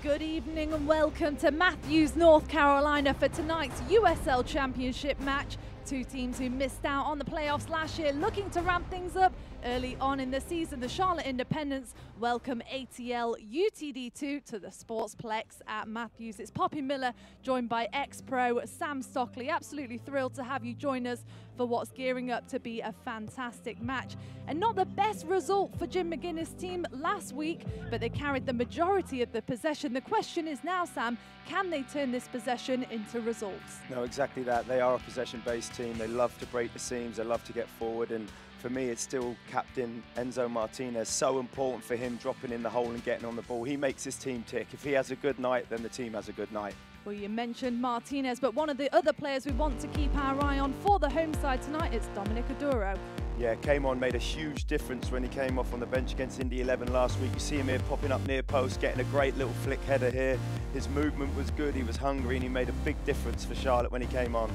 Good evening and welcome to Matthews, North Carolina for tonight's USL Championship match. Two teams who missed out on the playoffs last year looking to ramp things up early on in the season. The Charlotte Independents welcome ATL UTD2 to the Sportsplex at Matthews. It's Poppy Miller joined by ex-pro Sam Stockley. Absolutely thrilled to have you join us for what's gearing up to be a fantastic match. And not the best result for Jim McGuinness' team last week, but they carried the majority of the possession. The question is now, Sam, can they turn this possession into results? No, exactly that. They are a possession-based team. They love to break the seams. They love to get forward. And for me, it's still captain Enzo Martinez. So important for him dropping in the hole and getting on the ball. He makes his team tick. If he has a good night, then the team has a good night. Well, you mentioned Martinez, but one of the other players we want to keep our eye on for the home side tonight is Dominic Adoro. Yeah, came on, made a huge difference when he came off on the bench against Indy 11 last week. You see him here popping up near post, getting a great little flick header here. His movement was good, he was hungry, and he made a big difference for Charlotte when he came on.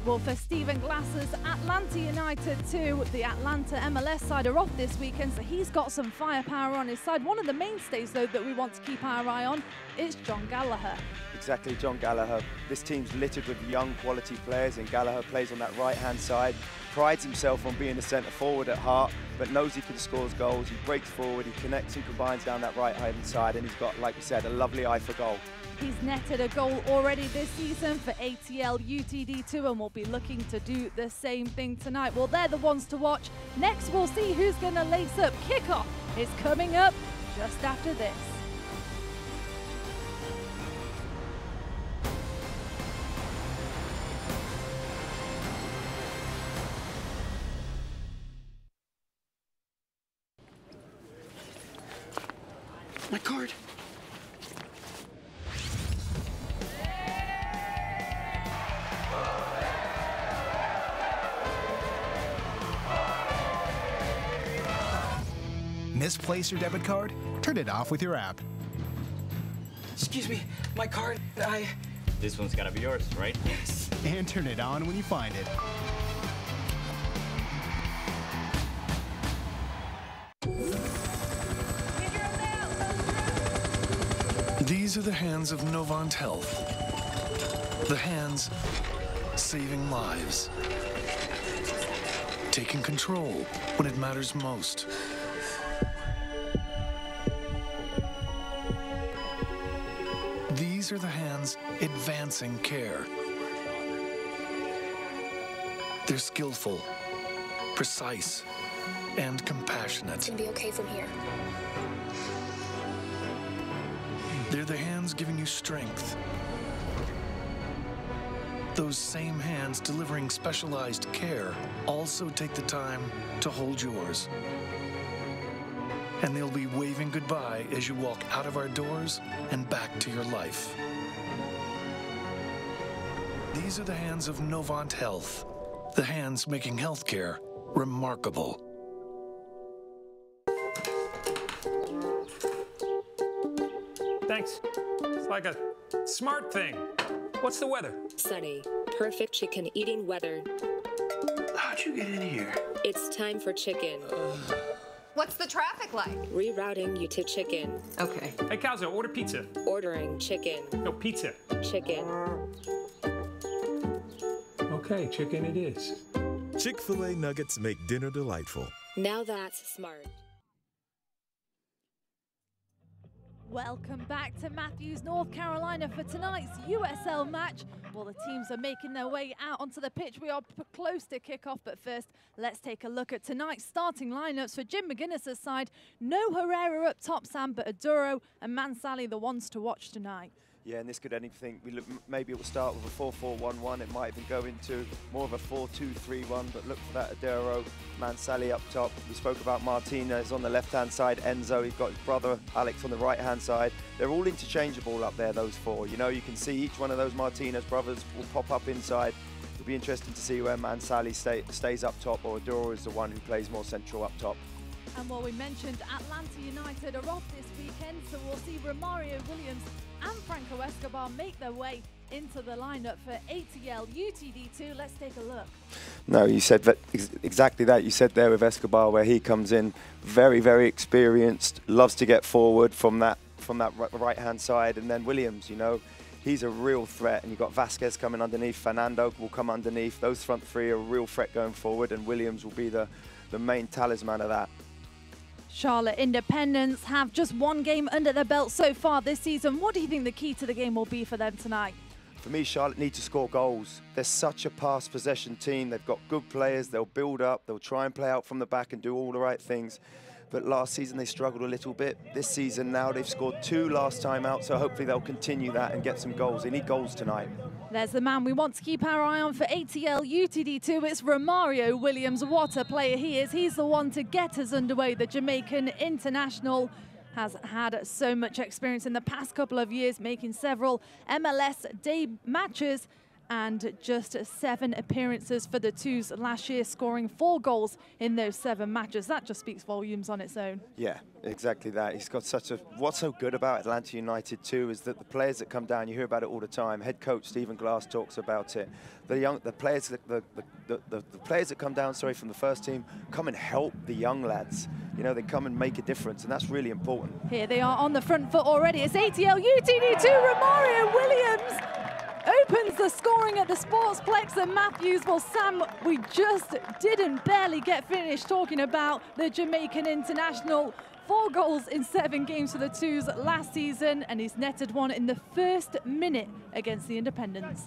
Well, for Stephen Glasser's Atlanta United too, the Atlanta MLS side are off this weekend, so he's got some firepower on his side. One of the mainstays, though, that we want to keep our eye on is John Gallaher. Exactly, John Gallaher. This team's littered with young quality players, and Gallaher plays on that right-hand side. Prides himself on being a centre forward at heart, but knows he can score goals. He breaks forward, he connects and combines down that right-hand side, and he's got, like we said, a lovely eye for goal. He's netted a goal already this season for ATL UTD2, and we'll be looking to do the same thing tonight. Well, they're the ones to watch. Next, we'll see who's going to lace up. Kickoff is coming up just after this. My card. Misplace your debit card? Turn it off with your app. Excuse me, my card, This one's gotta be yours, right? Yes. And turn it on when you find it. These are the hands of Novant Health. The hands saving lives. Taking control when it matters most. These are the hands advancing care. They're skillful, precise, and compassionate. It's gonna be okay from here. They're the hands giving you strength. Those same hands delivering specialized care also take the time to hold yours. And they'll be waving goodbye as you walk out of our doors and back to your life. These are the hands of Novant Health, the hands making healthcare remarkable. Thanks. It's like a smart thing. What's the weather? Sunny. Perfect chicken eating weather. How'd you get in here? It's time for chicken. What's the traffic like? Rerouting you to chicken. Okay. Hey, Calzo, order pizza. Ordering chicken. No, pizza. Chicken. Okay, chicken it is. Chick-fil-A nuggets make dinner delightful. Now that's smart. Welcome back to Matthews, North Carolina for tonight's USL match. Well, the teams are making their way out onto the pitch. We are close to kickoff, but first, let's take a look at tonight's starting lineups for Jim McGuinness' side. No Herrera up top, Sam, but Adoro and Mansally the ones to watch tonight. Yeah, and this could anything. Maybe it will start with a 4-4-1-1. It might even go into more of a 4-2-3-1, but look for that Adoro, Mansally up top. We spoke about Martinez on the left-hand side, Enzo. He's got his brother Alex on the right-hand side. They're all interchangeable up there, those four. You know, you can see each one of those Martinez brothers will pop up inside. It'll be interesting to see where Mansally stays up top, or Adoro is the one who plays more central up top. And while we mentioned Atlanta United are off this weekend, so we'll see Romario Williams and Franco Escobar make their way into the lineup for ATL UTD2. Let's take a look. No, you said that exactly that. You said there with Escobar where he comes in, very, very experienced, loves to get forward from that from that right-hand side. And then Williams, you know, he's a real threat. And you've got Vasquez coming underneath. Fernando will come underneath. Those front three are a real threat going forward. And Williams will be the main talisman of that. Charlotte Independents have just one game under their belt so far this season. What do you think the key to the game will be for them tonight? For me, Charlotte need to score goals. They're such a pass possession team. They've got good players. They'll build up. They'll try and play out from the back and do all the right things. But last season they struggled a little bit. This season now they've scored 2 last time out, so hopefully they'll continue that and get some goals. They need goals tonight. There's the man we want to keep our eye on for ATL UTD2. It's Romario Williams. What a player he is. He's the one to get us underway. The Jamaican international has had so much experience in the past couple of years, making several MLS day matches and just 7 appearances for the Twos last year, scoring 4 goals in those 7 matches. That just speaks volumes on its own. Yeah, exactly that. He's got such a... What's so good about Atlanta United too is that the players that come down, you hear about it all the time. Head coach Stephen Glass talks about it. The players that come down, from the first team, come and help the young lads. You know, they come and make a difference, and that's really important. Here they are on the front foot already. It's ATL UTD2. Romario Williams opens the scoring at the Sportsplex at Matthews. Well, Sam, we just barely get finished talking about the Jamaican international. 4 goals in 7 games for the Twos last season, and he's netted one in the first minute against the Independents.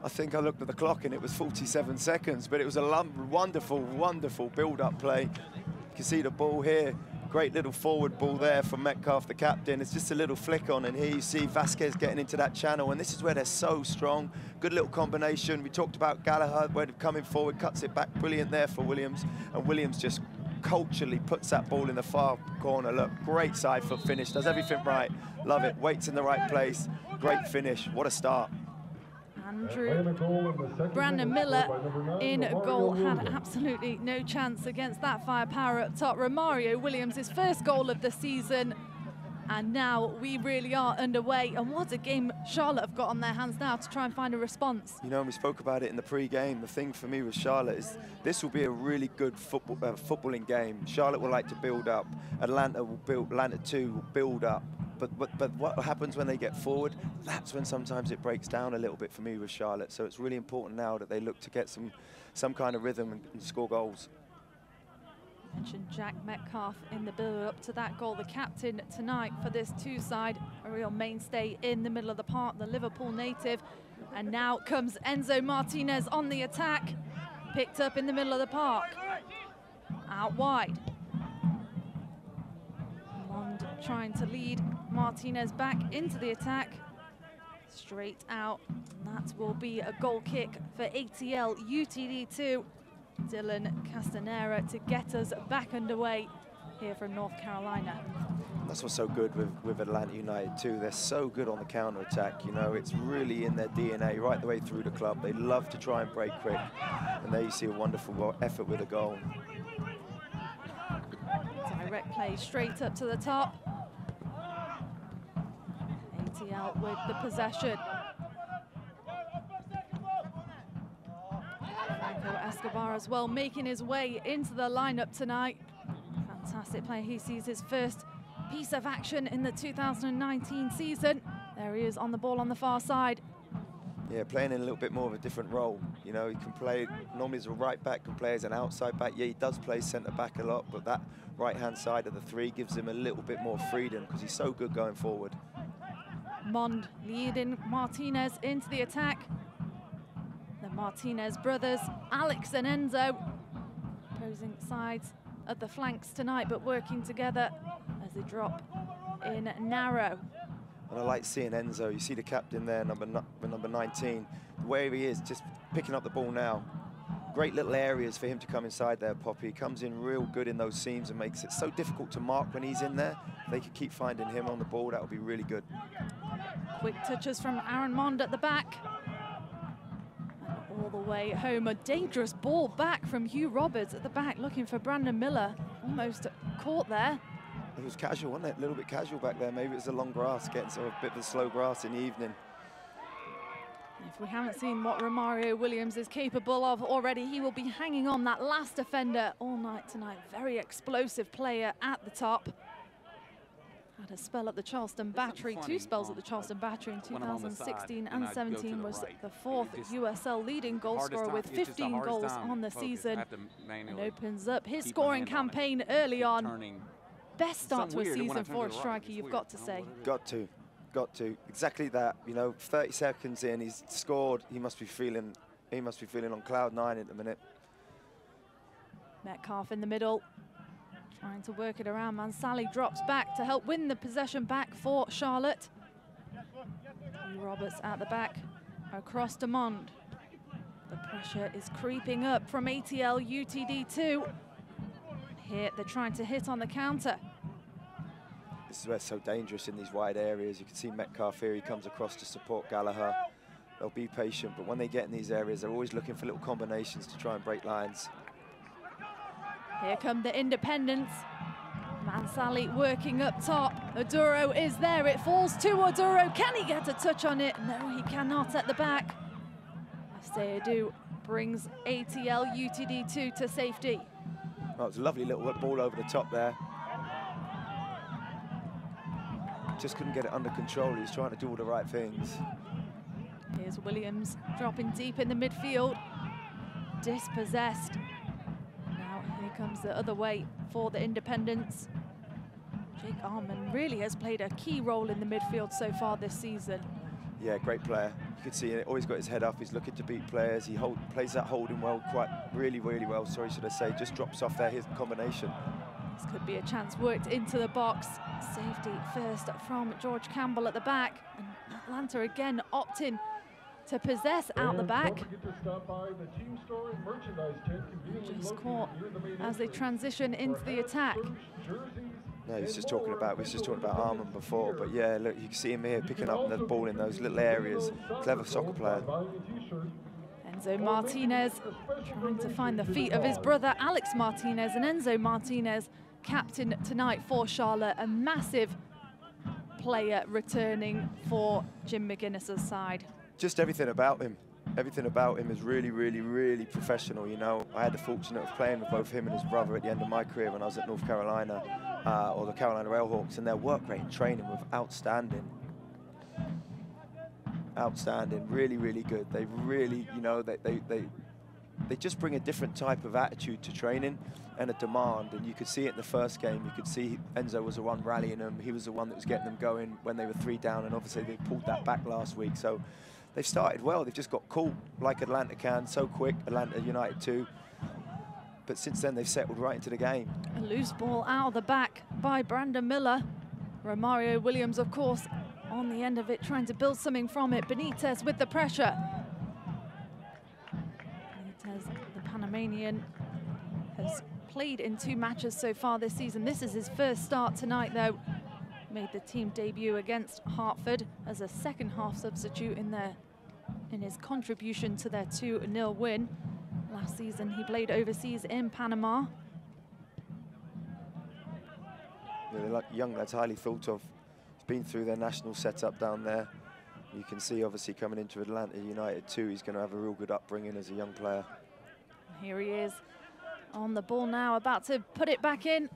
I think I looked at the clock and it was 47 seconds, but it was a wonderful, wonderful build-up play. You can see the ball here. Great little forward ball there from Metcalf, the captain. It's just a little flick on, and here you see Vasquez getting into that channel, and this is where they're so strong. Good little combination. We talked about Gallaher, where they're coming forward, cuts it back. Brilliant there for Williams, and Williams just culturally puts that ball in the far corner. Look, great side foot finish, does everything right. Love it, waits in the right place. Great finish, what a start. Brandon Miller in goal had absolutely no chance against that firepower up top. Romario Williams, his first goal of the season, and now we really are underway. And what a game Charlotte have got on their hands now to try and find a response. You know, we spoke about it in the pre-game. The thing for me with Charlotte is this will be a really good footballing game. Charlotte will like to build up. Atlanta too will build up. But what happens when they get forward, that's when sometimes it breaks down a little bit for me with Charlotte. So it's really important now that they look to get some kind of rhythm and score goals. Mentioned Jack Metcalf in the build-up to that goal, the captain tonight for this Two side, a real mainstay in the middle of the park, the Liverpool native. And now comes Enzo Martinez on the attack, picked up in the middle of the park, out wide. Mond trying to lead Martinez back into the attack, straight out. That will be a goal kick for ATL UTD2. Dylan Castanera to get us back underway here from North Carolina. That's what's so good with Atlanta United too. They're so good on the counter-attack. You know, it's really in their DNA right the way through the club. They love to try and break quick. And there you see a wonderful effort with a goal. Direct play straight up to the top. ATL with the possession. Franco Escobar as well, making his way into the lineup tonight. Fantastic play. He sees his first piece of action in the 2019 season. There he is on the ball on the far side. Yeah, playing in a little bit more of a different role. You know, he can play normally as a right back, can play as an outside back. Yeah, he does play centre back a lot, but that right-hand side of the 3 gives him a little bit more freedom because he's so good going forward. Mond leading Martinez into the attack. The Martinez brothers, Alex and Enzo, opposing sides at the flanks tonight, but working together as they drop in narrow. And I like seeing Enzo. You see the captain there, number 19. The way he is, just picking up the ball now. Great little areas for him to come inside there, Poppy. He comes in real good in those seams and makes it so difficult to mark when he's in there. If they could keep finding him on the ball, that would be really good. Quick touches from Aaron Mond at the back. And all the way home, a dangerous ball back from Hugh Roberts at the back, looking for Brandon Miller. Almost caught there. It was casual, wasn't it? A little bit casual back there. Maybe it was the long grass, getting sort of a bit of the slow grass in the evening. If we haven't seen what Romario Williams is capable of already, he will be hanging on that last defender all night tonight. Very explosive player at the top. Had a spell at the Charleston Battery, 2 spells at the Charleston Battery in 2016 and 17, was the 4th USL leading goal scorer with 15 goals on the season, and opens up his scoring campaign early on. Best start to a season for a striker, you've got to say. Got to. Exactly that. You know, 30 seconds in, he's scored. He must be feeling on cloud 9 at the minute. Metcalf in the middle, trying to work it around. Mansali drops back to help win the possession back for Charlotte. Roberts at the back, across Demond. The pressure is creeping up from ATL UTD2. Here, they're trying to hit on the counter. This is where it's so dangerous in these wide areas. You can see Metcalf here, he comes across to support Gallaher. They'll be patient, but when they get in these areas, they're always looking for little combinations to try and break lines. Here come the independents. Mansali working up top. Adoro is there. It falls to Adoro. Can he get a touch on it? No, he cannot at the back. Seydou brings ATL UTD2 to safety. Oh, it's a lovely little ball over the top there. Just couldn't get it under control. He's trying to do all the right things. Here's Williams dropping deep in the midfield. Dispossessed. Now here comes the other way for the independents. Jake Arman really has played a key role in the midfield so far this season. Yeah, great player. You can see it, always got his head up. He's looking to beat players. He plays that holding well, really well. Sorry, should I say? Just drops off there, his combination. This could be a chance worked into the box. Safety first from George Campbell at the back. And Atlanta again opting to possess out the back. Just caught as they transition into the attack. No, we were just talking about Arman before, but yeah, look, you can see him here picking up the ball in those little areas. Clever soccer player. Enzo Martinez trying to find the feet of his brother Alex Martinez, and Enzo Martinez, captain tonight for Charlotte, a massive player returning for Jim McGuinness's side. Just everything about him is really professional. You know, I had the fortune of playing with both him and his brother at the end of my career when I was at North Carolina, or the Carolina Railhawks, and their work rate and training was outstanding. Really good. They really, you know, they just bring a different type of attitude to training and a demand, and you could see it in the first game. You could see Enzo was the one rallying them. He was the one that was getting them going when they were 3 down, and obviously they pulled that back last week. So they've started well. They've just got caught like Atlanta can, so quick, Atlanta United too. But since then, they've settled right into the game. A loose ball out of the back by Brandon Miller. Romario Williams, of course, on the end of it, trying to build something from it. Benitez with the pressure. Benitez, the Panamanian, has played in 2 matches so far this season. This is his first start tonight, though. Made the team debut against Hartford as a second-half substitute in his contribution to their 2-0 win. Last season, he played overseas in Panama. Yeah, they're like young lads, highly thought of. He's been through their national setup down there. You can see, obviously, coming into Atlanta United too, he's going to have a real good upbringing as a young player. Here he is on the ball now, about to put it back in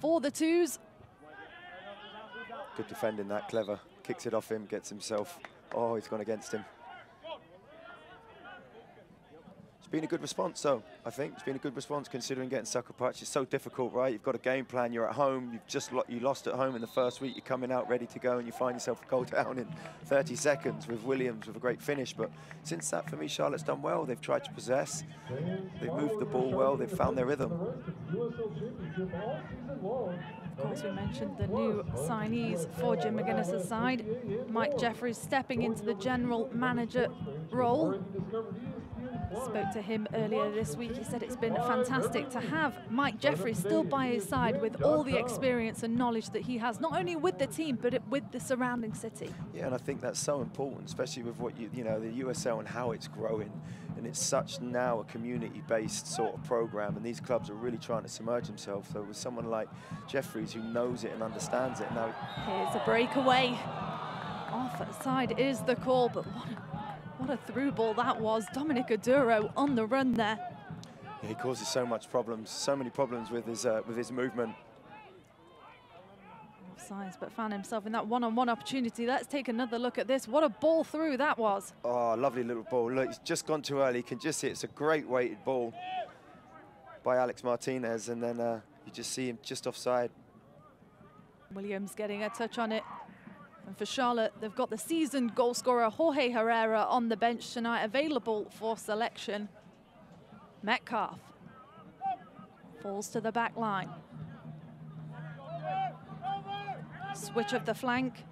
for the twos. Good defending that, clever. Kicks it off him, gets himself. Oh, he's gone against him. It's been a good response, though, I think. It's been a good response considering getting sucker punched. It's so difficult, right? You've got a game plan, you're at home, you lost at home in the first week, you're coming out ready to go, and you find yourself a goal down in 30 seconds with Williams with a great finish. But since that, for me, Charlotte's done well. They've tried to possess, they've moved the ball well, they've found their rhythm. Of course, we mentioned the new signees for Jim McGuinness's side. Mike Jeffries stepping into the general manager role. Spoke to him earlier this week. He said it's been fantastic to have Mike Jeffries still by his side with all the experience and knowledge that he has, not only with the team, but with the surrounding city. Yeah, and I think that's so important, especially with what you know, the USL and how it's growing. And it's such now a community-based sort of program, and these clubs are really trying to submerge themselves. So with someone like Jeffries who knows it and understands it now. Here's a breakaway. Offside is the call, but what a through ball that was. Dominic Adoro on the run there. Yeah, he causes so many problems with his movement. signs, but found himself in that one-on-one opportunity. Let's take another look at this. What a ball through that was. Oh, lovely little ball. Look, he's just gone too early. You can just see it's a great weighted ball by Alex Martinez, and then you just see him just offside. Williams getting a touch on it. And for Charlotte, they've got the seasoned goal scorer Jorge Herrera on the bench tonight, available for selection. Metcalf falls to the back line. Switch of the flank.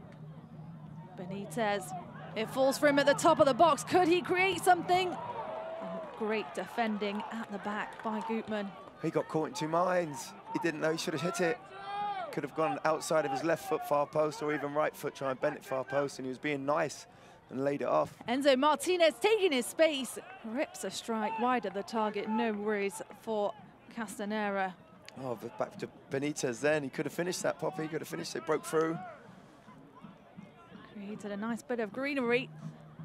Benitez. It falls for him at the top of the box. Could he create something? And great defending at the back by Gutman. He got caught in two minds. He didn't know he should have hit it. Could have gone outside of his left foot far post, or even right foot, try and bend it far post, and he was being nice and laid it off. Enzo Martinez taking his space, rips a strike wide of the target. No worries for Castanera. Oh, but back to Benitez then. He could have finished that, Poppy. He could have finished it, broke through. Created a nice bit of greenery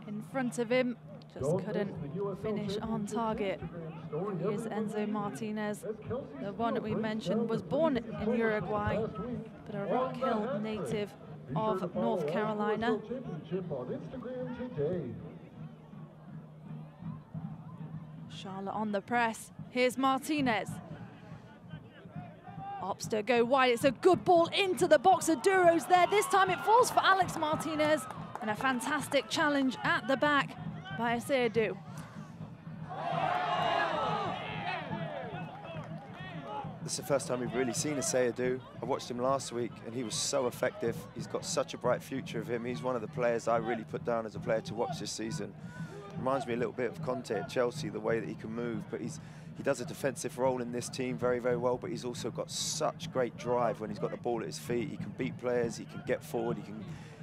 in front of him. Just couldn't finish on target. Here's Enzo Martinez. The one that we mentioned was born in Uruguay, but a Rock Hill native of North Carolina. Charlotte on the press. Here's Martinez. Opts to go wide. It's a good ball into the box. Aduro's there. This time it falls for Alex Martinez. And a fantastic challenge at the back by Aseyadu. This is the first time we've really seen Aseyadu. I watched him last week, and he was so effective. He's got such a bright future of him. He's one of the players I really put down as a player to watch this season. Reminds me a little bit of Conte at Chelsea, the way that he can move, but he does a defensive role in this team very, very well, but he's also got such great drive when he's got the ball at his feet. He can beat players, he can get forward,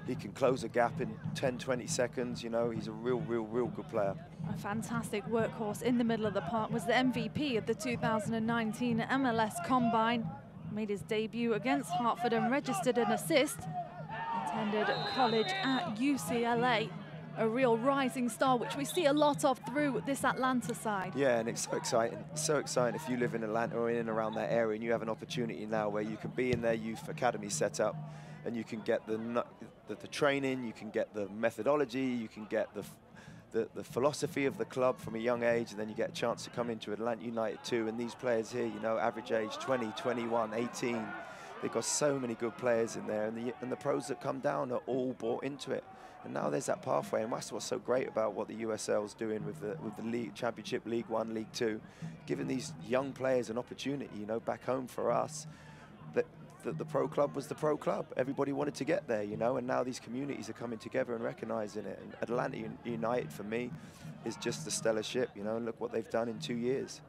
he can close a gap in 10, 20 seconds. You know, he's a real good player. A fantastic workhorse in the middle of the park. Was the MVP of the 2019 MLS Combine. Made his debut against Hartford and registered an assist. Attended college at UCLA. A real rising star, which we see a lot of through this Atlanta side. Yeah, and it's so exciting. It's so exciting if you live in Atlanta or in and around that area, and you have an opportunity now where you can be in their youth academy setup, and you can get the training, you can get the methodology, you can get the philosophy of the club from a young age, and then you get a chance to come into Atlanta United too. And these players here, you know, average age 20, 21, 18. They've got so many good players in there, and the pros that come down are all bought into it. And now there's that pathway, and that's what's so great about what the USL is doing with the league, Championship, League One, League Two, giving these young players an opportunity. You know, back home for us, that the pro club was the pro club. Everybody wanted to get there, you know, and now these communities are coming together and recognizing it. And Atlanta United, for me, is just a stellar ship, you know, and look what they've done in 2 years.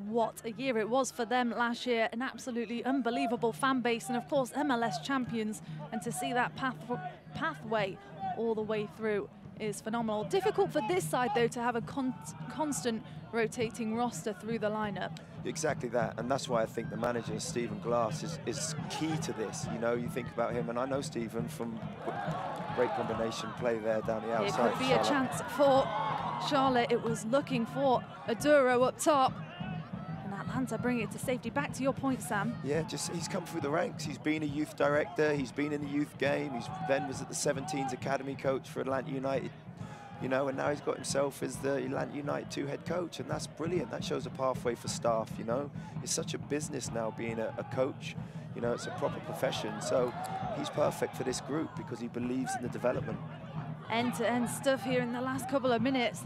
What a year it was for them last year. An absolutely unbelievable fan base, and of course MLS champions, and to see that pathway all the way through is phenomenal. Difficult for this side though to have a constant rotating roster through the lineup. Exactly that, and that's why I think the manager, Stephen Glass, is key to this. You know, you think about him, and I know Stephen from great combination play there down the outside. It could be a chance for Charlotte. It was looking for Adoro up top. Atlanta bring it to safety. Back to your point, Sam. Yeah, he's come through the ranks. He's been a youth director. He's been in the youth game. He's then was at the 17s academy coach for Atlanta United, you know, and now he's got himself as the Atlanta United 2 head coach, and that's brilliant. That shows a pathway for staff, you know. It's such a business now being a coach. You know, it's a proper profession. So he's perfect for this group because he believes in the development. End-to-end stuff here in the last couple of minutes.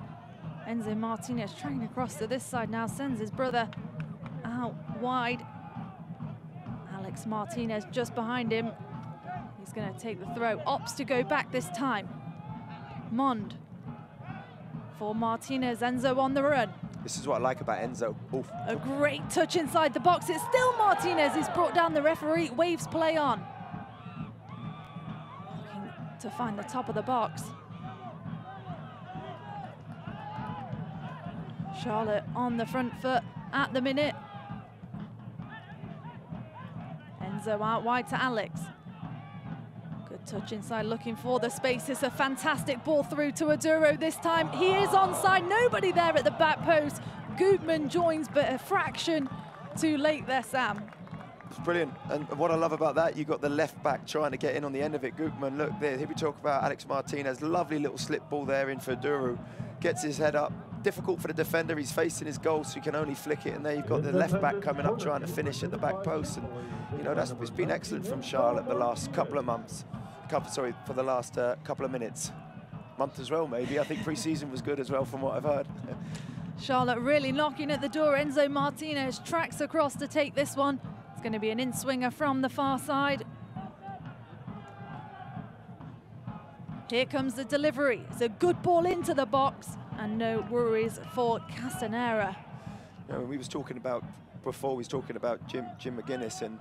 Enzo Martinez trying across to this side now, sends his brother out wide. Alex Martinez just behind him. He's going to take the throw. Opts to go back this time. Mond for Martinez. Enzo on the run. This is what I like about Enzo. Oof. A great touch inside the box. It's still Martinez. He's brought down the referee. Waves play on. Looking to find the top of the box. Charlotte on the front foot at the minute. Enzo out wide to Alex. Good touch inside, looking for the space. It's a fantastic ball through to Adoro this time. He is onside, nobody there at the back post. Gutman joins, but a fraction too late there, Sam. It's brilliant. And what I love about that, you got the left back trying to get in on the end of it. Gutman, look there. Here we talk about Alex Martinez. Lovely little slip ball there in for Adoro. Gets his head up. Difficult for the defender. He's facing his goal, so he can only flick it. And there you've got the left back coming up trying to finish at the back post. And you know, it's been excellent from Charlotte the last couple of months. For the last couple of minutes. Month as well, maybe. I think pre-season was good as well from what I've heard. Charlotte really knocking at the door. Enzo Martinez tracks across to take this one. It's going to be an in-swinger from the far side. Here comes the delivery. It's a good ball into the box, and no worries for Castanera. You know, we was talking about before. We was talking about Jim McGuinness, and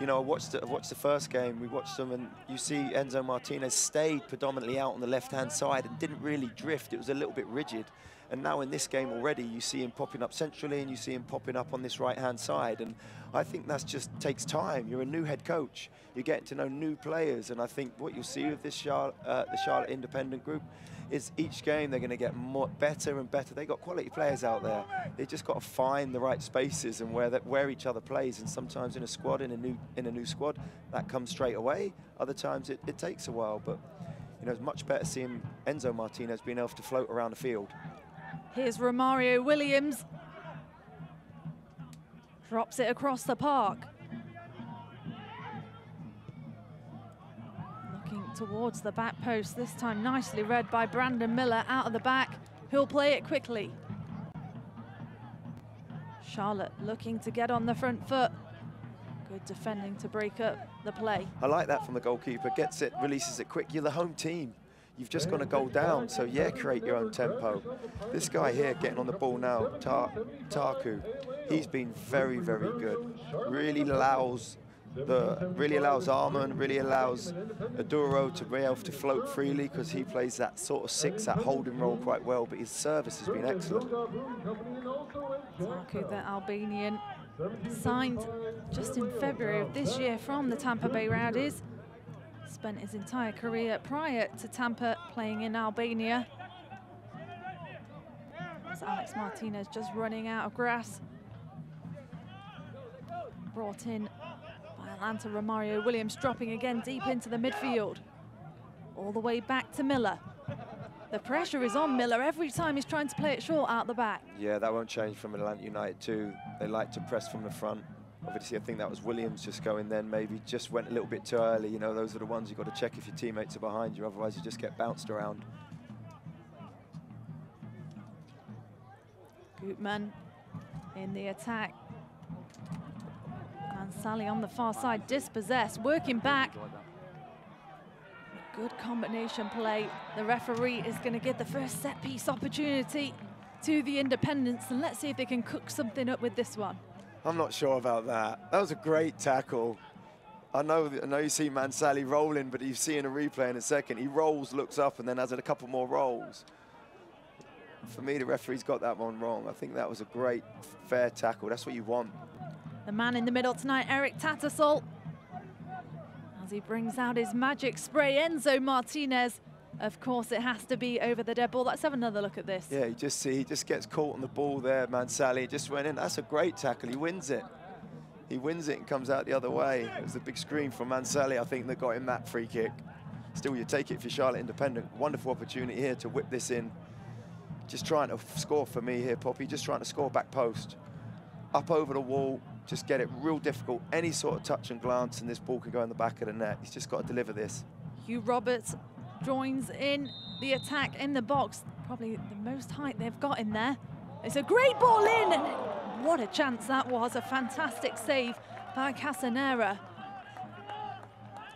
you know, I watched the first game. We watched them, and you see Enzo Martinez stayed predominantly out on the left-hand side and didn't really drift. It was a little bit rigid. And now in this game already, you see him popping up centrally and you see him popping up on this right-hand side. And I think that just takes time. You're a new head coach. You're getting to know new players. And I think what you'll see with this the Charlotte Independent group is each game they're going to get better and better. They've got quality players out there. They just got to find the right spaces and where each other plays. And sometimes in a squad, in a new squad, that comes straight away. Other times it takes a while. But you know, it's much better seeing Enzo Martinez being able to float around the field. Here's Romario Williams. Drops it across the park. Looking towards the back post, this time nicely read by Brandon Miller out of the back. He'll play it quickly. Charlotte looking to get on the front foot. Good defending to break up the play. I like that from the goalkeeper. Gets it, releases it quick. You're the home team. You've just got to go down, so yeah, create your own tempo. This guy here getting on the ball now, Taku, he's been very, very good. Really allows Arman, really allows Adoro to be able to float freely because he plays that sort of six, that holding role quite well, but his service has been excellent. Taku, the Albanian, signed just in February of this year from the Tampa Bay Rowdies. Spent his entire career prior to Tampa playing in Albania. As Alex Martinez just running out of grass. Brought in by Atlanta. Romario Williams dropping again deep into the midfield. All the way back to Miller. The pressure is on Miller every time he's trying to play it short out the back. Yeah, that won't change from Atlanta United too. They like to press from the front. Obviously, I think that was Williams just going then, maybe just went a little bit too early. You know, those are the ones you've got to check if your teammates are behind you, otherwise you just get bounced around. Gutman in the attack. And Sally on the far side, dispossessed, working back. Good combination play. The referee is going to give the first set piece opportunity to the Independents, and let's see if they can cook something up with this one. I'm not sure about that. That was a great tackle. I know you see Mansali rolling, but you see in a replay in a second, he rolls, looks up, and then has a couple more rolls. For me, the referee's got that one wrong. I think that was a great, fair tackle. That's what you want. The man in the middle tonight, Eric Tattersall, as he brings out his magic spray. Enzo Martinez, of course, it has to be over the dead ball. Let's have another look at this. Yeah, he just gets caught on the ball there, Mansali. Just went in. That's a great tackle. He wins it. He wins it and comes out the other way. It was a big screen from Mansali, I think, that got him that free kick. Still, you take it for Charlotte Independent. Wonderful opportunity here to whip this in. Just trying to score for me here, Poppy. Just trying to score back post. Up over the wall. Just get it real difficult. Any sort of touch and glance, and this ball can go in the back of the net. He's just got to deliver this. Hugh Roberts joins in the attack in the box. Probably the most height they've got in there. It's a great ball in, and what a chance that was. A fantastic save by Castanera.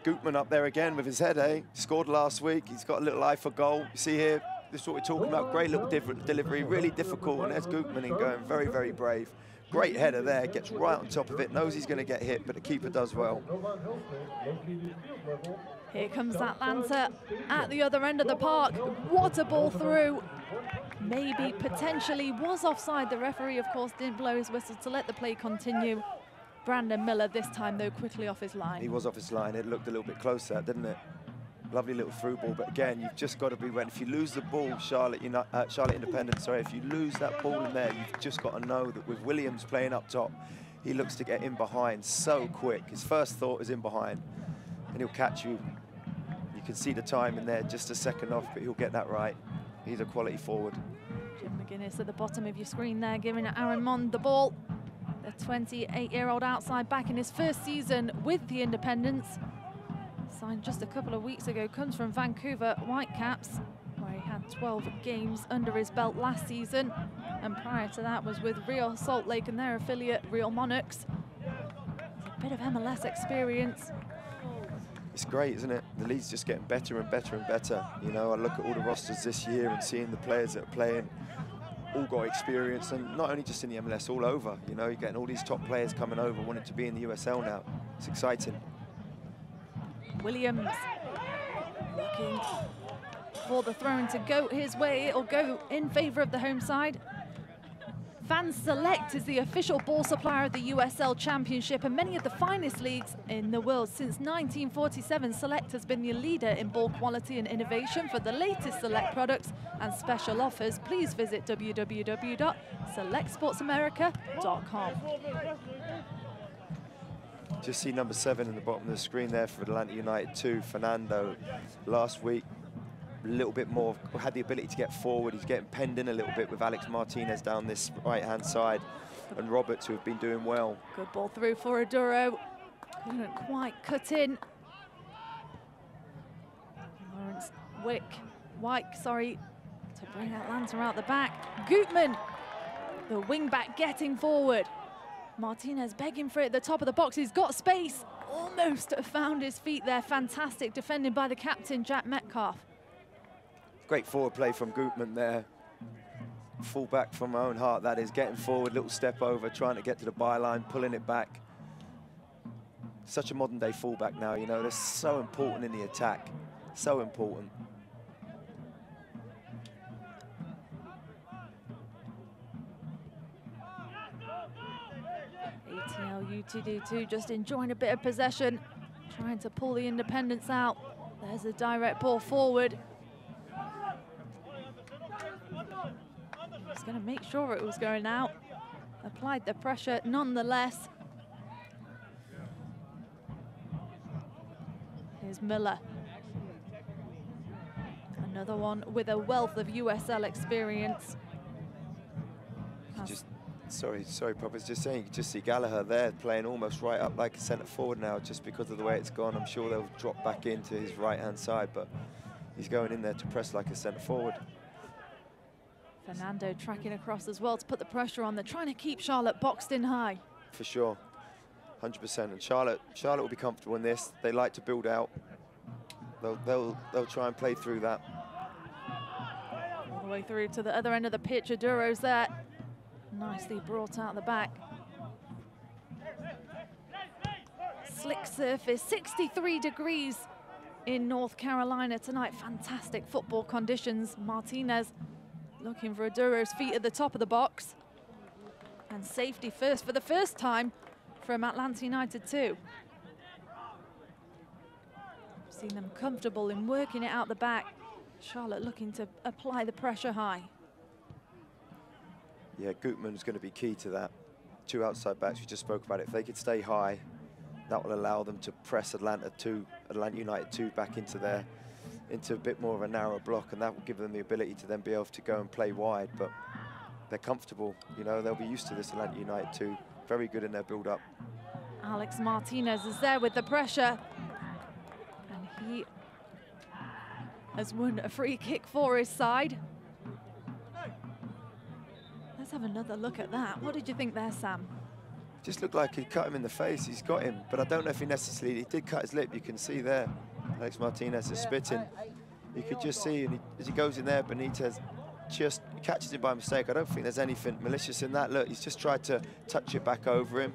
Gutman up there again with his head, eh? Scored last week. He's got a little eye for goal. You see here, this is what we're talking about. Great little delivery, really difficult, and there's Gutman in going very, very brave. Great header there, gets right on top of it, knows he's going to get hit, but the keeper does well. Here comes Atlanta at the other end of the park. What a ball through. Maybe, potentially, was offside. The referee, of course, didn't blow his whistle to let the play continue. Brandon Miller, this time, though, quickly off his line. He was off his line. It looked a little bit closer, didn't it? Lovely little through ball, but again, you've just got to be ready. If you lose the ball, Charlotte Independent, sorry, if you lose that ball in there, you've just got to know that with Williams playing up top, he looks to get in behind so quick. His first thought is in behind, and he'll catch you. You can see the time in there, just a second off, but he'll get that right. He's a quality forward. Jim McGuinness at the bottom of your screen there, giving Aaron Mond the ball. The 28-year-old outside back in his first season with the Independents. Signed just a couple of weeks ago, comes from Vancouver Whitecaps, where he had 12 games under his belt last season. And prior to that was with Real Salt Lake and their affiliate, Real Monarchs. A bit of MLS experience. It's great, isn't it? The league's just getting better and better and better. You know, I look at all the rosters this year and seeing the players that are playing, all got experience, and not only just in the MLS, all over. You know, you're getting all these top players coming over, wanting to be in the USL now. It's exciting. Williams looking for the throw-in to go his way. It'll go in favor of the home side. Fans Select is the official ball supplier of the USL Championship and many of the finest leagues in the world. Since 1947, Select has been the leader in ball quality and innovation. For the latest Select products and special offers, please visit www.selectsportsamerica.com. Just see number 7 in the bottom of the screen there for Atlanta United 2, Fernando. Last week, a little bit more, had the ability to get forward. He's getting penned in a little bit with Alex Martinez down this right-hand side, and Roberts, who have been doing well. Good ball through for Adoro. Couldn't quite cut in. Lawrence White, sorry, to bring Atlanta out the back. Gutman, the wing-back, getting forward. Martinez begging for it at the top of the box. He's got space. Almost found his feet there. Fantastic defending by the captain, Jack Metcalf. Great forward play from Gutman there. Full-back from my own heart, that is. Getting forward, little step over, trying to get to the byline, pulling it back. Such a modern-day full-back now, you know. They're so important in the attack. So important. ATL UTD2 just enjoying a bit of possession, trying to pull the Independents out. There's a direct ball forward. He's going to make sure it was going out. Applied the pressure nonetheless. Here's Miller. Another one with a wealth of USL experience. Sorry, Pop, I was just saying, you can just see Gallaher there playing almost right up like a centre forward now, just because of the way it's gone. I'm sure they'll drop back into his right-hand side, but he's going in there to press like a centre forward. Fernando tracking across as well to put the pressure on. They're trying to keep Charlotte boxed in high. For sure, 100%. And Charlotte will be comfortable in this. They like to build out. They'll try and play through that. All the way through to the other end of the pitch. Adoro's there. Nicely brought out the back. Slick surface, 63 degrees in North Carolina tonight. Fantastic football conditions. Martinez looking for Adoro's feet at the top of the box. And safety first for the first time from Atlanta United 2. Seen them comfortable in working it out the back. Charlotte looking to apply the pressure high. Yeah, Gutman's going to be key to that. 2 outside backs, we just spoke about it. If they could stay high, that will allow them to press Atlanta United 2 back into a bit more of a narrow block, and that will give them the ability to then be able to go and play wide. But they're comfortable, you know, they'll be used to this Atlanta United 2. Very good in their build-up. Alex Martinez is there with the pressure. And he has won a free kick for his side. Let's have another look at that. What did you think there, Sam? Just looked like he cut him in the face. He's got him, but I don't know if he necessarily, he did cut his lip. You can see there, Alex Martinez is spitting. You could just see, and as he goes in there, Benitez just catches him by mistake. I don't think there's anything malicious in that. Look, he's just tried to touch it back over him.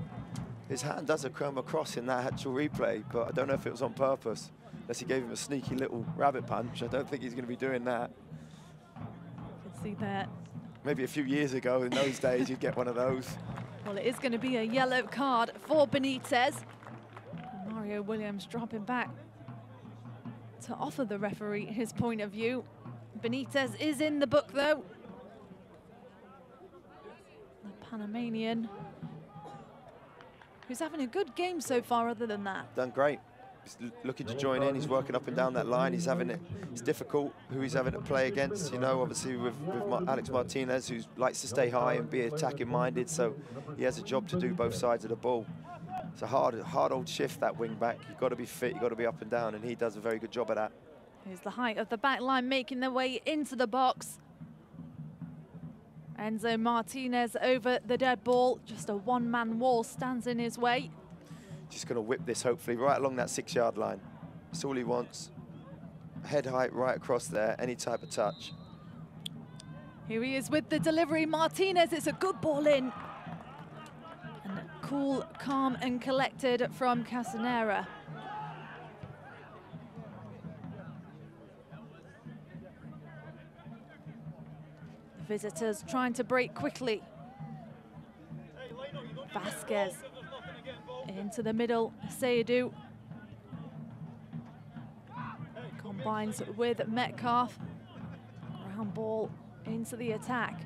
His hand does come across in that actual replay, but I don't know if it was on purpose. Unless he gave him a sneaky little rabbit punch. I don't think he's going to be doing that. You can see that. Maybe a few years ago, in those days, you'd get one of those. Well, it is going to be a yellow card for Benitez. Mario Williams dropping back to offer the referee his point of view. Benitez is in the book, though. The Panamanian who's having a good game so far other than that. Done great. He's looking to join in. He's working up and down that line. He's having it. It's difficult who he's having to play against. You know, obviously with Alex Martinez, who likes to stay high and be attacking minded. So he has a job to do both sides of the ball. It's a hard old shift, that wing back. You've got to be fit. You've got to be up and down, and he does a very good job of that. Here's the height of the back line making their way into the box. Enzo Martinez over the dead ball. Just a one-man wall stands in his way. Just going to whip this, hopefully, right along that 6-yard line. That's all he wants. Head height right across there, any type of touch. Here he is with the delivery. Martinez, it's a good ball in. And cool, calm and collected from Casanera. The visitors trying to break quickly. Vasquez into the middle. Seydu combines with Metcalf. Ground ball into the attack.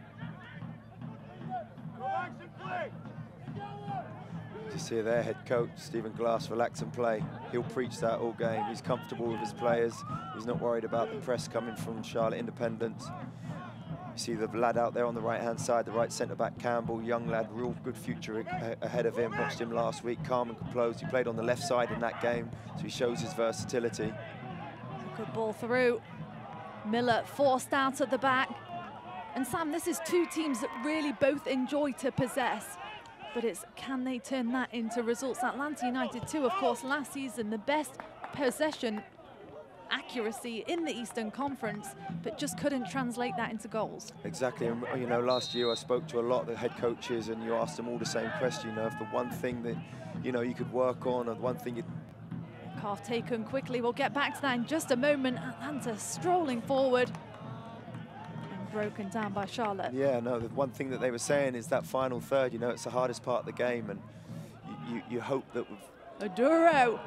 You see their head coach, Stephen Glass, relax and play. He'll preach that all game. He's comfortable with his players. He's not worried about the press coming from Charlotte Independence. You see the lad out there on the right-hand side, the right centre-back, Campbell, young lad, real good future ahead of him. Watched him last week, calm and composed. He played on the left side in that game, so he shows his versatility. Good ball through. Miller forced out at the back. And Sam, this is two teams that really both enjoy to possess. But it's, can they turn that into results? Atlanta United too, of course, last season, the best possession accuracy in the Eastern Conference, but just couldn't translate that into goals. Exactly, and you know, last year I spoke to a lot of the head coaches, and you asked them all the same question. You know, if the one thing that you know you could work on, or the one thing you. Calf taken quickly. We'll get back to that in just a moment. Atlanta strolling forward and broken down by Charlotte. Yeah, no, the one thing that they were saying is that final third. You know, it's the hardest part of the game, and you hope that. Adoro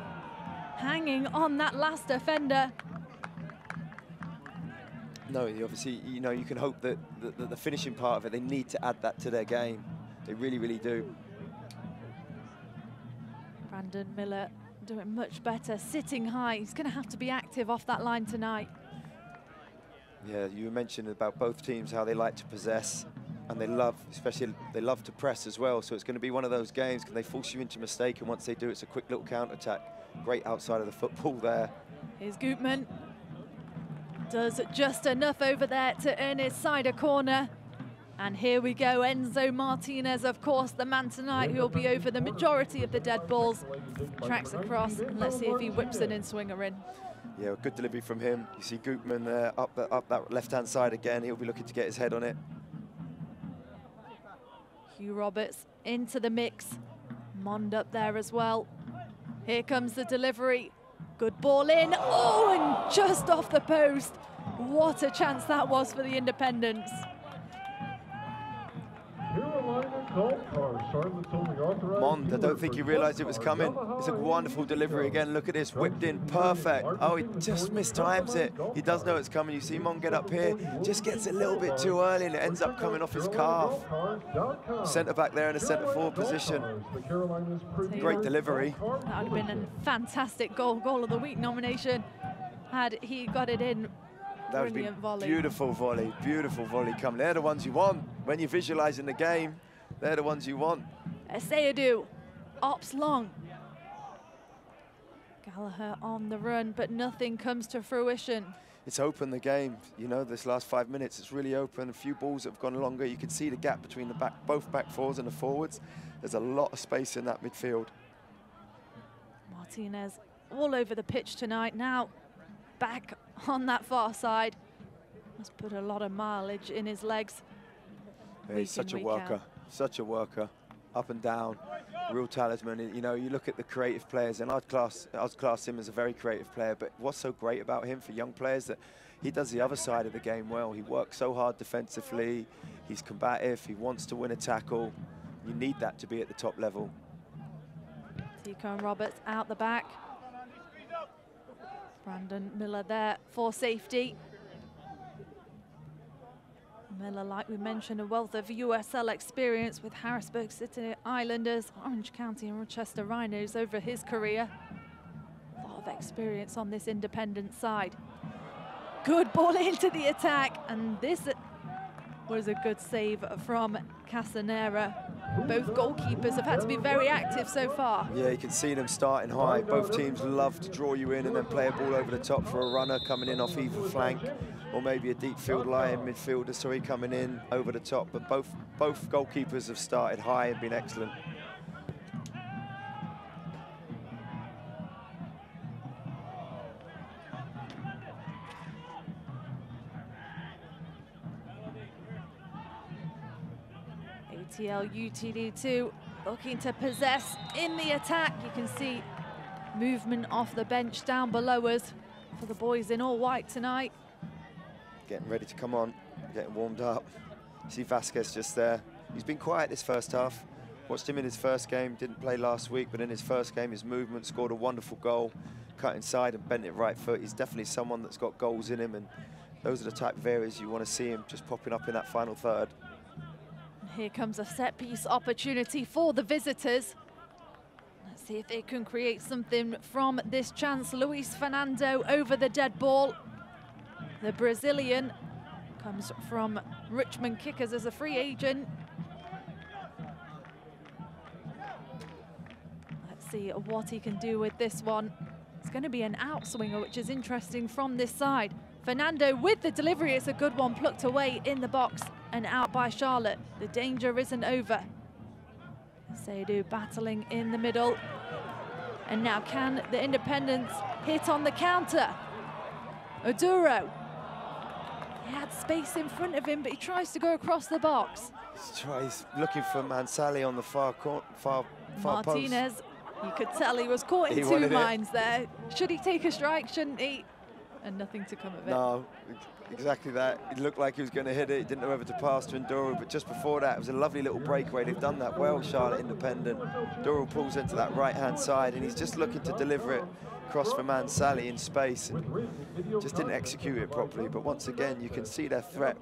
hanging on that last defender. No, obviously, you know, you can hope that the finishing part of it, they need to add that to their game. They really, really do. Brandon Miller doing much better, sitting high. He's going to have to be active off that line tonight. Yeah, you mentioned about both teams, how they like to possess, and they love, especially, they love to press as well. So it's going to be one of those games. Can they force you into a mistake? And once they do, it's a quick little counter-attack. Great outside of the football there. Here's Gutman. Does just enough over there to earn his side a corner. And here we go, Enzo Martinez, of course, the man tonight who will be over the majority of the dead balls. Tracks across, and let's see if he whips an in-swinger in. Yeah, good delivery from him. You see Gutman there, up that left-hand side again. He'll be looking to get his head on it. Hugh Roberts into the mix. Mond up there as well. Here comes the delivery. Good ball in. Oh, and just off the post. What a chance that was for the Independents. Mond, I don't think he realised it was coming. It's a wonderful delivery again. Look at this, whipped in, perfect. Oh, he just mistimes it. He does know it's coming. You see Mond get up here, just gets it a little bit too early, and it ends up coming off his calf. Centre back there in a centre forward position. Great delivery. That would have been a fantastic goal of the week nomination had he got it in. That would be beautiful volley coming. They're the ones you want when you're visualising the game. They're the ones you want. Seydu ops long. Gallaher on the run, but nothing comes to fruition. It's open, the game. You know, this last 5 minutes, it's really open. A few balls have gone longer. You can see the gap between the both back fours and the forwards. There's a lot of space in that midfield. Martinez all over the pitch tonight. Now back on that far side. Must put a lot of mileage in his legs. Yeah, he's such a worker, such a worker. Up and down, real talisman. You know, you look at the creative players, and I'd class him as a very creative player, but what's so great about him for young players that he does the other side of the game well. He works so hard defensively, he's combative, he wants to win a tackle. You need that to be at the top level. Tico and Roberts out the back. Brandon Miller there for safety. Miller, like we mentioned, a wealth of USL experience with Harrisburg City Islanders, Orange County and Rochester Rhinos over his career. A lot of experience on this independent side. Good ball into the attack, and this was a good save from Casanera. Both goalkeepers have had to be very active so far. Yeah, you can see them starting high. Both teams love to draw you in and then play a ball over the top for a runner coming in off either flank, or maybe a deep field line midfielder, sorry, coming in over the top. But both goalkeepers have started high and been excellent. ATL UTD2 looking to possess in the attack. You can see movement off the bench down below us for the boys in all white tonight. Getting ready to come on, getting warmed up. You see Vasquez just there. He's been quiet this first half. Watched him in his first game, didn't play last week, but in his first game, his movement, scored a wonderful goal, cut inside and bent it right foot. He's definitely someone that's got goals in him, and those are the type of areas you want to see him just popping up in that final third. Here comes a set-piece opportunity for the visitors. Let's see if they can create something from this chance. Luis Fernando over the dead ball. The Brazilian comes from Richmond Kickers as a free agent. Let's see what he can do with this one. It's going to be an outswinger, which is interesting from this side. Fernando with the delivery, it's a good one, plucked away in the box and out by Charlotte. The danger isn't over. Seydu battling in the middle. And now can the Independents hit on the counter? Adoro. He had space in front of him, but he tries to go across the box. He's looking for Mansali on the far Martinez, post. you could tell he was caught in two minds there. Should he take a strike, shouldn't he? And nothing to come of it. No, exactly that. It looked like he was going to hit it. He didn't know whether to pass to Adoro, but just before that, it was a lovely little breakaway. They've done that well, Charlotte Independent. Adoro pulls into that right-hand side, and he's just looking to deliver it across for Mansali in space. And just didn't execute it properly, but once again, you can see their threat,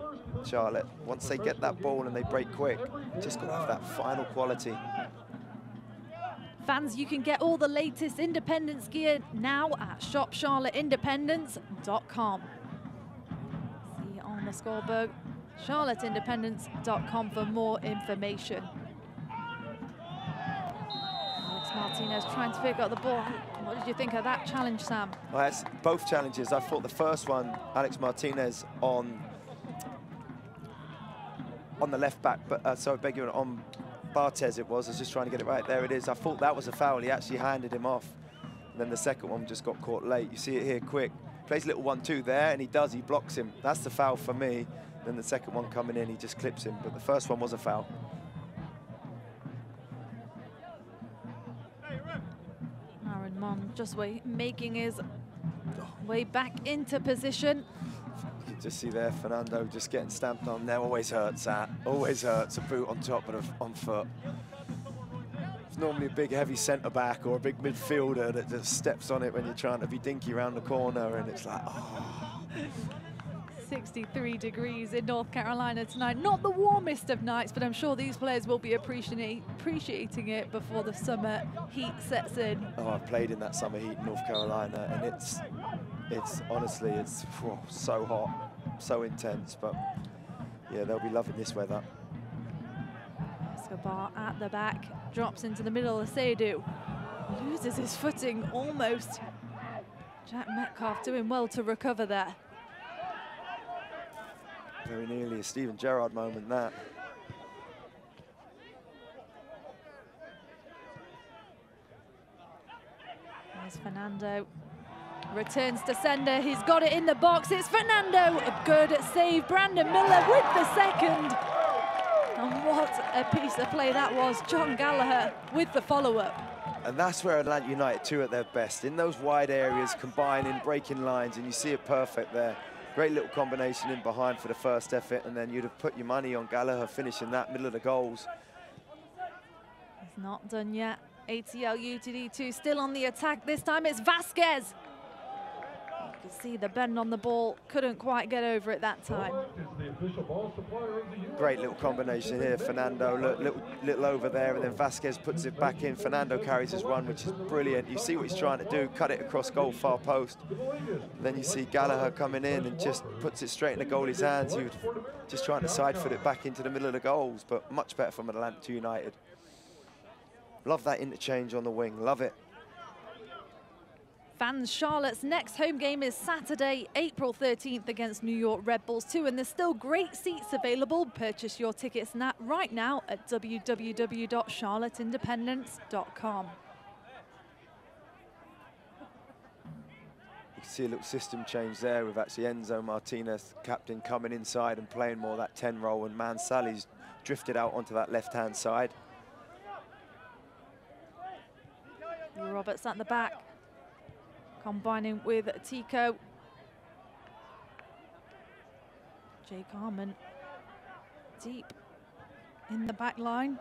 Charlotte. Once they get that ball and they break quick, just got to have that final quality. Fans, you can get all the latest Independence gear now at shopcharlotteindependence.com. See on the scoreboard, charlotteindependence.com for more information. Alex Martinez trying to pick up the ball. What did you think of that challenge, Sam? Well, that's both challenges. I thought the first one, Alex Martinez on the left back, but on Barthez it was. I was just trying to get it right. There it is. I thought that was a foul. He actually handed him off. And then the second one just got caught late. You see it here quick. Plays a little 1-2 there, and he does. He blocks him. That's the foul for me. Then the second one coming in, he just clips him. But the first one was a foul. Aaron Mon just making his way back into position. You can just see there, Fernando just getting stamped on there. Always hurts that. Always hurts a boot on top of on foot. It's normally a big heavy centre back or a big midfielder that just steps on it when you're trying to be dinky around the corner, and it's like, oh. 63 degrees in North Carolina tonight. Not the warmest of nights, but I'm sure these players will be appreciating it before the summer heat sets in. Oh, I've played in that summer heat in North Carolina, and it's honestly, it's so hot, so intense, but yeah, they'll be loving this weather. Escobar at the back, drops into the middle of Seydu. Loses his footing almost. Jack Metcalf doing well to recover there. Very nearly a Steven Gerrard moment, that. There's Fernando. Returns to sender. He's got it in the box. It's Fernando. A good save. Brandon Miller with the second. And what a piece of play that was. John Gallaher with the follow-up. And that's where Atlanta United 2 at their best. In those wide areas, combining, breaking lines, and you see it perfect there. Great little combination in behind for the first effort, and then you'd have put your money on Gallaher finishing that middle of the goals. It's not done yet. ATL UTD2 still on the attack. This time it's Vasquez. You see the bend on the ball, couldn't quite get over it that time. Great little combination here. Fernando, little over there, and then Vasquez puts it back in. Fernando carries his run, which is brilliant. You see what he's trying to do, cut it across goal, far post. And then you see Gallaher coming in and just puts it straight in the goalie's hands. He was just trying to side foot it back into the middle of the goals, but much better from Atlanta United. Love that interchange on the wing, love it. Fans, Charlotte's next home game is Saturday, April 13th against New York Red Bulls 2, and there's still great seats available. Purchase your tickets right now at www.charlotteindependence.com. You can see a little system change there with actually Enzo Martinez, captain, coming inside and playing more that 10 role, and Sally's drifted out onto that left-hand side. Roberts at the back, combining with Tico. Jake Harmon deep in the back line.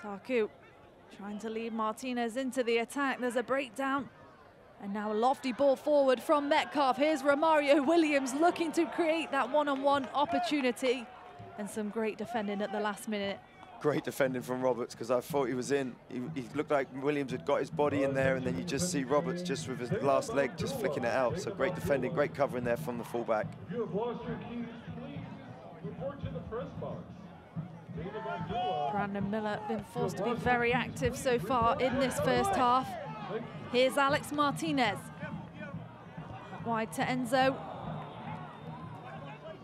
Taku trying to lead Martinez into the attack. There's a breakdown. And now a lofty ball forward from Metcalf. Here's Romario Williams looking to create that one-on-one opportunity. And some great defending at the last minute. Great defending from Roberts, because I thought he was in. He looked like Williams had got his body in there, and then you just see Roberts just with his last leg just flicking it out. So great defending, great covering there from the fullback. You have lost your keys. Please report to the press box. Brandon Miller been forced to be very active so far in this first half. Here's Alex Martinez. Wide to Enzo.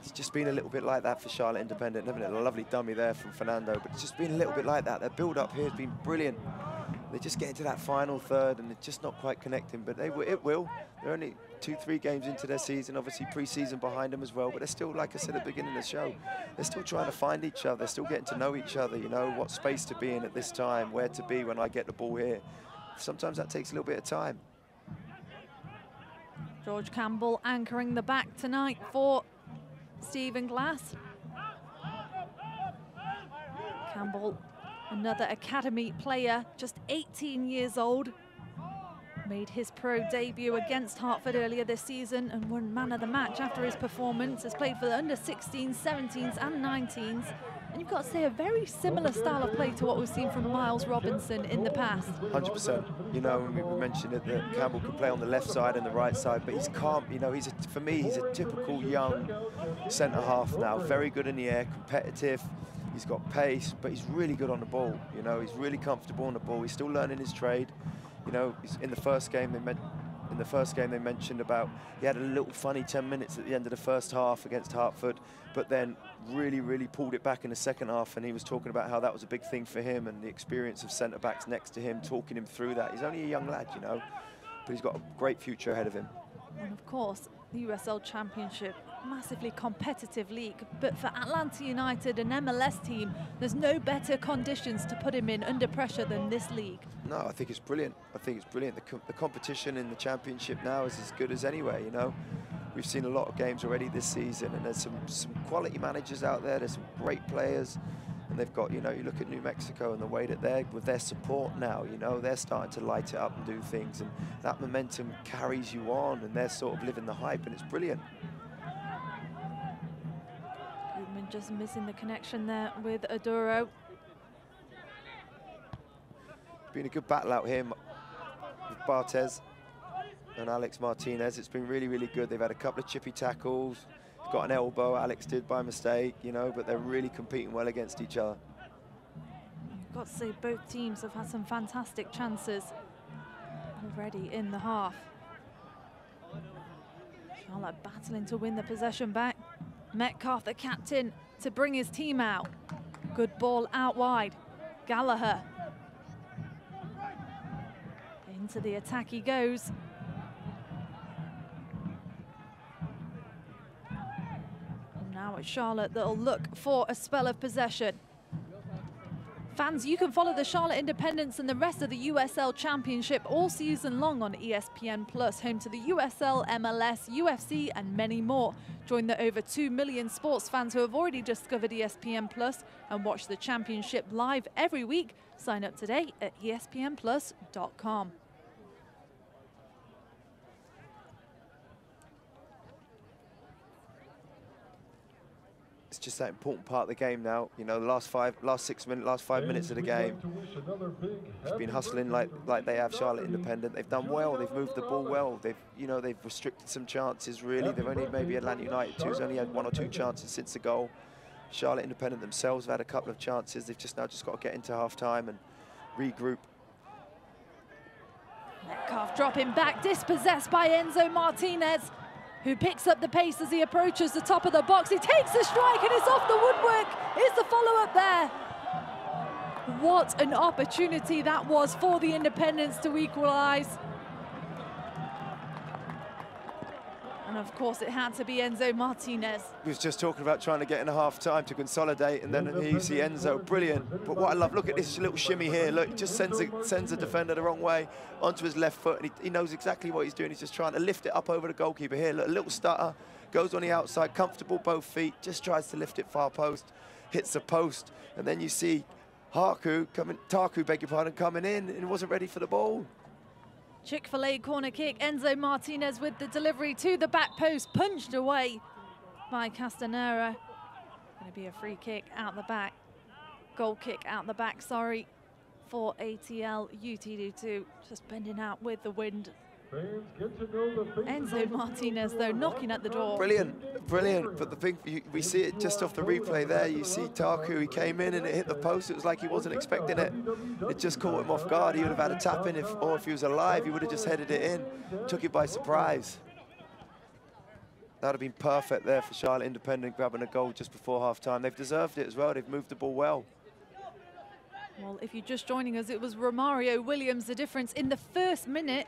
It's just been a little bit like that for Charlotte Independent, hasn't it? A lovely dummy there from Fernando, but it's just been a little bit like that. Their build-up here has been brilliant. They just get into that final third and it's just not quite connecting, but it will. They're only 2-3 games into their season, obviously pre-season behind them as well, but they're still, like I said at the beginning of the show, they're still trying to find each other. They're still getting to know each other, you know, what space to be in at this time, where to be when I get the ball here. Sometimes that takes a little bit of time. George Campbell anchoring the back tonight for Stephen Glass. Campbell, another academy player, just 18 years old. Made his pro debut against Hartford earlier this season and won man of the match after his performance. Has played for the under-16s, 17s and 19s. And you've got to say a very similar style of play to what we've seen from Miles Robinson in the past. 100%. You know, we mentioned it, that Campbell can play on the left side and the right side, but he's calm. You know, for me, he's a typical young centre-half now. Very good in the air, competitive. He's got pace, but he's really good on the ball. You know, he's really comfortable on the ball. He's still learning his trade. You know, in the first game they mentioned about he had a little funny 10 minutes at the end of the first half against Hartford, but then really pulled it back in the second half, and he was talking about how that was a big thing for him and the experience of centre-backs next to him, talking him through that. He's only a young lad, you know, but he's got a great future ahead of him. And of course, the USL Championship, massively competitive league, but for Atlanta United, an MLS team, there's no better conditions to put him in under pressure than this league. No, I think it's brilliant. I think it's brilliant. The competition in the championship now is as good as anywhere, you know. We've seen a lot of games already this season, and there's some quality managers out there. There's some great players, and they've got, you know, you look at New Mexico and the way that they're, with their support now, you know, they're starting to light it up and do things, and that momentum carries you on, and they're sort of living the hype, and it's brilliant. Goodman just missing the connection there with Adoro. Been a good battle out here with Barthez and Alex Martinez. It's been really good. They've had a couple of chippy tackles, got an elbow, Alex did by mistake, you know, but they're really competing well against each other. You've got to say both teams have had some fantastic chances already in the half. Charlotte battling to win the possession back. Metcalf, the captain, to bring his team out. Good ball out wide. Gallaher. Into the attack he goes. And now it's Charlotte that'll look for a spell of possession. Fans, you can follow the Charlotte Independents and the rest of the USL Championship all season long on ESPN+, home to the USL, MLS, UFC and many more. Join the over 2 million sports fans who have already discovered ESPN+ and watch the championship live every week. Sign up today at espnplus.com. it's just that important part of the game now. You know, the last 5 minutes of the game, it's been hustling like they have Charlotte Independent. They've done well. They've moved the ball well. They've restricted some chances. Really, they've only maybe Atlanta United who's only had 1 or 2 chances since the goal. Charlotte Independent themselves have had a couple of chances. They've just got to get into half-time and regroup. Metcalf dropping back, dispossessed by Enzo Martinez, who picks up the pace as he approaches the top of the box. He takes a strike and it's off the woodwork. Is the follow-up there? What an opportunity that was for the Independents to equalise. And of course it had to be Enzo Martinez. He was just talking about trying to get in a half-time to consolidate, and then here you see Enzo, brilliant. But what I love, look at this little shimmy here. Look, he just sends a defender the wrong way onto his left foot, and he knows exactly what he's doing. He's just trying to lift it up over the goalkeeper here. Look, a little stutter, goes on the outside, comfortable both feet, just tries to lift it far post, hits the post, and then you see Taku, beg your pardon, coming in, and he wasn't ready for the ball. Chick-fil-A corner kick, Enzo Martinez with the delivery to the back post, punched away by Castanera. Going to be a free kick out the back, goal kick out the back, sorry, for ATL UTD2, just bending out with the wind. Enzo Martinez, though, knocking at the door. Brilliant, brilliant. But the thing, we see it just off the replay there. You see Taku, he came in and it hit the post. It was like he wasn't expecting it. It just caught him off guard. He would have had a tap in, or if he was alive, he would have just headed it in. Took it by surprise. That would have been perfect there for Charlotte Independent, grabbing a goal just before half-time. They've deserved it as well. They've moved the ball well. Well, if you're just joining us, it was Romario Williams, the difference in the first minute.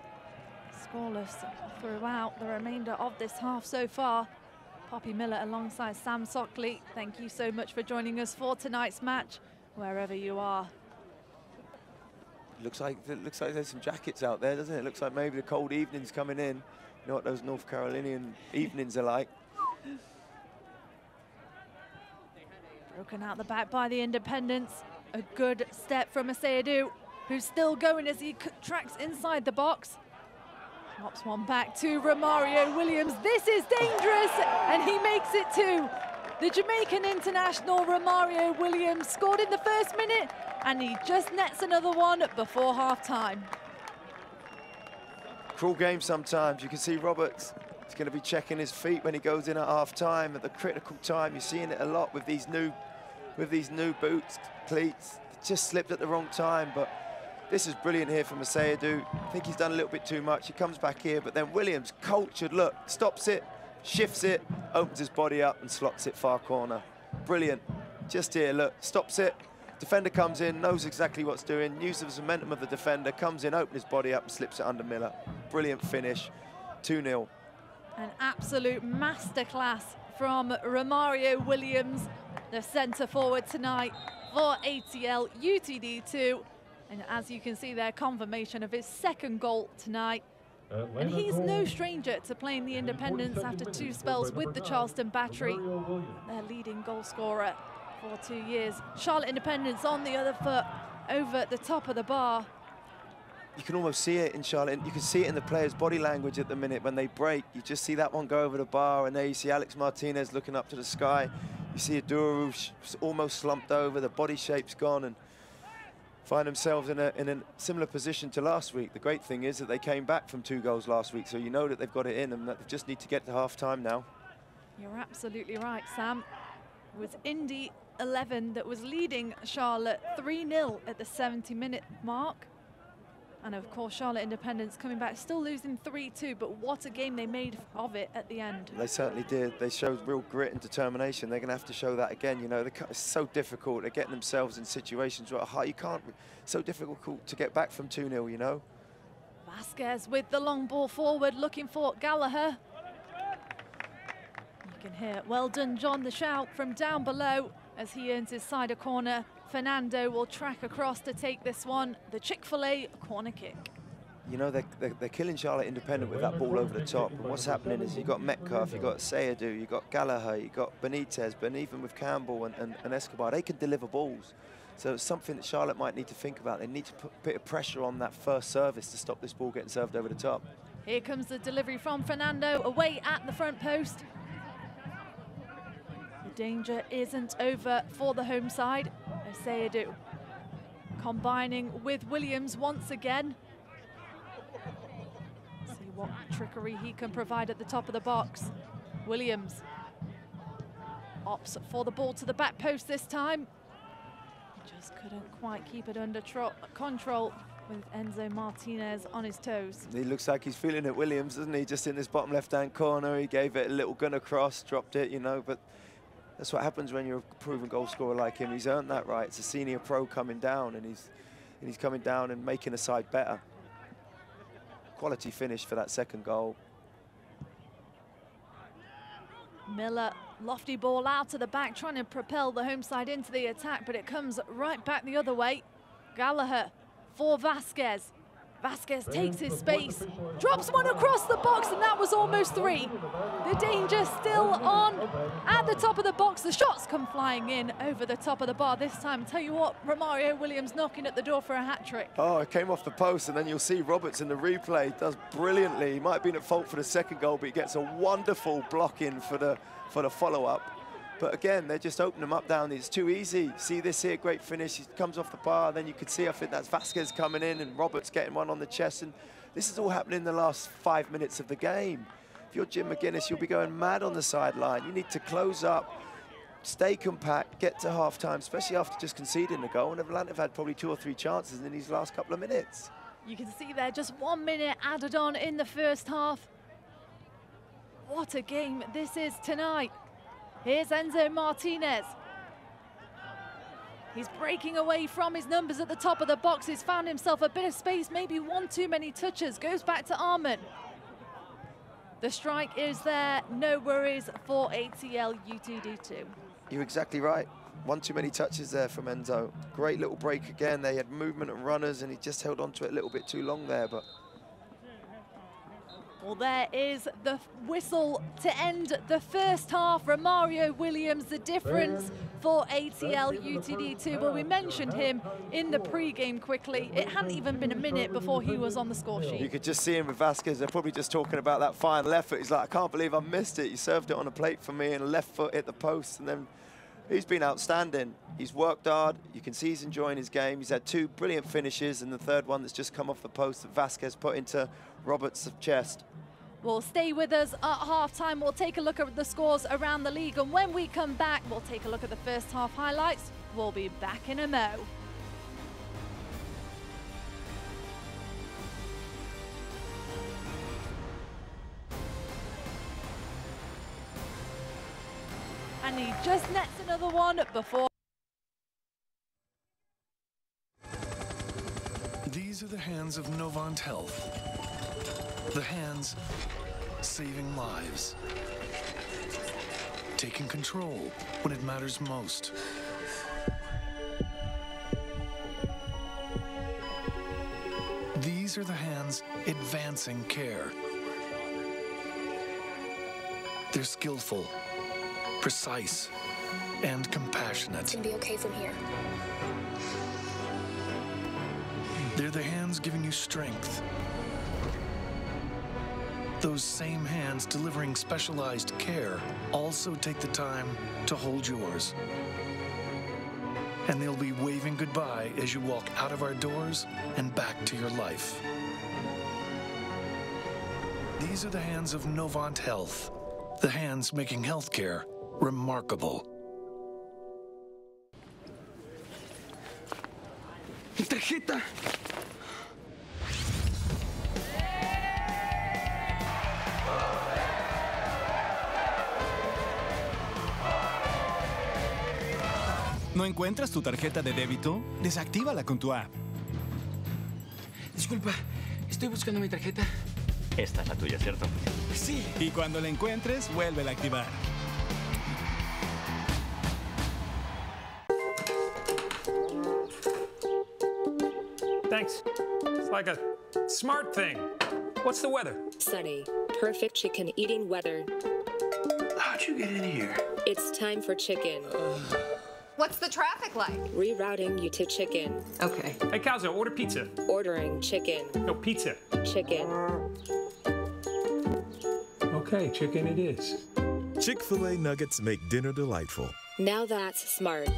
Scoreless throughout the remainder of this half so far. Poppy Miller alongside Sam Sockley. Thank you so much for joining us for tonight's match, wherever you are. Looks like there's some jackets out there, doesn't it? Looks like maybe the cold evening's coming in. You know what those North Carolinian evenings are like. Broken out the back by the Independents. A good step from Aseyadu, who's still going as he tracks inside the box. Drops one back to Romario Williams. This is dangerous, and he makes it too. The Jamaican international Romario Williams scored in the first minute, and he just nets another one before half-time. Cruel game sometimes. You can see Roberts is going to be checking his feet when he goes in at half-time at the critical time. You're seeing it a lot with these new boots, cleats. It just slipped at the wrong time, but this is brilliant here from Aseyadu. I think he's done a little bit too much. He comes back here, but then Williams, cultured, look, stops it, shifts it, opens his body up and slots it far corner. Brilliant. Just here, look, stops it. Defender comes in, knows exactly what's doing, uses the momentum of the defender, comes in, opens his body up and slips it under Miller. Brilliant finish, 2-0. An absolute masterclass from Romario Williams, the centre forward tonight for ATL UTD2. And as you can see there, confirmation of his second goal tonight. And he's no stranger to playing the Independents after 2 spells with the Charleston Battery, their leading goal scorer for 2 years. Charlotte Independents on the other foot, over the top of the bar. You can almost see it in Charlotte. You can see it in the players' body language at the minute when they break. You just see that one go over the bar, and there you see Alex Martinez looking up to the sky. You see Adoro almost slumped over, the body shape's gone, and find themselves in a similar position to last week. The great thing is that they came back from 2 goals last week, so you know that they've got it in and that they just need to get to half-time now. You're absolutely right, Sam. It was Indy 11 that was leading Charlotte 3-0 at the 70-minute mark. And of course, Charlotte Independents coming back, still losing 3-2, but what a game they made of it at the end. They certainly did. They showed real grit and determination. They're going to have to show that again. You know, it's so difficult. They're getting themselves in situations where you can't. It's so difficult to get back from 2-0. You know. Vasquez with the long ball forward, looking for Gallaher. You can hear "Well done, John" the shout from down below as he earns his side corner. Fernando will track across to take this one, the Chick-fil-A corner kick. You know, they're killing Charlotte Independent with that ball over the top. And what's happening is you've got Metcalf, you've got Aseyadu, you've got Gallaher, you've got Benitez, but even with Campbell and Escobar, they can deliver balls. So it's something that Charlotte might need to think about. They need to put a bit of pressure on that first service to stop this ball getting served over the top. Here comes the delivery from Fernando, away at the front post. The danger isn't over for the home side. Sayadu combining with Williams once again. See what trickery he can provide at the top of the box. Williams opts for the ball to the back post this time. Just couldn't quite keep it under control with Enzo Martinez on his toes. He looks like he's feeling it, Williams, doesn't he? Just in this bottom left-hand corner, he gave it a little gun across, dropped it, you know, but that's what happens when you're a proven goal scorer like him. He's earned that right. It's a senior pro coming down, and he's coming down and making the side better. Quality finish for that second goal. Miller, lofty ball out to the back, trying to propel the home side into the attack, but it comes right back the other way. Gallaher for Vasquez. Vasquez takes his space, drops one across the box, and that was almost 3. The danger still on at the top of the box. The shots come flying in over the top of the bar this time. Tell you what, Romario Williams knocking at the door for a hat-trick. Oh, it came off the post, and then you'll see Roberts in the replay does brilliantly. He might have been at fault for the second goal, but he gets a wonderful block in for the follow-up. But again, they're just opening them up down. It's too easy. See this here, great finish. He comes off the bar. Then you can see, I think that's Vasquez coming in and Roberts getting one on the chest. And this is all happening in the last 5 minutes of the game. If you're Jim McGuinness, you'll be going mad on the sideline. You need to close up, stay compact, get to half-time, especially after just conceding the goal. And Atlanta have had probably 2 or 3 chances in these last couple of minutes. You can see there, just 1 minute added on in the first half. What a game this is tonight. Here's Enzo Martinez. He's breaking away from his numbers at the top of the box. He's found himself a bit of space, maybe 1 too many touches. Goes back to Arman. The strike is there, no worries for ATL UTD2. You're exactly right. 1 too many touches there from Enzo. Great little break again. They had movement and runners, and he just held on to it a little bit too long there, but well, there is the whistle to end the first half. Romario Williams, the difference for ATL UTD2. Well, we mentioned him in the pre-game quickly. It hadn't even been a minute before he was on the score sheet. You could just see him with Vasquez. They're probably just talking about that final effort. He's like, I can't believe I missed it. You served it on a plate for me, and a left foot hit the post, and then he's been outstanding. He's worked hard. You can see he's enjoying his game. He's had 2 brilliant finishes, and the third one that's just come off the post that Vasquez put into Roberts' chest. Well, stay with us at halftime. We'll take a look at the scores around the league, and when we come back, we'll take a look at the first half highlights. We'll be back in a mo. And he just nets another one before. These are the hands of Novant Health. The hands saving lives. Taking control when it matters most. These are the hands advancing care. They're skillful, precise, and compassionate. It's gonna be okay from here. They're the hands giving you strength. Those same hands delivering specialized care also take the time to hold yours. And they'll be waving goodbye as you walk out of our doors and back to your life. These are the hands of Novant Health, the hands making healthcare remarkable. Mi tarjeta. ¿No encuentras tu tarjeta de débito? Desactívala con tu app. Disculpa, estoy buscando mi tarjeta. Esta es la tuya, ¿cierto? Sí. Y cuando la encuentres, vuélvela a activar. Thanks. It's like a smart thing. What's the weather? Sunny. Perfect chicken eating weather. How'd you get in here? It's time for chicken. What's the traffic like? Rerouting you to chicken. Okay. Hey, Calzo, order pizza. Ordering chicken. No, pizza. Chicken. Okay, chicken it is. Chick-fil-A nuggets make dinner delightful. Now that's smart.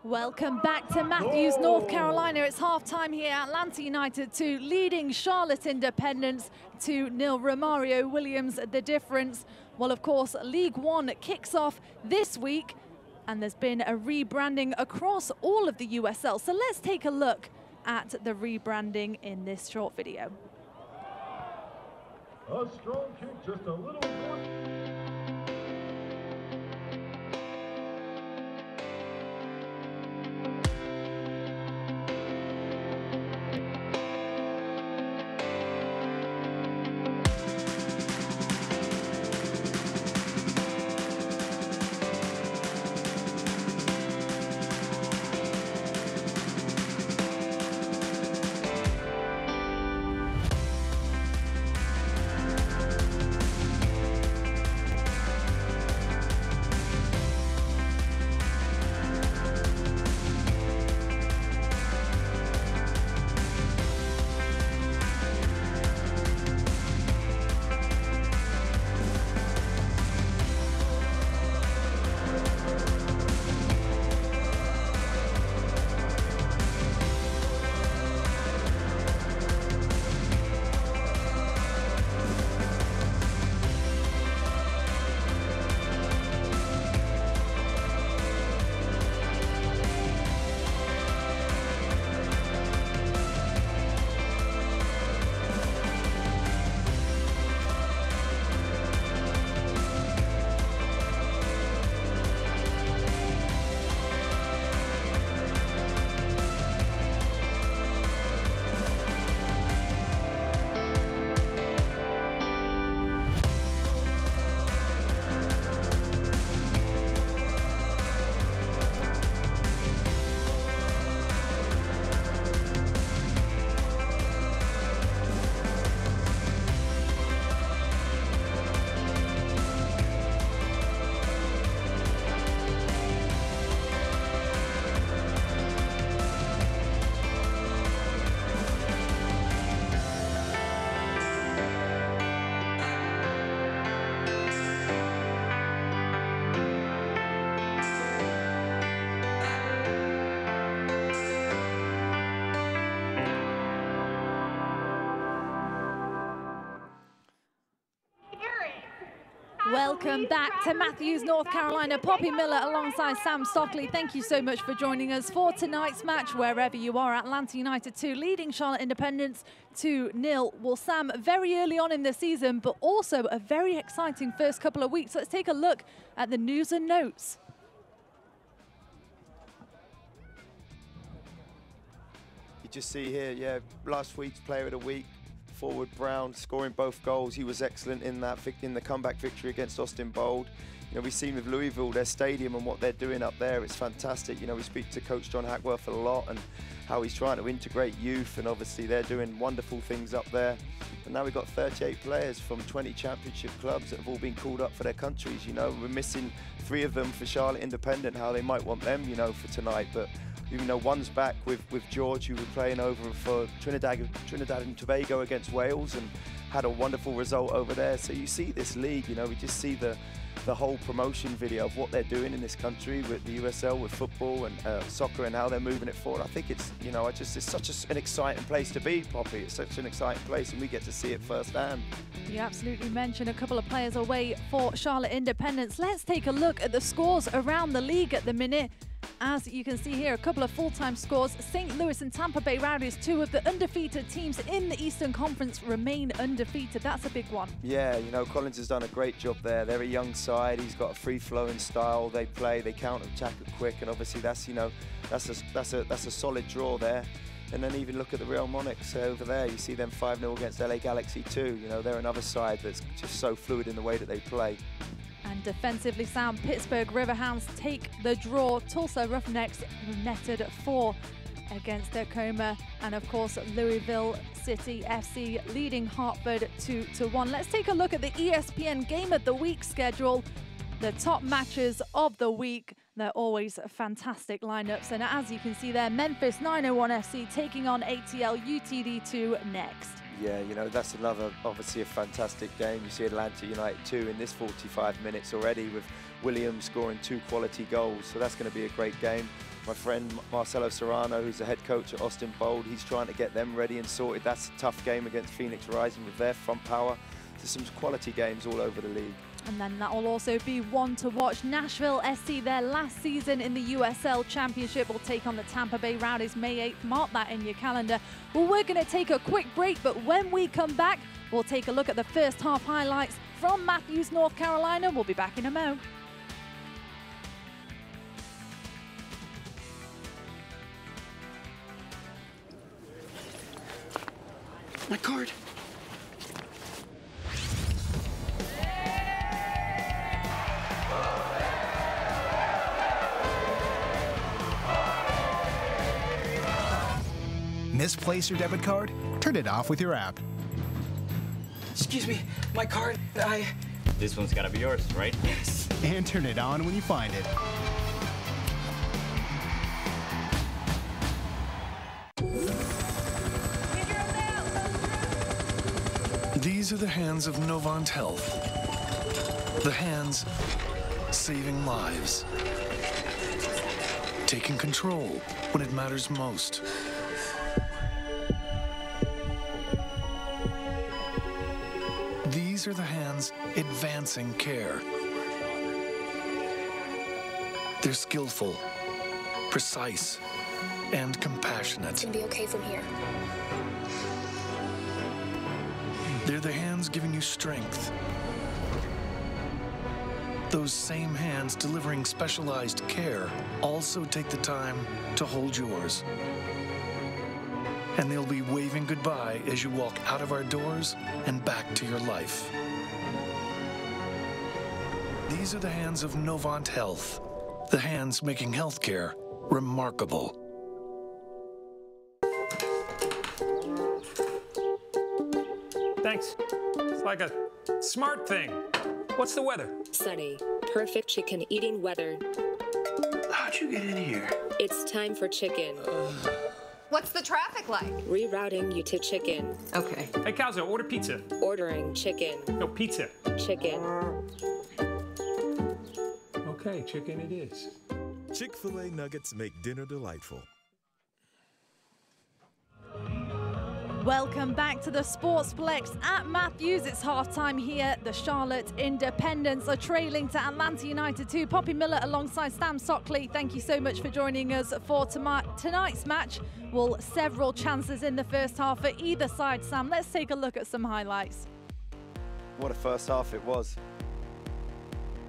Welcome back to Matthews, North Carolina. It's halftime here. Atlanta United 2 leading Charlotte Independence 2-0. Romario Williams, the difference. Well, of course, League One kicks off this week, and there's been a rebranding across all of the USL. So let's take a look at the rebranding in this short video. A strong kick, just a little more. Welcome back to Matthews, North Carolina. Poppy Miller alongside Sam Stockley. Thank you so much for joining us for tonight's match, wherever you are. Atlanta United 2 leading Charlotte Independence 2-0. Well, Sam, very early on in the season, but also a very exciting first couple of weeks. Let's take a look at the news and notes. You just see here, yeah, last week's Player of the Week, forward Brown, scoring both goals. He was excellent in that in the comeback victory against Austin Bold. You know, we've seen with Louisville, their stadium and what they're doing up there. It's fantastic. You know, we speak to Coach John Hackworth a lot and how he's trying to integrate youth, and obviously they're doing wonderful things up there. And now we've got 38 players from 20 championship clubs that have all been called up for their countries. You know, we're missing 3 of them for Charlotte Independent, how they might want them, you know, for tonight. But you know, one's back with George, who was playing over for Trinidad and Tobago against Wales and had a wonderful result over there. So you see this league, you know, we just see the whole promotion video of what they're doing in this country with the USL, with football and soccer, and how they're moving it forward. I think it's, you know, it's such an exciting place to be, Poppy. It's such an exciting place, and we get to see it firsthand. You absolutely mentioned a couple of players away for Charlotte Independence. Let's take a look at the scores around the league at the minute. As you can see here, a couple of full-time scores. St. Louis and Tampa Bay Rowdies, 2 of the undefeated teams in the Eastern Conference, remain undefeated. That's a big one. Yeah, you know, Collins has done a great job there. They're a young side. He's got a free-flowing style. They play, they counter-attack it quick, and obviously that's, you know, that's a solid draw there. And then even look at the Real Monarchs over there. You see them 5-0 against LA Galaxy 2. You know, they're another side that's just so fluid in the way that they play. And defensively sound Pittsburgh Riverhounds take the draw. Tulsa Roughnecks netted 4 against Tacoma. And of course, Louisville City FC leading Hartford 2-1. Let's take a look at the ESPN Game of the Week schedule. The top matches of the week. They're always fantastic lineups. And as you can see there, Memphis 901 FC taking on ATL UTD2 next. Yeah, you know, that's another, obviously a fantastic game. You see Atlanta United 2 in this 45 minutes already, with Williams scoring 2 quality goals. So that's going to be a great game. My friend Marcelo Serrano, who's the head coach at Austin Bold, he's trying to get them ready and sorted. That's a tough game against Phoenix Rising with their front power. There's some quality games all over the league. And then that will also be one to watch. Nashville SC, their last season in the USL Championship, will take on the Tampa Bay Rowdies May 8th. Mark that in your calendar. Well, we're going to take a quick break, but when we come back, we'll take a look at the first half highlights from Matthews, North Carolina. We'll be back in a mo. My card. Misplace your debit card? Turn it off with your app. Excuse me, my card. This one's gotta be yours, right? Yes. And turn it on when you find it. These are the hands of Novant Health. The hands saving lives. Taking control when it matters most. These are the hands advancing care. They're skillful, precise, and compassionate. It's gonna be okay from here. They're the hands giving you strength. Those same hands delivering specialized care also take the time to hold yours. And they'll be waving goodbye as you walk out of our doors and back to your life. These are the hands of Novant Health, the hands making healthcare remarkable. Thanks. It's like a smart thing. What's the weather? Sunny. Perfect chicken eating weather. How'd you get in here? It's time for chicken. What's the traffic like? Rerouting you to chicken. Okay. Hey, Calzo, order pizza. Ordering chicken. No, pizza. Chicken. Okay, chicken it is. Chick-fil-A nuggets make dinner delightful. Welcome back to the Sportsplex at Matthews. It's halftime here. The Charlotte Independents are trailing to Atlanta United 2. Poppy Miller alongside Sam Sockley. Thank you so much for joining us for tonight's match. Well, several chances in the first half for either side. Sam, let's take a look at some highlights. What a first half it was.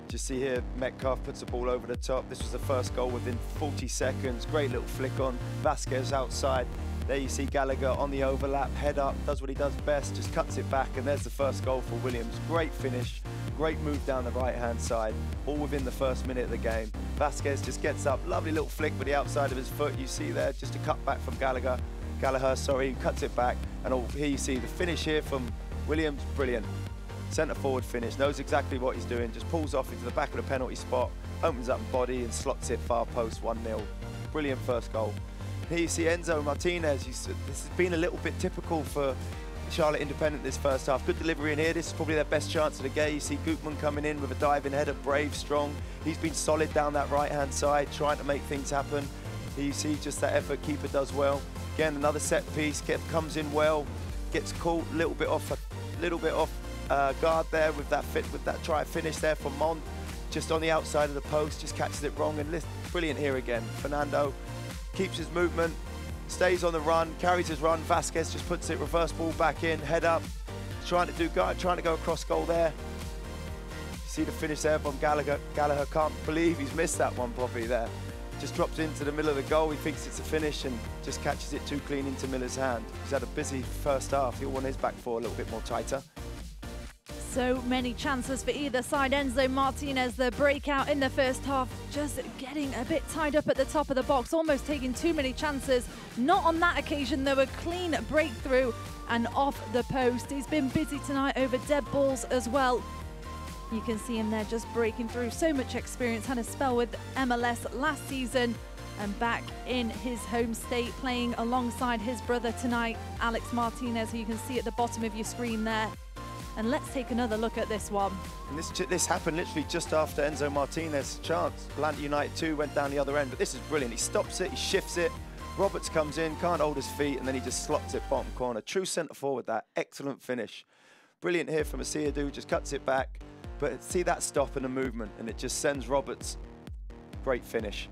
Just see here, Metcalf puts the ball over the top. This was the first goal within 40 seconds. Great little flick on. Vasquez outside. There you see Gallaher on the overlap, head up, does what he does best, just cuts it back, and there's the first goal for Williams. Great finish, great move down the right-hand side, all within the first minute of the game. Vasquez just gets up, lovely little flick with the outside of his foot. You see there, just a cut back from Gallaher, cuts it back, and here you see the finish here from Williams, brilliant. Centre forward finish, knows exactly what he's doing, just pulls off into the back of the penalty spot, opens up body and slots it far post, 1-0. Brilliant first goal. Here you see Enzo Martinez. This has been a little bit typical for Charlotte Independent this first half. Good delivery in here. This is probably their best chance of the game. You see Gutman coming in with a diving header, brave, strong. He's been solid down that right-hand side, trying to make things happen. Here you see just that effort. Keeper does well. Again, another set piece. Comes in well. Gets caught a little bit off guard there with that try finish there from Mont. Just on the outside of the post, just catches it wrong and brilliant here again. Fernando keeps his movement, stays on the run, carries his run. Vasquez just puts it, reverse ball back in, head up, trying to go across goal there. See the finish there from Gallaher. Gallaher can't believe he's missed that one properly there. Just drops into the middle of the goal. He thinks it's a finish and just catches it too clean into Miller's hand. He's had a busy first half. He'll want his back four a little bit more tighter. So many chances for either side. Enzo Martinez, the breakout in the first half, just getting a bit tied up at the top of the box, almost taking too many chances. Not on that occasion, though, a clean breakthrough and off the post. He's been busy tonight over dead balls as well. You can see him there just breaking through. So much experience, had a spell with MLS last season. and back in his home state, playing alongside his brother tonight, Alex Martinez, who you can see at the bottom of your screen there. And let's take another look at this one. And this happened literally just after Enzo Martinez's chance. Atlanta United 2 went down the other end, but this is brilliant. He stops it, he shifts it. Roberts comes in, can't hold his feet, and then he just slots it bottom corner. True centre forward, that excellent finish. Brilliant here from Asiadu, just cuts it back. But see that stop and the movement, and it just sends Roberts. Great finish.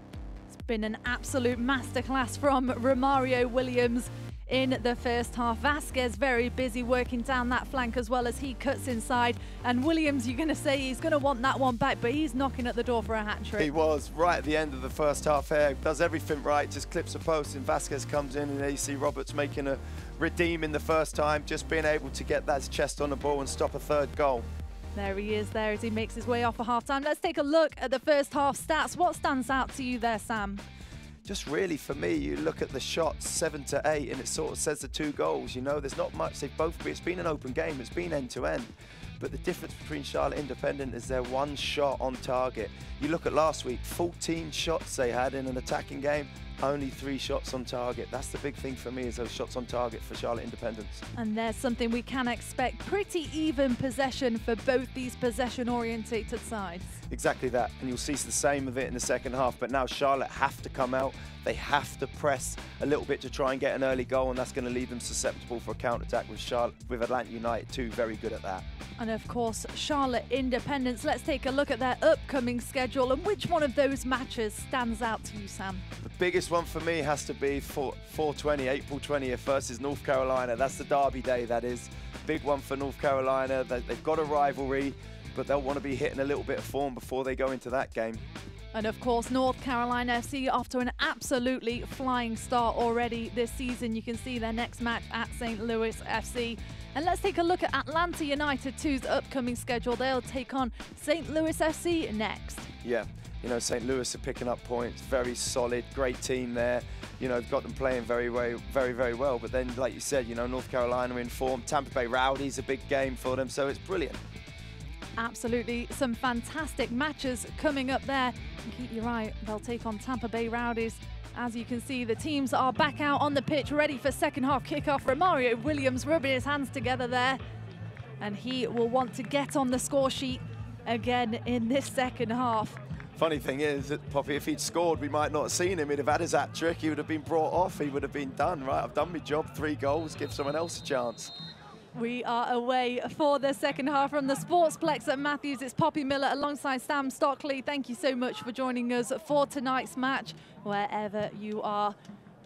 It's been an absolute masterclass from Romario Williams in the first half. Vasquez very busy working down that flank as well as he cuts inside. And Williams, you're going to say he's going to want that one back, but he's knocking at the door for a hat-trick. He was right at the end of the first half here. Does everything right, just clips a post, and Vasquez comes in, and there you see Roberts making a redeem in the first time, just being able to get that chest on the ball and stop a third goal. There he is there as he makes his way off for half-time. Let's take a look at the first half stats. What stands out to you there, Sam? Just really, for me, you look at the shots, 7 to 8, and it sort of says the 2 goals. You know, there's not much. They've both. It's been an open game. It's been end-to-end. But the difference between Charlotte Independent is their 1 shot on target. You look at last week, 14 shots they had in an attacking game, only 3 shots on target. That's the big thing for me, is those shots on target for Charlotte Independents. And there's something we can expect. Pretty even possession for both these possession-orientated sides. Exactly that, and you'll see the same of it in the second half, but now Charlotte have to come out. They have to press a little bit to try and get an early goal, and that's going to leave them susceptible for a counter-attack with Atlanta United too, very good at that. And of course, Charlotte Independents. Let's take a look at their upcoming schedule and which one of those matches stands out to you, Sam? The biggest one for me has to be April 20th versus North Carolina. That's the derby day, that is. Big one for North Carolina. They've got a rivalry, but they'll want to be hitting a little bit of form before they go into that game. And of course, North Carolina FC off to an absolutely flying start already this season. You can see their next match at St. Louis FC. And let's take a look at Atlanta United 2's upcoming schedule. They'll take on St. Louis FC next. Yeah, you know, St. Louis are picking up points, very solid, great team there. You know, got them playing very well. But then, like you said, you know, North Carolina in form. Tampa Bay Rowdies, a big game for them, so it's brilliant. Absolutely, some fantastic matches coming up there. And keep your eye, they'll take on Tampa Bay Rowdies. As you can see, the teams are back out on the pitch, ready for second half kickoff. Romario Williams rubbing his hands together there. And he will want to get on the score sheet again in this second half. Funny thing is that, Poppy, if he'd scored, we might not have seen him. He'd have had his hat-trick, he would have been brought off, he would have been done, right? I've done my job, 3 goals, give someone else a chance. We are away for the second half from the Sportsplex at Matthews. It's Poppy Miller alongside Sam Stockley. Thank you so much for joining us for tonight's match, wherever you are.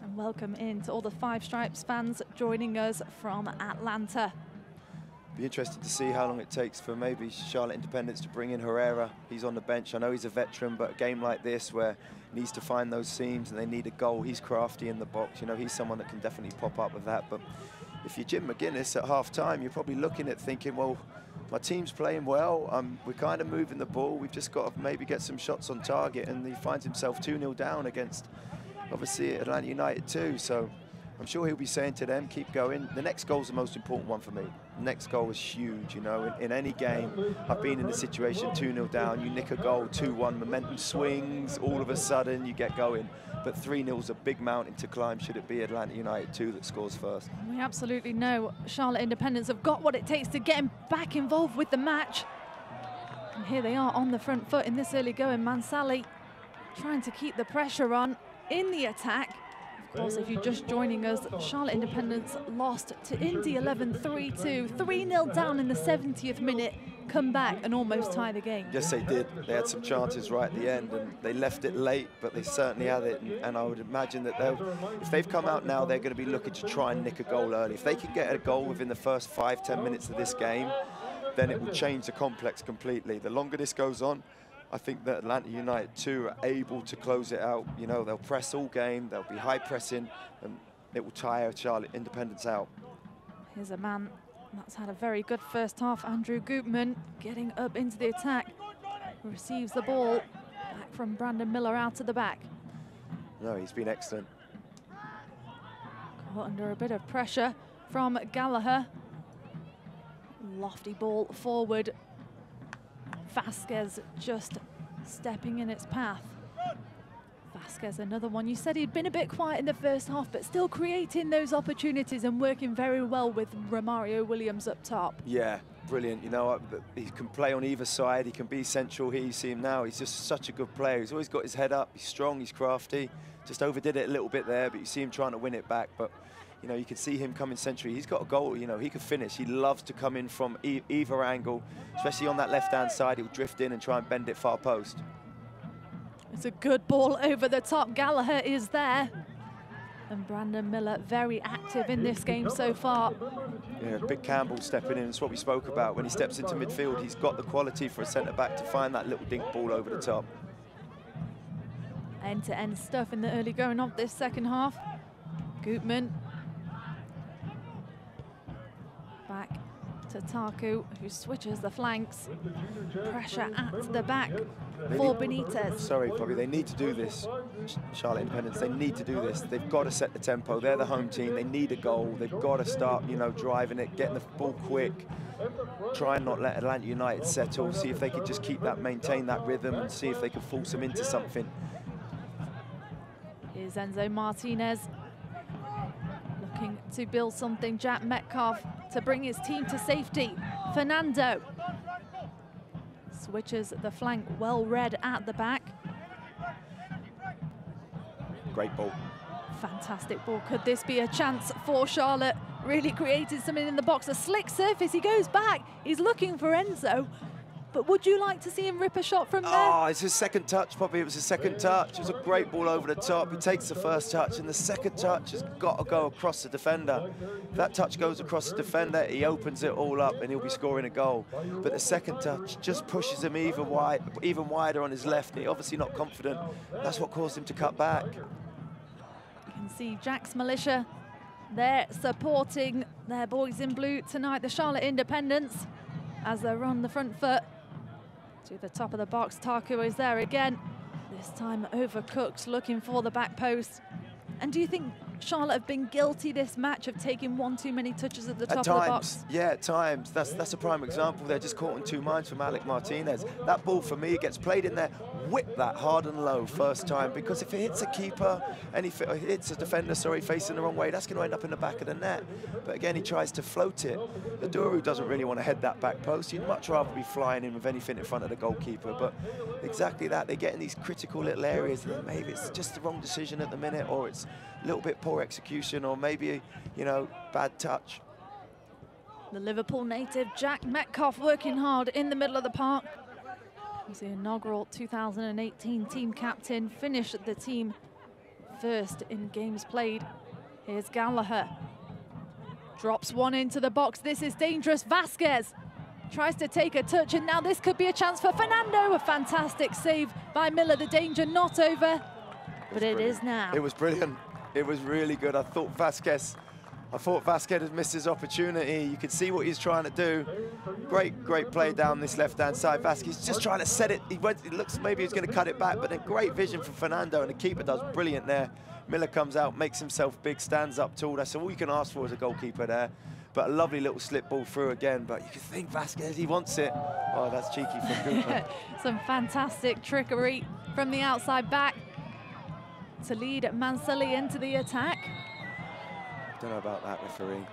And welcome in to all the Five Stripes fans joining us from Atlanta. Be interested to see how long it takes for maybe Charlotte Independents to bring in Herrera. He's on the bench. I know he's a veteran, but a game like this where he needs to find those seams and they need a goal, he's crafty in the box. You know, he's someone that can definitely pop up with that. But if you're Jim McGuinness at half-time, you're probably looking at thinking, well, my team's playing well. We're kind of moving the ball. We've just got to maybe get some shots on target. And he finds himself 2-0 down against, obviously, Atlanta United too. So I'm sure he'll be saying to them, keep going. The next goal's the most important one for me. The next goal is huge, you know. In any game, I've been in the situation, 2-0 down, you nick a goal, 2-1, momentum swings, all of a sudden you get going. But 3-0's a big mountain to climb, should it be Atlanta United 2 that scores first. We absolutely know Charlotte Independents have got what it takes to get him back involved with the match. And here they are on the front foot in this early going. Mansali trying to keep the pressure on in the attack. Of course, if you're just joining us, Charlotte Independents lost to Indy 11 3-2, 3-0 down in the 70th minute, come back and almost tie the game. Yes, they did. They had some chances right at the end, and they left it late, but they certainly had it. And I would imagine that if they've come out now, they're going to be looking to try and nick a goal early. If they can get a goal within the first 5-10 minutes of this game, then it will change the complex completely. The longer this goes on, I think that Atlanta United 2 are able to close it out. You know, they'll press all game, they'll be high pressing, and it will tire Charlotte Independents out. Here's a man that's had a very good first half, Andrew Gutman, getting up into the attack. Receives the ball back from Brandon Miller out at the back. No, he's been excellent. Caught under a bit of pressure from Gallaher. Lofty ball forward. Vasquez just stepping in its path. Vasquez, another one. You said he'd been a bit quiet in the first half, but still creating those opportunities and working very well with Romario Williams up top. Yeah, brilliant. You know, he can play on either side. He can be central here. You see him now. He's just such a good player. He's always got his head up. He's strong. He's crafty. Just overdid it a little bit there, but you see him trying to win it back. But, you know, you can see him coming century. He's got a goal. You know, he can finish. He loves to come in from either angle, especially on that left-hand side. He'll drift in and try and bend it far post. It's a good ball over the top. Gallaher is there. And Brandon Miller very active in this game so far. Yeah, big Campbell stepping in. That's what we spoke about. When he steps into midfield, he's got the quality for a centre-back to find that little dink ball over the top. End-to-end stuff in the early going of this second half. Gutman. Back to Taku, who switches the flanks. Pressure at the back for Benitez. Sorry, Bobby, they need to do this. Charlotte Independence, they need to do this. They've got to set the tempo. They're the home team. They need a goal. They've got to start, you know, driving it, getting the ball quick. Try and not let Atlanta United settle. See if they can just keep that, maintain that rhythm, and see if they can force them into something. Here's Enzo Martinez. Looking to build something. Jack Metcalf to bring his team to safety. Fernando switches the flank, well read at the back. Great ball. Fantastic ball. Could this be a chance for Charlotte? Really created something in the box. A slick surface. He goes back. He's looking for Enzo. But would you like to see him rip a shot from there? Oh, it's his second touch, Poppy. It was his second touch. It was a great ball over the top. He takes the first touch, and the second touch has got to go across the defender. If that touch goes across the defender, he opens it all up, and he'll be scoring a goal. But the second touch just pushes him even wider on his left. He's obviously not confident. That's what caused him to cut back. You can see Jack's Militia there supporting their boys in blue tonight, the Charlotte Independents, as they're on the front foot. To the top of the box, Taku is there again. This time overcooked, looking for the back post. And do you think Charlotte have been guilty this match of taking one too many touches at the top of the box? Yeah, at times. That's a prime example. They're just caught in two minds from Alec Martinez. That ball, for me, gets played in there, whip that hard and low first time, because if it hits a keeper and if it hits a defender, facing the wrong way, that's going to end up in the back of the net. But again, he tries to float it. Adoro doesn't really want to head that back post. You'd much rather be flying in with anything in front of the goalkeeper. But exactly that, they get in these critical little areas, and maybe it's just the wrong decision at the minute, or it's a little bit poor execution, or maybe, you know, bad touch. The Liverpool native Jack Metcalf working hard in the middle of the park. He's the inaugural 2018 team captain, finished the team first in games played. Here's Gallaher. Drops one into the box. This is dangerous. Vasquez tries to take a touch, and now this could be a chance for Fernando. A fantastic save by Miller. The danger not over, but it is now. It was brilliant. It was really good. I thought Vasquez had missed his opportunity. You could see what he's trying to do. Great play down this left-hand side. Vasquez just trying to set it. It looks maybe he's going to cut it back, but then great vision from Fernando, and the keeper does brilliant there. Miller comes out, makes himself big, stands up tall. That's all you can ask for as a goalkeeper there. But a lovely little slip ball through again. But you can think Vasquez, he wants it. Oh, that's cheeky from Gutman. Some fantastic trickery from the outside back to lead Manseli into the attack. Don't know about that, referee.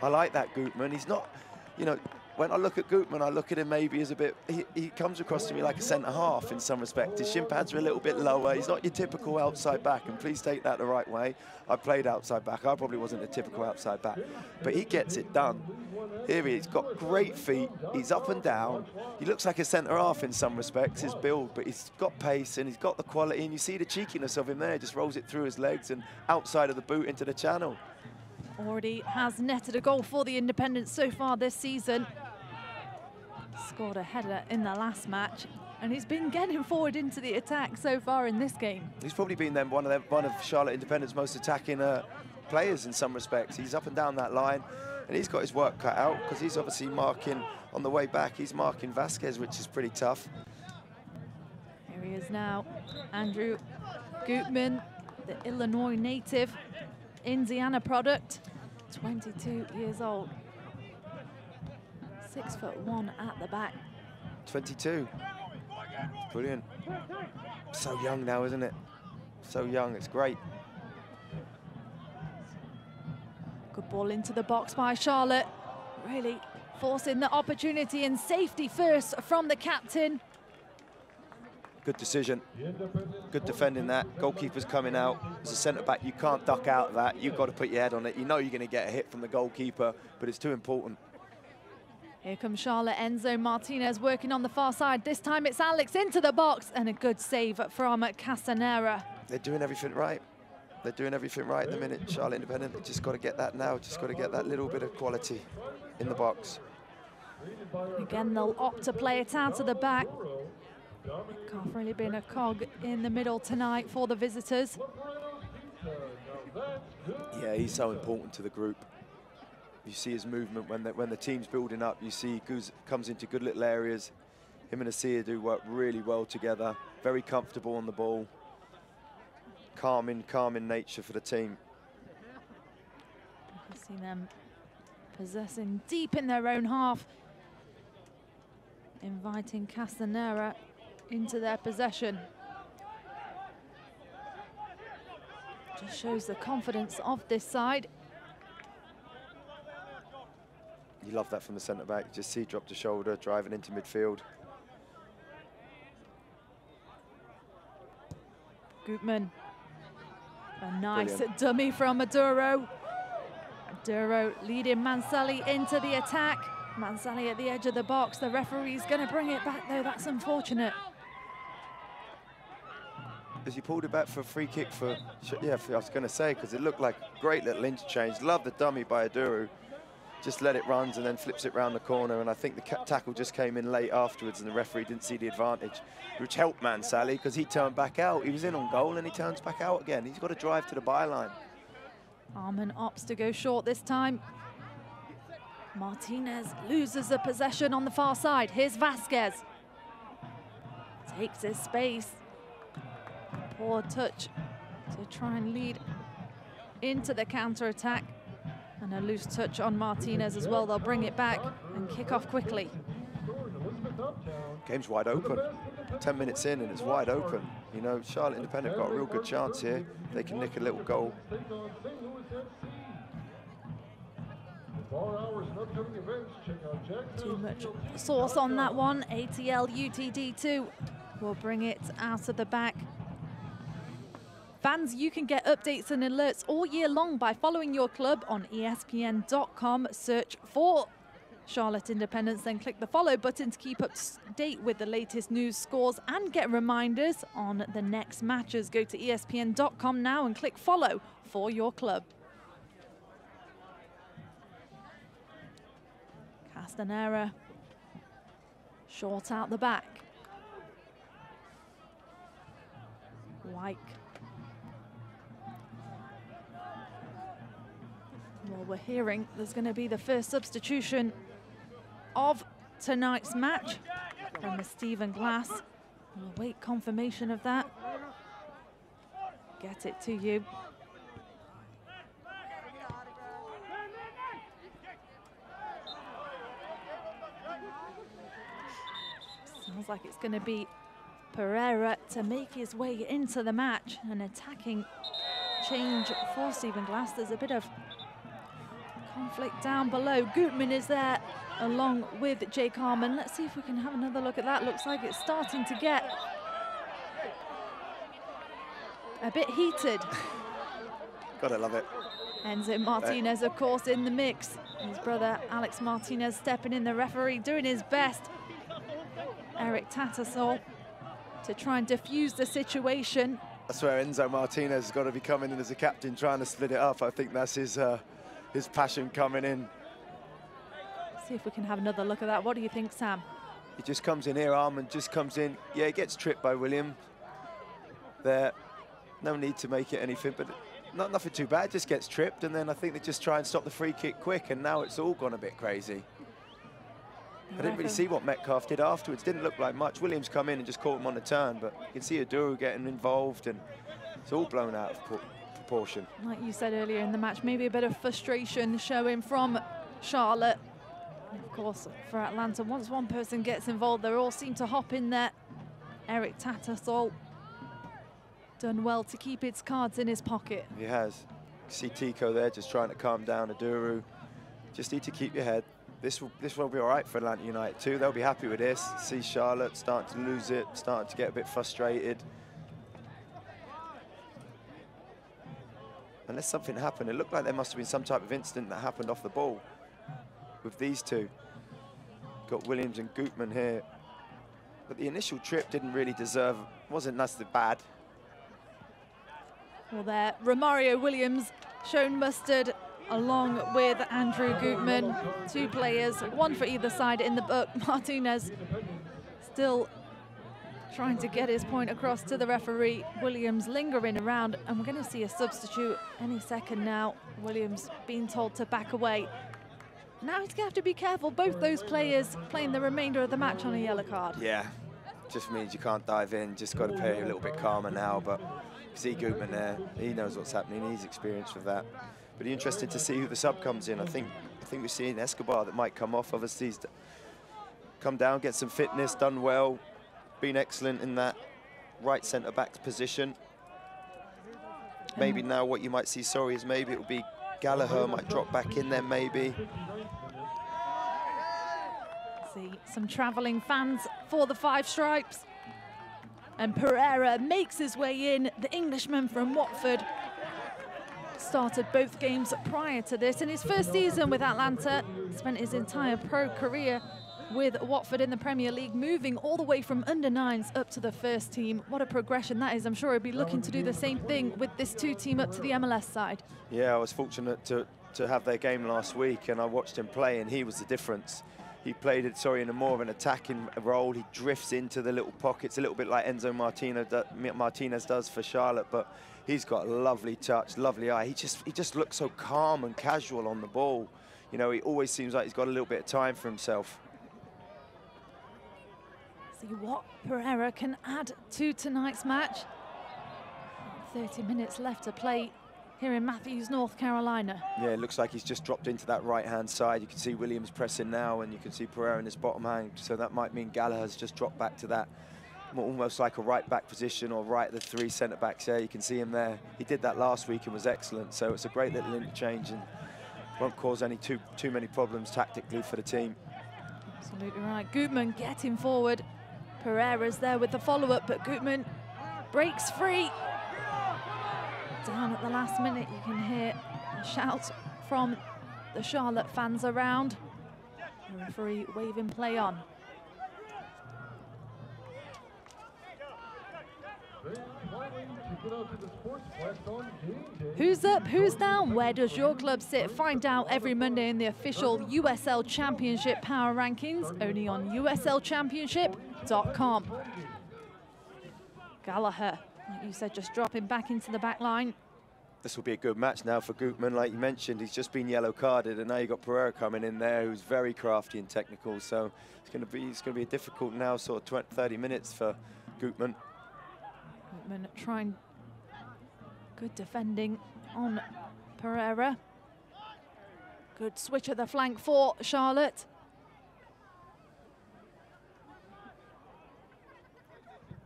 I like that Gutman. He's not, you know, when I look at Gutman, I look at him maybe as a bit, he comes across to me like a centre-half in some respect. His shin pads are a little bit lower. He's not your typical outside back, and please take that the right way. I played outside back. I probably wasn't a typical outside back, but he gets it done. Here he is, got great feet. He's up and down. He looks like a centre-half in some respects, his build, but he's got pace and he's got the quality, and you see the cheekiness of him there. He just rolls it through his legs and outside of the boot into the channel. Already has netted a goal for the Independents so far this season. Scored a header in the last match, and he's been getting forward into the attack so far in this game. He's probably been one of Charlotte Independent's most attacking players in some respects. He's up and down that line, and he's got his work cut out, because he's obviously marking on the way back. He's marking Vasquez, which is pretty tough. Here he is now, Andrew Gutman, the Illinois native, Indiana product, 22 years old. 6'1" at the back. 22. Brilliant. So young now, isn't it? So young, it's great. Good ball into the box by Charlotte. Really forcing the opportunity, and safety first from the captain. Good decision. Good defending that. Goalkeeper's coming out. As a centre-back, you can't duck out of that. You've got to put your head on it. You know you're going to get a hit from the goalkeeper, but it's too important. Here comes Charlotte. Enzo Martinez working on the far side. This time it's Alex into the box, and a good save from Castanera. They're doing everything right. They're doing everything right at the minute. Charlotte Independent, they just got to get that now. Just got to get that little bit of quality in the box. Again, they'll opt to play it out of the back. Can't really been a cog in the middle tonight for the visitors. Yeah, he's so important to the group. You see his movement when the team's building up. You see he comes into good little areas. Him and Asia do work really well together. Very comfortable on the ball. Calm in nature for the team. You see them possessing deep in their own half, inviting Castanera into their possession. Just shows the confidence of this side. You love that from the centre-back. Just see drop the shoulder, driving into midfield. Gutman. A nice Brilliant. dummy from Adoro. Adoro leading Mansali into the attack. Mansali at the edge of the box. The referee's going to bring it back, though. That's unfortunate. As he pulled it back for a free kick for, yeah, I was going to say, because it looked like a great little interchange. Love the dummy by Adoro. Just let it run and then flips it round the corner. And I think the tackle just came in late afterwards, and the referee didn't see the advantage, which helped Mansali because he turned back out. He was in on goal and he turns back out again. He's got to drive to the byline. Arman opts to go short this time. Martinez loses the possession on the far side. Here's Vasquez. Takes his space. Poor touch to try and lead into the counter-attack. And a loose touch on Martinez as well. They'll bring it back and kick off quickly. Game's wide open. 10 minutes in and it's wide open. You know, Charlotte Independent got a real good chance here. They can nick a little goal. Too much sauce on that one. ATL UTD2 will bring it out of the back. Fans, you can get updates and alerts all year long by following your club on ESPN.com. Search for Charlotte Independence, then click the follow button to keep up to date with the latest news, scores, and get reminders on the next matches. Go to ESPN.com now and click follow for your club. Castanera, short out the back. White. Well, we're hearing there's going to be the first substitution of tonight's match from the Stephen Glass. We'll await confirmation of that. Get it to you. Sounds like it's going to be Pereira to make his way into the match. An attacking change for Stephen Glass. There's a bit of conflict down below. Gutman is there along with Jake Harmon. Let's see if we can have another look at that. Looks like it's starting to get a bit heated. Gotta love it. Enzo Martinez, of course, in the mix. His brother Alex Martinez stepping in, the referee doing his best. Eric Tattersall to try and diffuse the situation. That's where Enzo Martinez has got to be coming in as a captain, trying to split it up. I think that's his passion coming in. See if we can have another look at that. What do you think, Sam? He just comes in here, Armand just comes in. Yeah, he gets tripped by William. There, no need to make it anything, but nothing too bad, just gets tripped, and then I think they just try and stop the free kick quick, and now it's all gone a bit crazy. I didn't really see what Metcalf did afterwards. Didn't look like much. Williams come in and just caught him on the turn, but you can see Adoro getting involved, and it's all blown out of proportion. Like you said earlier in the match, maybe a bit of frustration showing from Charlotte. And of course, for Atlanta, once one person gets involved, they all seem to hop in there Eric Tattersall done well to keep its cards in his pocket. He has. You see Tico there just trying to calm down Adoro. Just need to keep your head. This will be all right for Atlanta United too. They'll be happy with this. See Charlotte starting to lose it, starting to get a bit frustrated. Unless something happened, it looked like there must have been some type of incident that happened off the ball with these two. Got Williams and Gutman here. But the initial trip didn't really deserve, wasn't that bad. Well, there, Romario Williams shown mustard along with Andrew Gutman. Two players, one for either side in the book. Martinez still trying to get his point across to the referee. Williams lingering around, and we're going to see a substitute any second now. Williams being told to back away. Now he's going to have to be careful. Both those players playing the remainder of the match on a yellow card. Yeah, just means you can't dive in. Just got to play a little bit calmer now. But you see Gutman there. He knows what's happening. He's experienced with that. But interested to see who the sub comes in. I think we're seeing Escobar that might come off. Obviously, he's come down, get some fitness, done well, been excellent in that right centre-back position. Maybe now what you might see, sorry, is maybe it will be Gallaher might drop back in there, maybe. See some travelling fans for the Five Stripes. And Pereira makes his way in, the Englishman from Watford. Started both games prior to this. In his first season with Atlanta, spent his entire pro career with Watford in the Premier League, moving all the way from under-9s up to the first team. What a progression that is. I'm sure he'll be looking to do the same thing with this two team up to the MLS side. Yeah, I was fortunate to have their game last week, and I watched him play, and he was the difference. He played it, in a more of an attacking role. He drifts into the little pockets, a little bit like Enzo Martinez does for Charlotte, but he's got a lovely touch, lovely eye. He just looks so calm and casual on the ball. You know, he always seems like he's got a little bit of time for himself. See what Pereira can add to tonight's match. 30 minutes left to play here in Matthews, North Carolina. Yeah, it looks like he's just dropped into that right-hand side. You can see Williams pressing now, and you can see Pereira in his bottom hand. So that might mean Gallaher's just dropped back to that, almost like a right-back position, or right at the three centre-backs there. You can see him there. He did that last week and was excellent. So it's a great little interchange and won't cause any too many problems tactically for the team. Absolutely right. Gutman getting forward. Pereira's there with the follow-up, but Gutman breaks free. Down at the last minute, you can hear a shout from the Charlotte fans around. The referee waving play on. Who's up, who's down? Where does your club sit? Find out every Monday in the official USL Championship Power Rankings, only on USLChampionship.com. Gallaher, like you said, just dropping back into the back line. This will be a good match now for Gutman. Like you mentioned, he's just been yellow carded, and now you've got Pereira coming in there, who's very crafty and technical. So it's going to be a difficult now, sort of 30 minutes for Gutman. Gutman trying good defending on Pereira. Good switch of the flank for Charlotte.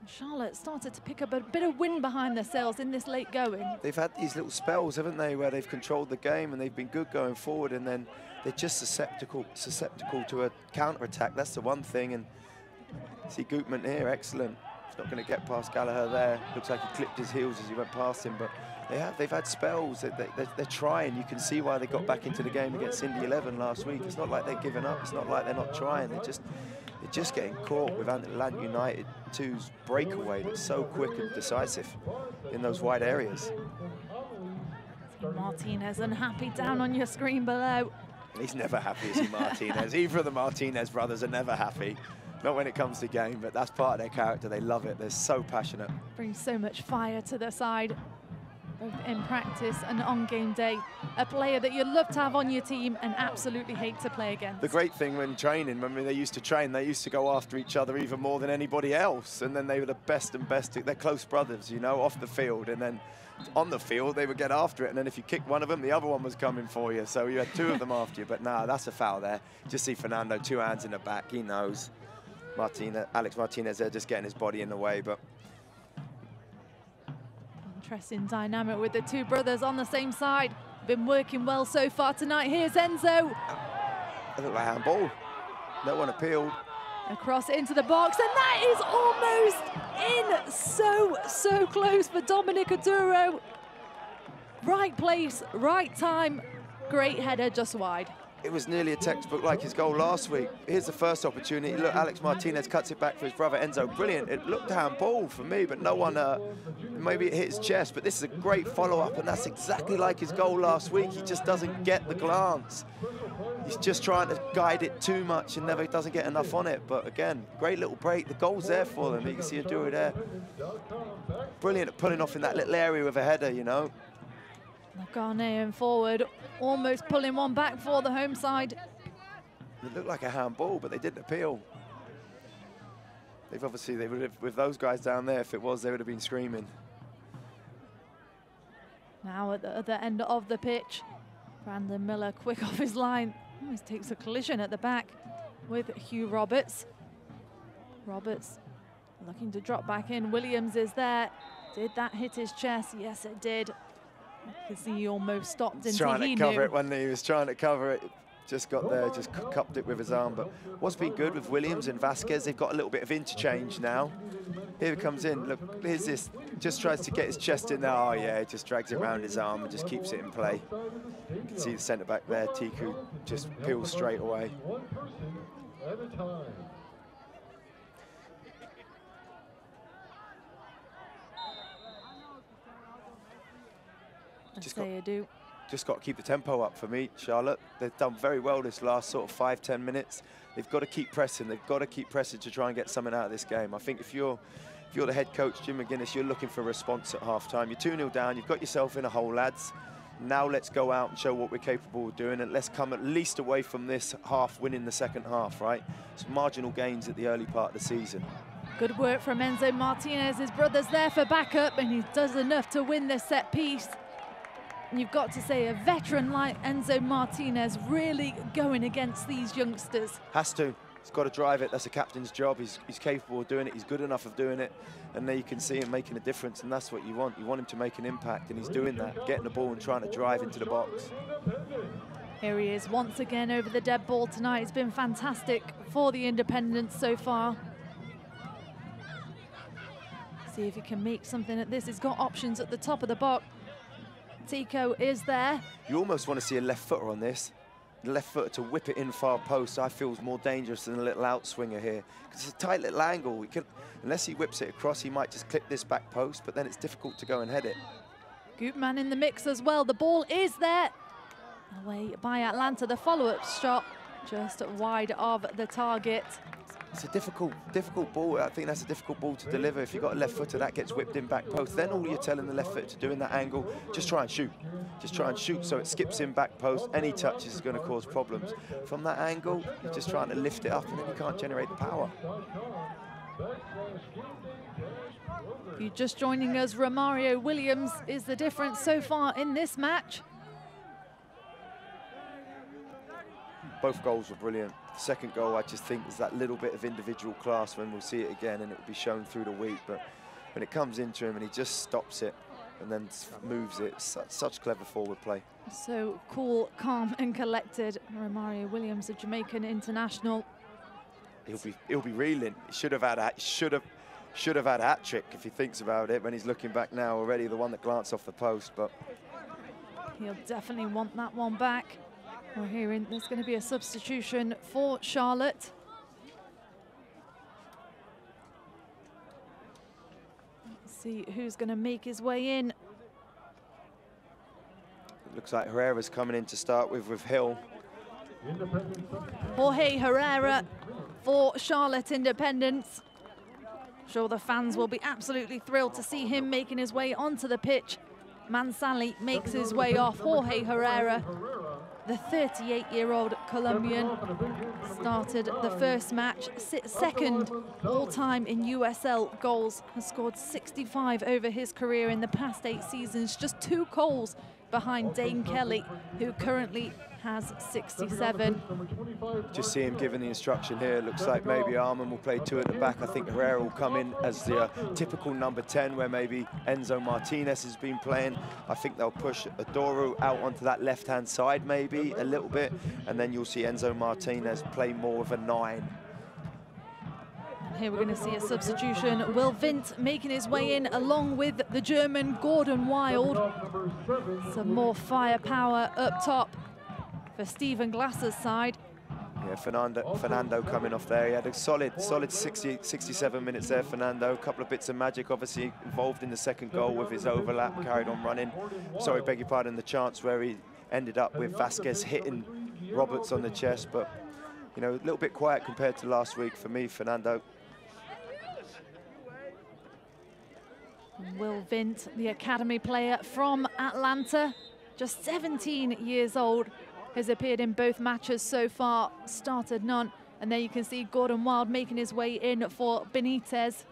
Charlotte started to pick up a bit of wind behind their sails in this late going. They've had these little spells, haven't they, where they've controlled the game and they've been good going forward, and then they're just susceptible to a counter-attack. That's the one thing. And see Gutman here, excellent. He's not going to get past Gallaher there. Looks like he clipped his heels as he went past him, but they've had spells. They're trying. You can see why they got back into the game against Indy 11 last week. It's not like they're giving up. It's not like they're not trying. They're just getting caught with Atlanta United 2's breakaway that's so quick and decisive in those wide areas. Martinez unhappy down on your screen below. He's never happy, is he, Martinez? Either of the Martinez brothers are never happy. Not when it comes to game, but that's part of their character. They love it. They're so passionate. Brings so much fire to their side, both in practice and on game day. A player that you'd love to have on your team and absolutely hate to play against. The great thing when training, when they used to train, they used to go after each other even more than anybody else. And then they were the best and best. They're close brothers, you know, off the field. And then on the field, they would get after it. And then if you kicked one of them, the other one was coming for you. So you had two of them after you. But nah, that's a foul there. Just see Fernando, 2 hands in the back. He knows. Alex Martinez there just getting his body in the way, but... Interesting dynamic with the two brothers on the same side. Been working well so far tonight. Here's Enzo. It looked like handball. No one appealed. Across into the box, and that is almost in. So close for Dominic Adoro. Right place, right time. Great header, just wide. It was nearly a textbook like his goal last week. Here's the first opportunity. Look, Alex Martinez cuts it back for his brother Enzo. Brilliant. It looked handball for me, but no one, maybe it hit his chest, but this is a great follow-up, and that's exactly like his goal last week. He just doesn't get the glance. He's just trying to guide it too much and never doesn't get enough on it. But again, great little break. The goal's there for them. You can see Adoro there. Brilliant at pulling off in that little area with a header, you know. Ghanaian forward, almost pulling one back for the home side. It looked like a handball, but they didn't appeal. They've obviously, they would have, with those guys down there, if it was, they would have been screaming. Now at the other end of the pitch, Brandon Miller quick off his line. Almost takes a collision at the back with Hugh Roberts. Roberts looking to drop back in. Williams is there. Did that hit his chest? Yes, it did. You can see he almost stopped into trying to cover it when he was trying to cover it. Just got there, just cupped it with his arm. But what's been good with Williams and Vasquez, they've got a little bit of interchange now. Here he comes in. Look, here's this. Just tries to get his chest in there. Oh, yeah, he just drags it around his arm and just keeps it in play. You can see the centre back there. Tiku just peels straight away. Just got to keep the tempo up for me, Charlotte. They've done very well this last sort of 5-10 minutes. They've got to keep pressing. They've got to keep pressing to try and get something out of this game. I think if you're the head coach, Jim McGuinness, you're looking for a response at half-time. You're 2-0 down. You've got yourself in a hole, lads. Now let's go out and show what we're capable of doing, and let's come at least away from this half winning the second half, right? Some marginal gains at the early part of the season. Good work from Enzo Martinez. His brother's there for backup, and he does enough to win this set piece. And you've got to say, a veteran like Enzo Martinez really going against these youngsters. Has to. He's got to drive it. That's a captain's job. He's capable of doing it. He's good enough of doing it. And there you can see him making a difference, and that's what you want. You want him to make an impact, and he's doing that, getting the ball and trying to drive into the box. Here he is once again over the dead ball tonight. It's been fantastic for the Independents so far. See if he can make something at this. He's got options at the top of the box. Tico is there. You almost want to see a left footer on this. The left footer to whip it in far post, I feel is more dangerous than a little outswinger here. It's a tight little angle. Unless he whips it across, he might just clip this back post, but then it's difficult to go and head it. Goopman in the mix as well. The ball is there. Away by Atlanta. The follow-up shot just wide of the target. It's a difficult ball. I think that's a difficult ball to deliver. If you've got a left footer, that gets whipped in back post. Then all you're telling the left footer to do in that angle, just try and shoot. Just try and shoot so it skips in back post. Any touches is going to cause problems. From that angle, you're just trying to lift it up, and then you can't generate the power. If you're just joining us, Romario Williams is the difference so far in this match. Both goals were brilliant. The second goal, I just think, is that little bit of individual class when we'll see it again, and it will be shown through the week. But when it comes into him and he just stops it and then moves it, such clever forward play. So cool, calm and collected. Romario Williams, a Jamaican international. He'll be reeling. He should have had a hat-trick if he thinks about it when he's looking back now already, the one that glanced off the post. But he'll definitely want that one back. We're hearing there's going to be a substitution for Charlotte. Let's see who's going to make his way in. It looks like Herrera's coming in to start with Hill. Jorge Herrera for Charlotte Independents. I'm sure the fans will be absolutely thrilled to see him making his way onto the pitch. Mansali makes his way off. Jorge Herrera, the 38-year-old Colombian, started the first match, second all-time in USL goals, has scored 65 over his career in the past 8 seasons, just 2 goals behind Dane Kelly, who currently has 67. Just see him giving the instruction here. Looks like maybe Arman will play 2 at the back. I think Herrera will come in as the typical number 10, where maybe Enzo Martinez has been playing. I think they'll push Adoro out onto that left-hand side maybe a little bit, and then you'll see Enzo Martinez play more of a 9. Here we're going to see a substitution. Will Vint making his way in along with the German Gordon Wild. Some more firepower up top for Stephen Glasser's side. Yeah, Fernando coming off there. He had a solid 67 minutes there, Fernando. A couple of bits of magic, obviously involved in the second goal with his overlap, carried on running. Sorry, beg your pardon, the chance where he ended up with Vasquez hitting Roberts on the chest, but, you know, a little bit quiet compared to last week for me, Fernando. Will Vint, the academy player from Atlanta, just 17 years old, has appeared in both matches so far, started none. And there you can see Gordon Wild making his way in for Benitez.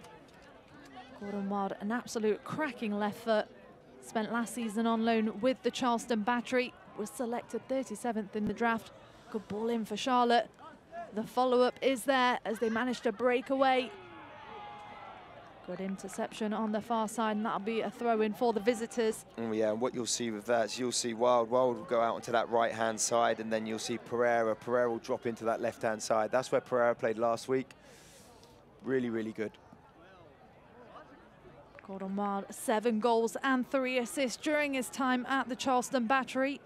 Gordon Wild, an absolute cracking left foot. Spent last season on loan with the Charleston Battery, was selected 37th in the draft. Good ball in for Charlotte. The follow-up is there as they manage to break away. Good interception on the far side, and that'll be a throw-in for the visitors. Yeah, and what you'll see with that is you'll see Wild will go out onto that right-hand side, and then you'll see Pereira. Pereira will drop into that left-hand side. That's where Pereira played last week. Really, really good. Gordon Wild, 7 goals and 3 assists during his time at the Charleston Battery.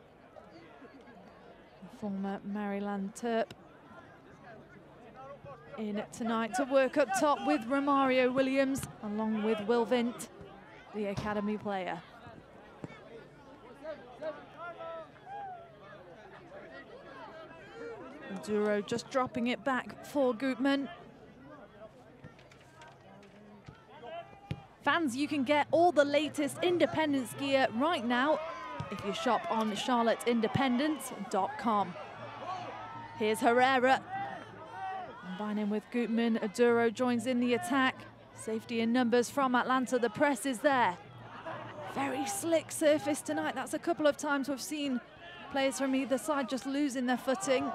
Former Maryland Terp in tonight to work up top with Romario Williams, along with Will Vint, the academy player. Adoro just dropping it back for Gutman. Fans, you can get all the latest Independence gear right now if you shop on charlotteindependence.com. Here's Herrera. Combining with Gutman, Adoro joins in the attack. Safety in numbers from Atlanta, the press is there. Very slick surface tonight. That's a couple of times we've seen players from either side just losing their footing.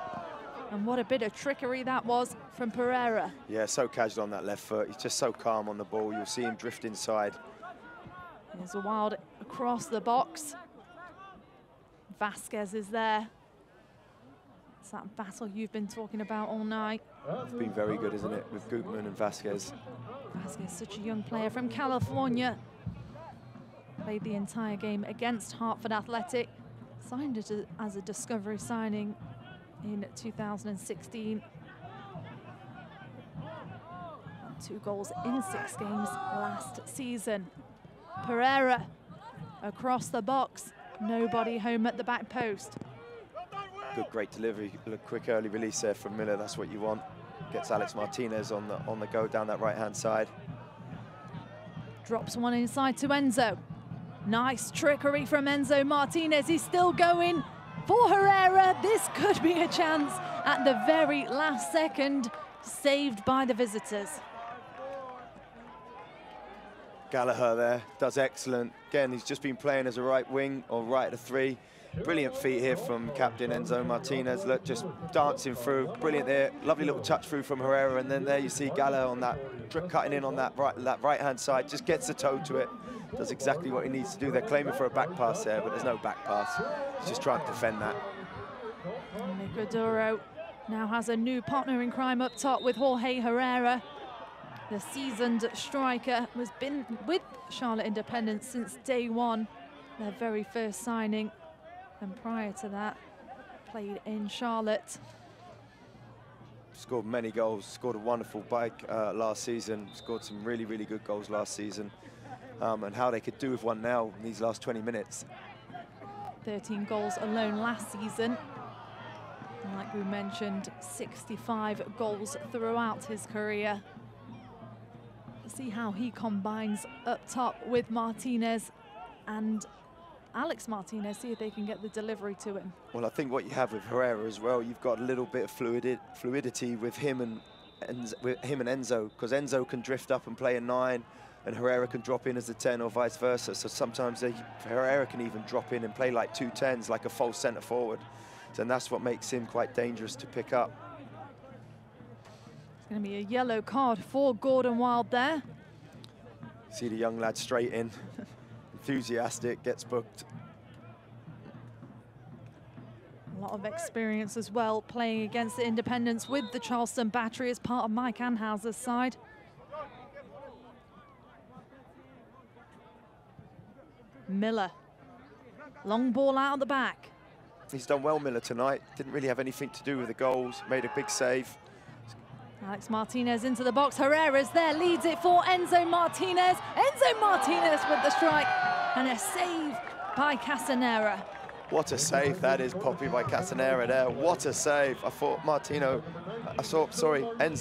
And what a bit of trickery that was from Pereira. Yeah, so casual on that left foot. He's just so calm on the ball. You'll see him drift inside. There's a Wild across the box. Vasquez is there. It's that battle you've been talking about all night. It's been very good, isn't it, with Gutman and Vasquez. Vasquez, such a young player from California. Played the entire game against Hartford Athletic. Signed it as a discovery signing in 2016. 2 goals in 6 games last season. Pereira across the box. Nobody home at the back post. Good, great delivery. A quick early release there from Miller. That's what you want. Gets Alex Martinez on the go down that right-hand side. Drops one inside to Enzo. Nice trickery from Enzo Martinez. He's still going for Herrera. This could be a chance at the very last second. Saved by the visitors. Gallaher there does excellent. Again, he's just been playing as a right wing or right at a 3. Brilliant feet here from captain Enzo Martinez. Look, just dancing through. Brilliant there. Lovely little touch through from Herrera. And then there you see Gallaher on that, cutting in on that right-hand side. Just gets the toe to it. Does exactly what he needs to do. They're claiming for a back pass there, but there's no back pass. He's just trying to defend that. Dominic Adoro now has a new partner in crime up top with Jorge Herrera. The seasoned striker has been with Charlotte Independence since day one, their very first signing. And prior to that, played in Charlotte. Scored many goals, scored a wonderful bike last season, scored some really, really good goals last season. And how they could do with one now in these last 20 minutes. 13 goals alone last season. And like we mentioned, 65 goals throughout his career. See how he combines up top with Martinez and Alex Martinez, see if they can get the delivery to him. Well, I think what you have with Herrera as well, you've got a little bit of fluidity with him and Enzo, because Enzo can drift up and play a 9. and Herrera can drop in as a 10 or vice versa. So sometimes Herrera can even drop in and play like 2 10s, like a false centre forward. And that's what makes him quite dangerous to pick up. It's going to be a yellow card for Gordon Wild there. See the young lad straight in, enthusiastic, gets booked. A lot of experience as well, playing against the Independents with the Charleston Battery as part of Mike Anhauser's side. Miller, long ball out of the back. He's done well, Miller, tonight. Didn't really have anything to do with the goals, made a big save. Alex Martinez into the box. Herrera's there, leads it for Enzo Martinez. Enzo Martinez with the strike and a save by Castanera. What a save that is, Poppy, by Castanera there. What a save. I thought Enzo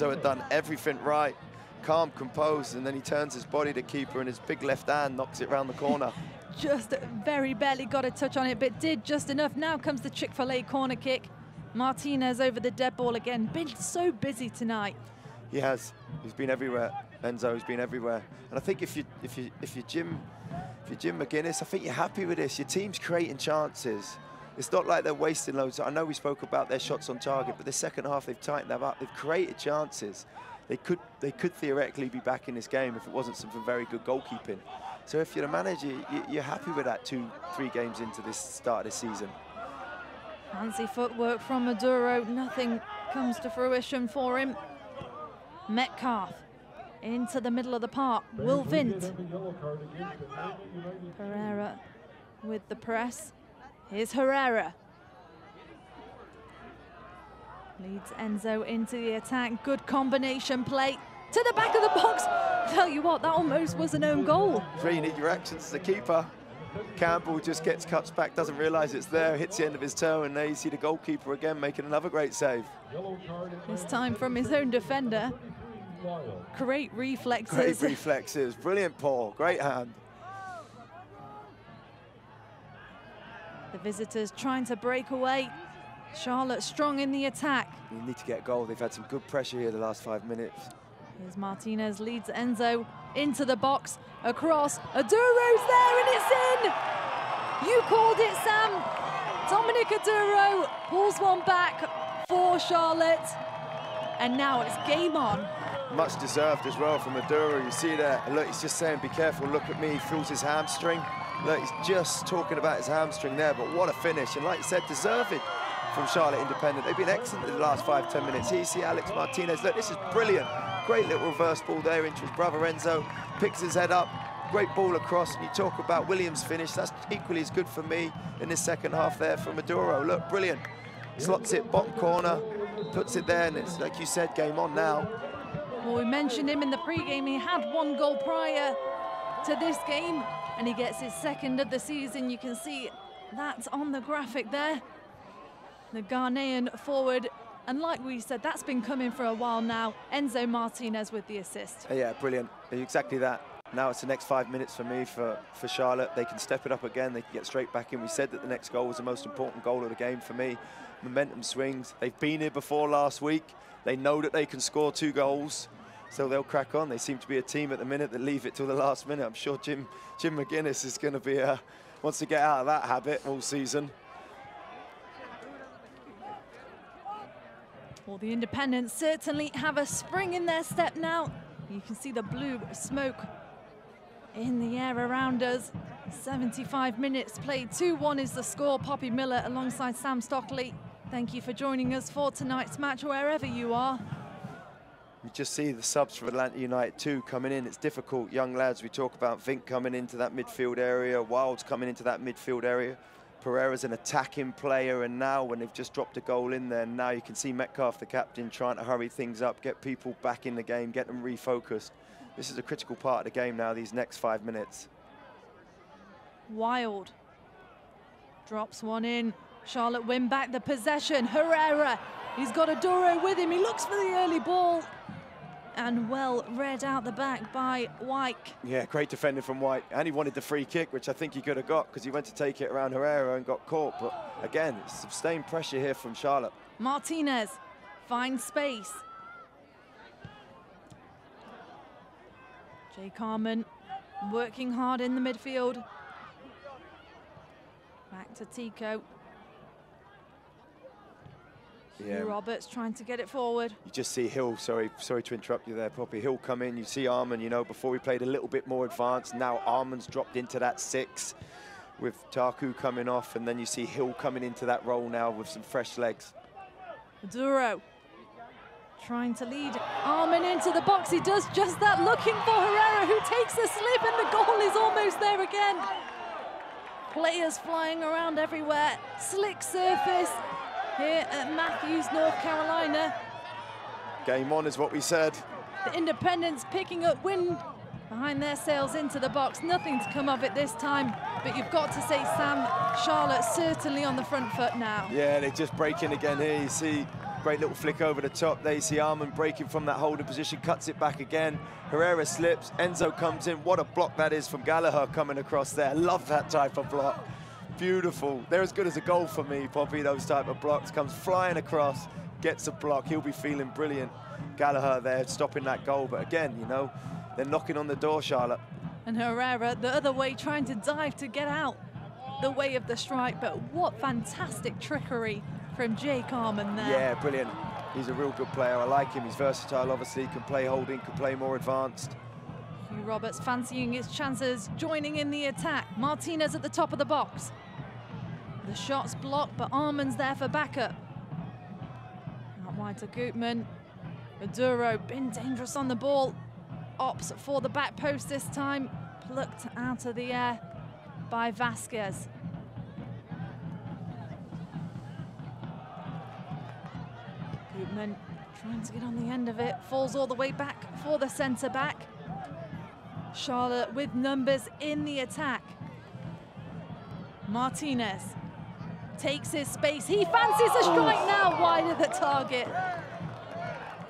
had done everything right. Calm, composed, and then he turns his body to keeper and his big left hand knocks it round the corner. Just very barely got a touch on it, but did just enough. Now comes the Chick-fil-A corner kick. Martinez over the dead ball again. Been so busy tonight. He has. He's been everywhere. Enzo's been everywhere. And I think if you're Jim McGuinness, I think you're happy with this. Your team's creating chances. It's not like they're wasting loads. I know we spoke about their shots on target, but the second half they've tightened them up. They've created chances. They could theoretically be back in this game if it wasn't some very good goalkeeping. So if you're a manager, you're happy with that 2-3 games into this start of the season. Fancy footwork from Adoro. Nothing comes to fruition for him. Metcalf into the middle of the park. Will Vint. Herrera with the press. Here's Herrera. Leads Enzo into the attack. Good combination play. To the back of the box. Tell you what, that almost was an own goal. You need your actions as a keeper. Campbell just cuts back, doesn't realise it's there, hits the end of his toe, and there you see the goalkeeper again making another great save. This time from his own defender. Great reflexes. Great reflexes. Brilliant, Paul. Great hand. The visitors trying to break away. Charlotte strong in the attack. You need to get a goal. They've had some good pressure here the last 5 minutes. Here's Martinez, leads Enzo into the box, across. Aduro's there and it's in! You called it, Sam. Dominic Adoro pulls one back for Charlotte. And now it's game on. Much deserved as well from Adoro. You see there, look, he's just saying, be careful, look at me. He feels his hamstring. Look, he's just talking about his hamstring there, but what a finish. And like you said, deserved from Charlotte Independent. They've been excellent in the last 5-10 minutes. Here you see Alex Martinez. Look, this is brilliant. Great little reverse ball there into his brother Enzo. Picks his head up. Great ball across. And you talk about Williams' finish. That's equally as good for me in this second half there from Adoro. Look, brilliant. Slots it bottom corner, puts it there, and it's, like you said, game on now. Well, we mentioned him in the pre-game. He had 1 goal prior to this game, and he gets his second of the season. You can see that's on the graphic there. The Ghanaian forward, and like we said, that's been coming for a while now. Enzo Martinez with the assist. Yeah, brilliant. Exactly that. Now it's the next 5 minutes for me, for Charlotte. They can step it up again. They can get straight back in. We said that the next goal was the most important goal of the game for me. Momentum swings. They've been here before last week. They know that they can score 2 goals, so they'll crack on. They seem to be a team at the minute that leave it till the last minute. I'm sure Jim McGuinness is going to be wants to get out of that habit all season. Well, the Independents certainly have a spring in their step now. You can see the blue smoke in the air around us. 75 minutes played. 2-1 is the score. Poppy Miller alongside Sam Stockley. Thank you for joining us for tonight's match, wherever you are. You just see the subs for Atlanta United too coming in. It's difficult. Young lads, we talk about Vink coming into that midfield area, Wild's coming into that midfield area. Pereira's an attacking player, and now when they've just dropped a goal in there, now you can see Metcalf, the captain, trying to hurry things up, get people back in the game, get them refocused. This is a critical part of the game now, these next 5 minutes. Wild drops one in. Charlotte win back the possession. Herrera, he's got Adoro with him. He looks for the early ball. And well read out the back by Wyke. Yeah, great defending from Wyke. And he wanted the free kick, which I think he could have got because he went to take it around Herrera and got caught. But again, it's sustained pressure here from Charlotte. Jake Harmon working hard in the midfield. Back to Tico. Yeah. Roberts trying to get it forward. You just see Hill, sorry to interrupt you there, Poppy. Hill come in, you see Arman, you know, before we played a little bit more advanced. Now Arman's dropped into that 6 with Taku coming off, and then you see Hill coming into that role now with some fresh legs. Adoro trying to lead Arman into the box. He does just that, looking for Herrera, who takes a slip, and the goal is almost there again. Players flying around everywhere. Slick surface here at Matthews, North Carolina. Game on is what we said. The Independents picking up wind behind their sails into the box. Nothing to come of it this time, but you've got to say, Sam, Charlotte certainly on the front foot now. Yeah, they're just breaking again here. You see, great little flick over the top. There you see Arman breaking from that holding position, cuts it back again. Herrera slips, Enzo comes in. What a block that is from Gallaher coming across there. Love that type of block. Beautiful. They're as good as a goal for me, Poppy, those type of blocks. Comes flying across, gets a block. He'll be feeling brilliant. Gallaher there stopping that goal. But again, you know, they're knocking on the door, Charlotte. And Herrera the other way, trying to dive to get out the way of the strike. But what fantastic trickery from Jake Harmon there. Yeah, brilliant. He's a real good player. I like him. He's versatile, obviously. Can play holding, can play more advanced. Hugh Roberts fancying his chances, joining in the attack. Martinez at the top of the box. The shot's blocked, but Arman's there for backup. Out wide to Gutman. Adoro been dangerous on the ball. Opts for the back post this time. Plucked out of the air by Vasquez. Gutman trying to get on the end of it. Falls all the way back for the centre back. Charlotte with numbers in the attack. Martinez takes his space. He fancies a strike now, wide of the target.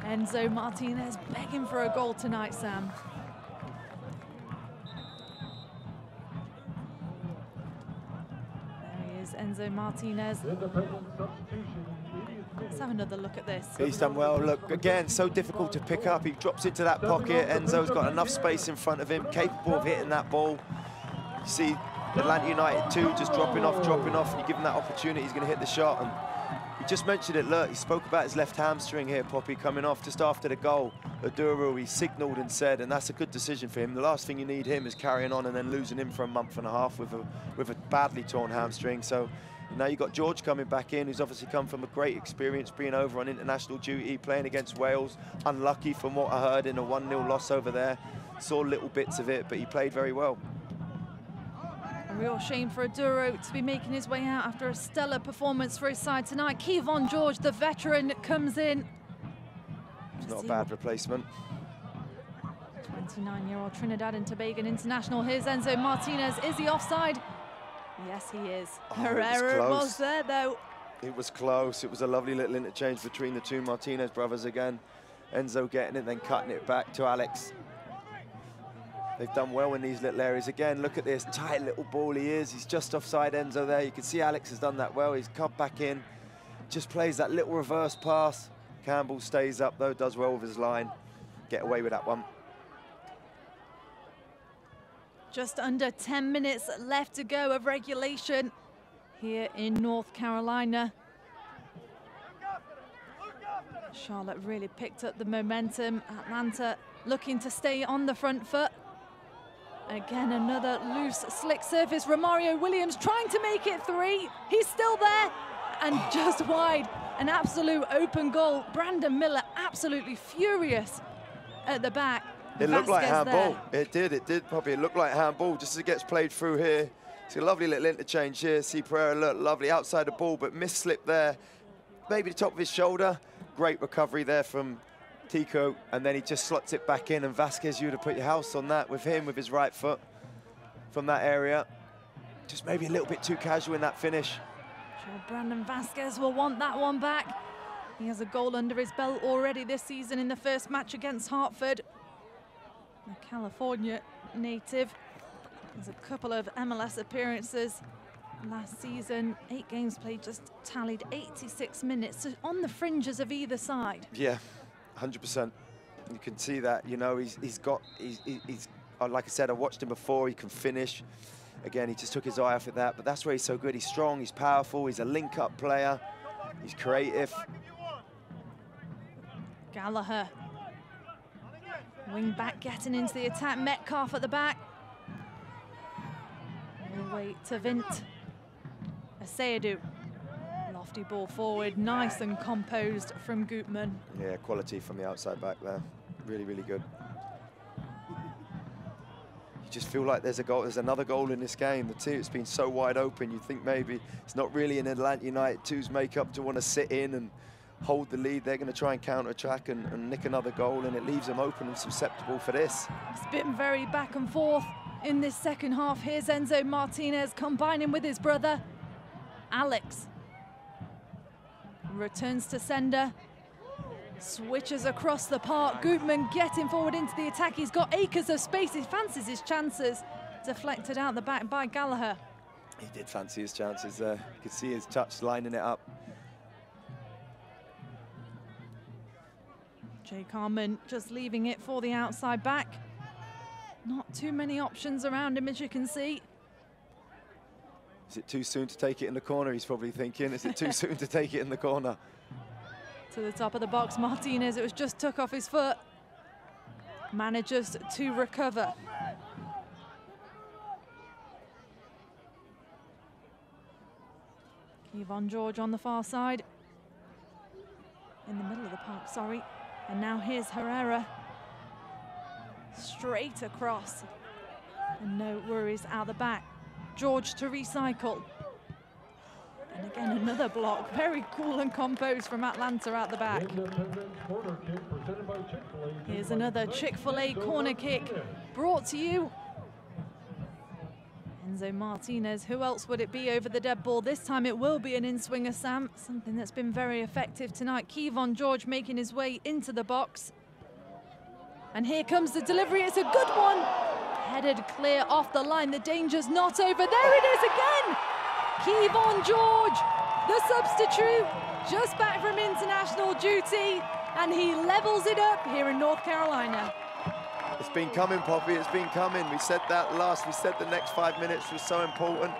Enzo Martinez begging for a goal tonight, Sam. There he is, Enzo Martinez. Let's have another look at this. He's done well. Look, again, so difficult to pick up. He drops into that pocket. Enzo's got enough space in front of him, capable of hitting that ball. You see Atlanta United too, just dropping off, and you give him that opportunity, he's going to hit the shot. And he just mentioned it, look, he spoke about his left hamstring here, Poppy, coming off just after the goal. Adoro, he signalled and said, and that's a good decision for him. The last thing you need him is carrying on and then losing him for a month and a half with a badly torn hamstring. So now you've got George coming back in, who's obviously come from a great experience being over on international duty, playing against Wales. Unlucky from what I heard in a 1-0 loss over there. Saw little bits of it, but he played very well. A real shame for Adoro to be making his way out after a stellar performance for his side tonight. Kevon George, the veteran, comes in. It's not a bad replacement. 29-year-old Trinidad and Tobago international. Here's Enzo Martinez. Is he offside? Yes, he is. Herrera was there, though. It was close. It was a lovely little interchange between the two Martinez brothers again. Enzo getting it, then cutting it back to Alex. They've done well in these little areas. Again, look at this tight little ball he is. He's just offside Enzo there. You can see Alex has done that well. He's cut back in, just plays that little reverse pass. Campbell stays up though, does well with his line. Get away with that one. Just under 10 minutes left to go of regulation here in North Carolina. Charlotte really picked up the momentum. Atlanta looking to stay on the front foot. Again, another loose, slick surface. Romario Williams trying to make it 3. He's still there and just wide. An absolute open goal. Brandon Miller absolutely furious at the back. It looked like handball. It did, Poppy. It looked like handball just as it gets played through here. It's a lovely little interchange here. See Pereira, look, lovely outside the ball, but mis-slip there. Maybe the top of his shoulder. Great recovery there from Tico, and then he just slots it back in, and Vasquez, you would have put your house on that with him, with his right foot from that area. Just maybe a little bit too casual in that finish. Sure, Brandon Vasquez will want that one back. He has a goal under his belt already this season in the first match against Hartford. A California native. There's a couple of MLS appearances last season. 8 games played, just tallied 86 minutes, so on the fringes of either side. Yeah, 100%. You can see that, you know, he's like I said, I watched him before. He can finish. Again, he just took his eye off at that, but that's where he's so good. He's strong, he's powerful, he's a link-up player, he's creative. Gallaher. Wing back getting into the attack. Metcalf at the back. We'll wait to Vint. Asayadu. Lofty ball forward, nice and composed from Gutman. Yeah, quality from the outside back there. Really, really good. You just feel like there's a goal, there's another goal in this game. The team, it's been so wide open, you think maybe it's not really an Atlanta United 2's makeup to want to sit in and hold the lead. They're going to try and counter-attack and nick another goal, and it leaves them open and susceptible for this. It's been very back and forth in this second half. Here's Enzo Martinez combining with his brother, Alex. Returns to sender. Switches across the park. Gutman getting forward into the attack. He's got acres of space. He fancies his chances. Deflected out the back by Gallaher. He did fancy his chances there. You could see his touch lining it up. Jay Carman just leaving it for the outside back. Not too many options around him, as you can see. Is it too soon to take it in the corner? He's probably thinking. Is it too soon to take it in the corner? To the top of the box, Martinez, it was just took off his foot. Manages to recover. Kevon George on the far side. In the middle of the park, sorry. And now here's Herrera. Straight across. And no worries out the back. George to recycle. And again, another block. Very cool and composed from Atlanta out the back. Here's another Chick-fil-A corner kick brought to you. Enzo Martinez, who else would it be over the dead ball? This time it will be an in-swinger, Sam. Something that's been very effective tonight. Kevon George making his way into the box. And here comes the delivery. It's a good one. Headed clear off the line. The danger's not over. There it is again. Kevon George, the substitute, just back from international duty. And he levels it up here in North Carolina. It's been coming, Poppy, it's been coming. We said that last, we said the next 5 minutes was so important.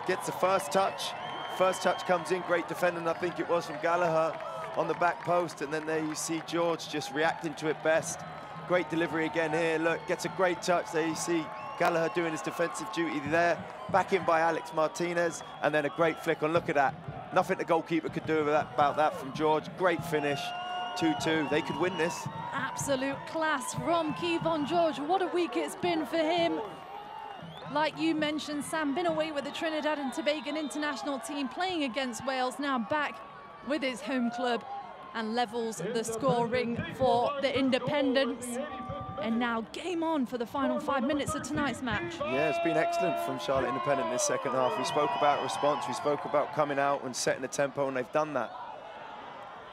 Gets the first touch. First touch comes in, great defending, I think it was from Gallaher on the back post. And then there you see George just reacting to it best. Great delivery again here, look, gets a great touch. There you see Gallaher doing his defensive duty there. Back in by Alex Martinez, and then a great flick on, look at that. Nothing the goalkeeper could do about that from George. Great finish, 2-2, they could win this. Absolute class from Kevon George. What a week it's been for him. Like you mentioned, Sam, been away with the Trinidad and Tobago international team, playing against Wales, now back with his home club and levels the scoring for the Independents. And now game on for the final 5 minutes of tonight's match. Yeah, it's been excellent from Charlotte Independent in this second half. We spoke about response, we spoke about coming out and setting the tempo, and they've done that.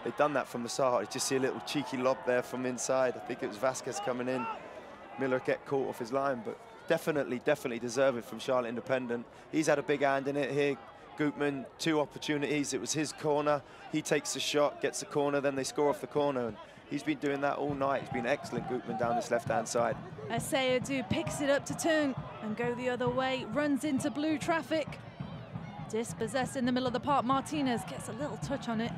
They've done that from the start. You just see a little cheeky lob there from inside. I think it was Vasquez coming in. Miller get caught off his line, but definitely deserve it from Charlotte Independent. He's had a big hand in it here. Gutman, 2 opportunities. It was his corner. He takes the shot, gets the corner, then they score off the corner. And he's been doing that all night. He's been excellent, Gutman, down this left-hand side. Asayadu picks it up to turn and go the other way. Runs into blue traffic. Dispossessed in the middle of the park. Martinez gets a little touch on it.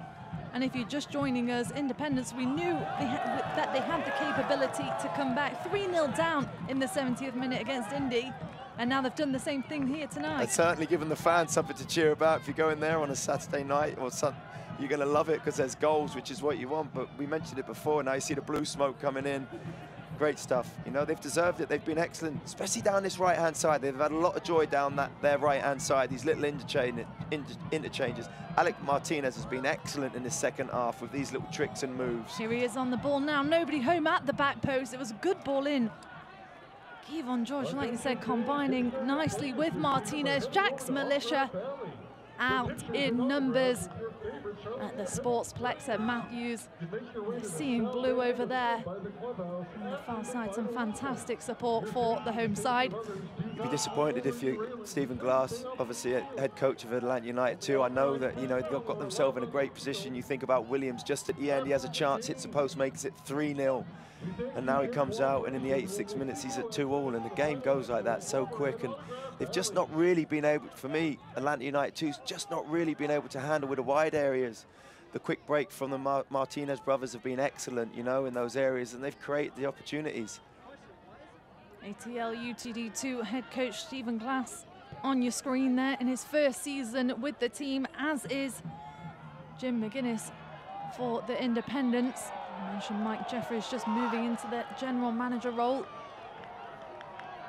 And if you're just joining us, Independence, we knew that they had the capability to come back 3-0 down in the 70th minute against Indy. And now they've done the same thing here tonight. It's certainly given the fans something to cheer about. If you go in there on a Saturday night or something, you're going to love it because there's goals, which is what you want. But we mentioned it before. Now you see the blue smoke coming in. Great stuff. You know, they've deserved it. They've been excellent, especially down this right-hand side. They've had a lot of joy down their right-hand side, these little interchanges. Alex Martinez has been excellent in the second half with these little tricks and moves. Here he is on the ball now. Nobody home at the back post. It was a good ball in. Kevon George, like you said, combining nicely with Martinez. Jack's Militia out in numbers at the Sportsplex at Matthews. We're seeing blue over there. On the far side, some fantastic support for the home side. you'd be disappointed if you're Stephen Glass, obviously head coach of Atlanta United too. I know that, you know, they've got themselves in a great position. You think about Williams, just at the end, he has a chance, hits the post, makes it 3-0. And now he comes out, and in the 86 minutes, he's at 2-2, and the game goes like that so quick. And they've just not really been able, for me, Atlanta United too's just not really been able to handle with the wide areas. The quick break from the Martinez brothers have been excellent, you know, in those areas, and they've created the opportunities. ATL UTD2 head coach Stephen Glass on your screen there in his first season with the team, as is Jim McGuinness for the Independents. I mentioned Mike Jeffries just moving into the general manager role.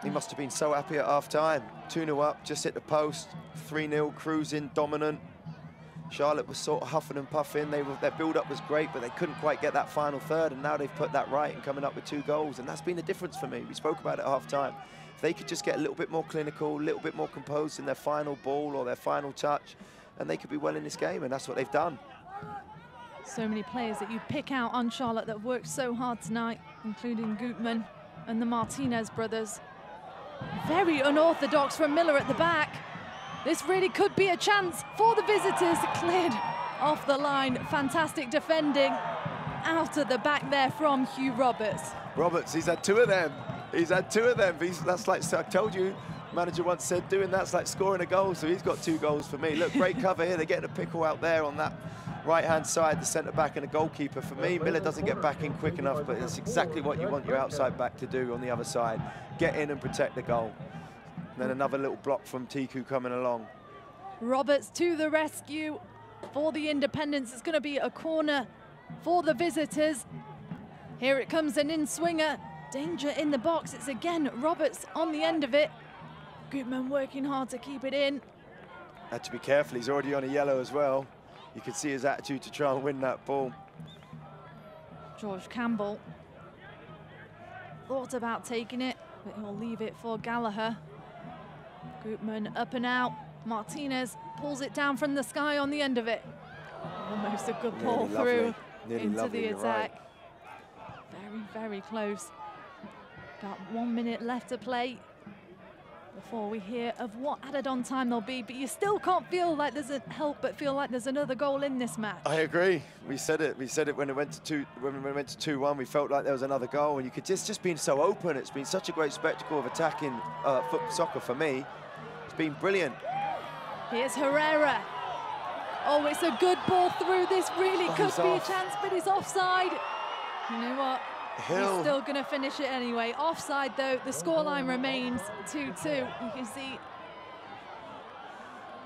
He must have been so happy at half-time. 2-0 up, just hit the post, 3-0, cruising, dominant. Charlotte was sort of huffing and puffing. Their build-up was great, but they couldn't quite get that final third, and now they've put that right and coming up with 2 goals, and that's been the difference for me. We spoke about it at half-time. If they could just get a little bit more clinical, a little bit more composed in their final ball or their final touch, and they could be well in this game, and that's what they've done. So many players that you pick out on Charlotte that have worked so hard tonight, including Gutman and the Martinez brothers. Very unorthodox from Miller at the back. This really could be a chance for the visitors. Cleared off the line. Fantastic defending out of the back there from Hugh Roberts. Roberts, he's had 2 of them. He's had 2 of them. That's like, I told you, manager once said, doing that's like scoring a goal, so he's got 2 goals for me. Look, great cover here. They're getting a pickle out there on that right-hand side, the centre-back and the goalkeeper. For me, Miller doesn't get back in quick enough, but it's exactly what you want your outside back to do on the other side. Get in and protect the goal. And then another little block from Tiku coming along. Roberts to the rescue for the Independents. It's going to be a corner for the visitors. Here it comes, an in-swinger. Danger in the box. It's again Roberts on the end of it. Gutman working hard to keep it in. Had to be careful. He's already on a yellow as well. You can see his attitude to try and win that ball. George Campbell thought about taking it, but he'll leave it for Gallaher. Gutman up and out. Martinez pulls it down from the sky on the end of it. Almost a good ball through into the attack. Very, very close. About 1 minute left to play before we hear of what added on time there'll be, but you still can't feel like there's a help but feel like there's another goal in this match. I agree. We said it when it went to 2-1. We felt like there was another goal, and you could just been so open. It's been such a great spectacle of attacking soccer for me. It's been brilliant. Here's Herrera. Oh, it's a good ball through. This really could be a chance, but he's offside. You know what? Hill. He's still going to finish it anyway. Offside, though. The scoreline remains 2-2. You can see.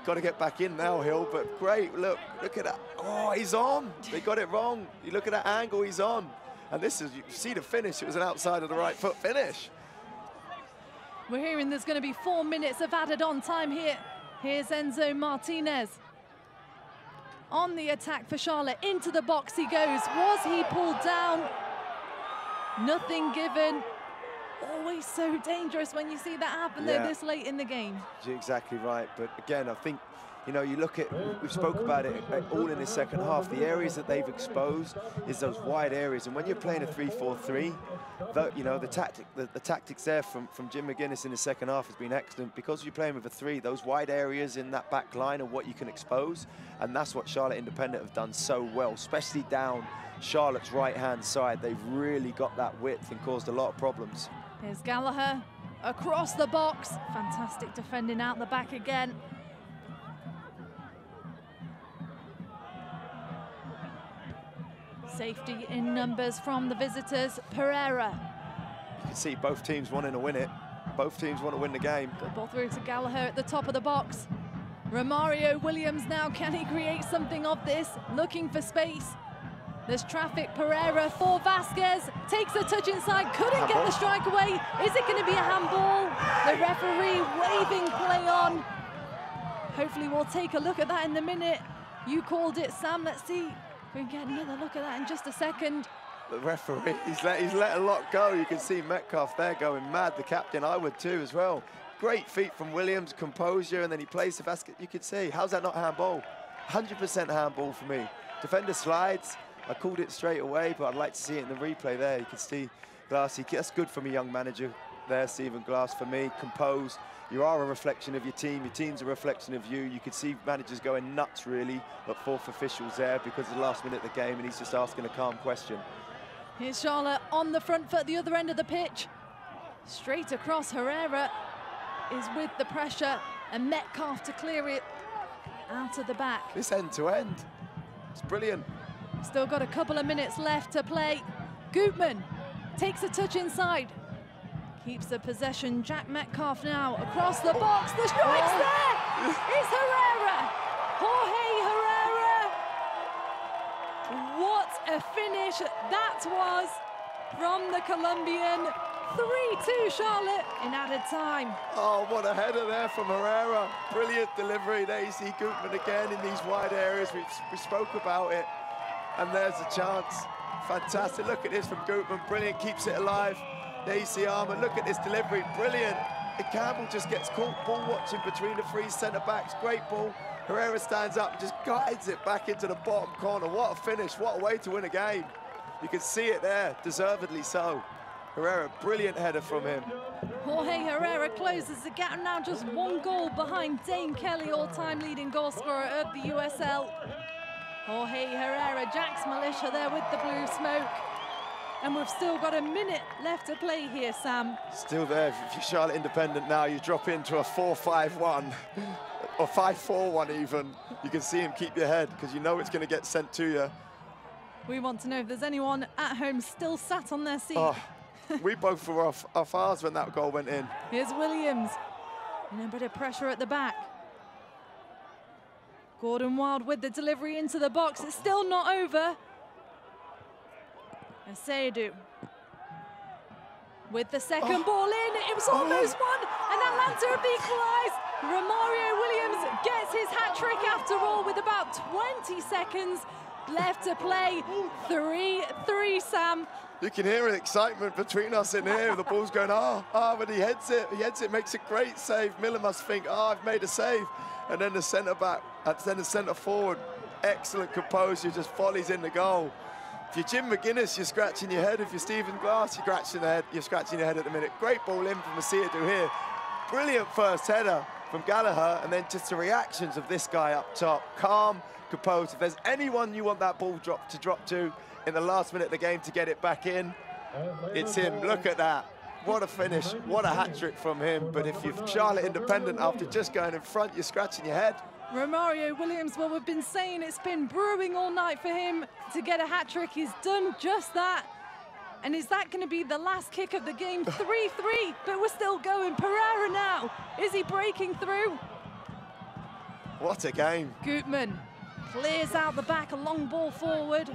Got to get back in now, Hill, but great. Look at that. Oh, he's on. They got it wrong. You look at that angle, he's on. And this is, you see the finish. It was an outside of the right foot finish. We're hearing there's going to be 4 minutes of added on time here. Here's Enzo Martinez. On the attack for Charlotte. Into the box he goes. Was he pulled down? Nothing given. Always so dangerous when you see that happen though this late in the game. You're exactly right. But again, I think, you know, you look at, we've spoke about it all in the second half. The areas that they've exposed is those wide areas. And when you're playing a 3-4-3, you know, the tactics there from Jim McGuinness in the second half has been excellent, because you're playing with a 3, those wide areas in that back line are what you can expose. And that's what Charlotte Independent have done so well, especially down Charlotte's right-hand side. They've really got that width and caused a lot of problems. Here's Gallaher across the box. Fantastic defending out the back again. Safety in numbers from the visitors. Pereira. You can see both teams wanting to win it. Both teams want to win the game. Good ball through to Gallaher at the top of the box. Romario Williams now, can he create something of this? Looking for space. There's traffic. Pereira for Vasquez. Takes a touch inside. Couldn't get the strike away. Is it going to be a handball? The referee waving play on. Hopefully we'll take a look at that in a minute. You called it, Sam. Let's see if we can get another look at that in just a second. The referee, he's let a lot go. You can see Metcalf there going mad. The captain, I would too as well. Great feet from Williams, composure, and then he plays the basket. You could see, how's that not handball? 100% handball for me. Defender slides. I called it straight away, but I'd like to see it in the replay there. You can see Glassy. That's good from a young manager. there, Stephen Glass, for me. Composed. You are a reflection of your team. Your team's a reflection of you. You could see managers going nuts, really, at fourth officials there because of the last minute of the game, and he's just asking a calm question. Here's Charlotte on the front foot, the other end of the pitch. Straight across, Herrera is with the pressure, and Metcalf to clear it out of the back. This end-to-end, it's brilliant. Still got a couple of minutes left to play. Gutman takes a touch inside. Keeps the possession. Jack Metcalf now across the box. The strike's there! It's Herrera! Jorge Herrera! What a finish that was from the Colombian. 3-2 Charlotte in added time. Oh, what a header there from Herrera. Brilliant delivery. There you see Gutman again in these wide areas. We spoke about it. And there's a chance. Fantastic. Look at this from Gutman. Brilliant. Keeps it alive. There you see Armour. Look at this delivery. Brilliant. And Campbell just gets caught ball watching between the three centre-backs. Great ball. Herrera stands up and just guides it back into the bottom corner. What a finish. What a way to win a game. You can see it there. Deservedly so. Herrera, brilliant header from him. Jorge Herrera closes the gap, now just 1 goal behind Dane Kelly, all-time leading goal scorer of the USL. Jorge Herrera, Jack's militia there with the blue smoke. And we've still got a minute left to play here, Sam. Still there. If you're Charlotte Independent now, you drop into a 4-5-1 or 5-4-1 even. You can see him keep your head because you know it's going to get sent to you. We want to know if there's anyone at home still sat on their seat. Oh, we both were off ours when that goal went in. Here's Williams. And a bit of pressure at the back. Gordon Wild with the delivery into the box. It's still not over. Seydu with the second ball in. It was almost one, and Atlanta have equalised. Romario Williams gets his hat-trick after all with about 20 seconds left to play. 3-3, Sam. You can hear the excitement between us in here. The ball's going, but he heads it, makes a great save. Miller must think, I've made a save. And then the centre-back, then the centre-forward, excellent composure, just volleys in the goal. If you're Jim McGuinness, you're scratching your head. If you're Stephen Glass, you're scratching your head at the minute. Great ball in from Seydu here. Brilliant first header from Gallaher, and then just the reactions of this guy up top. Calm, composed. If there's anyone you want that ball to drop to in the last minute of the game to get it back in, it's him. Look at that. What a finish. What a hat-trick from him. But if you're Charlotte Independent, after just going in front, you're scratching your head. Romario Williams, well, we've been saying it's been brewing all night for him to get a hat-trick. He's done just that. And is that going to be the last kick of the game? 3-3, but we're still going. Pereira now. Is he breaking through? What a game. Gutman clears out the back, a long ball forward.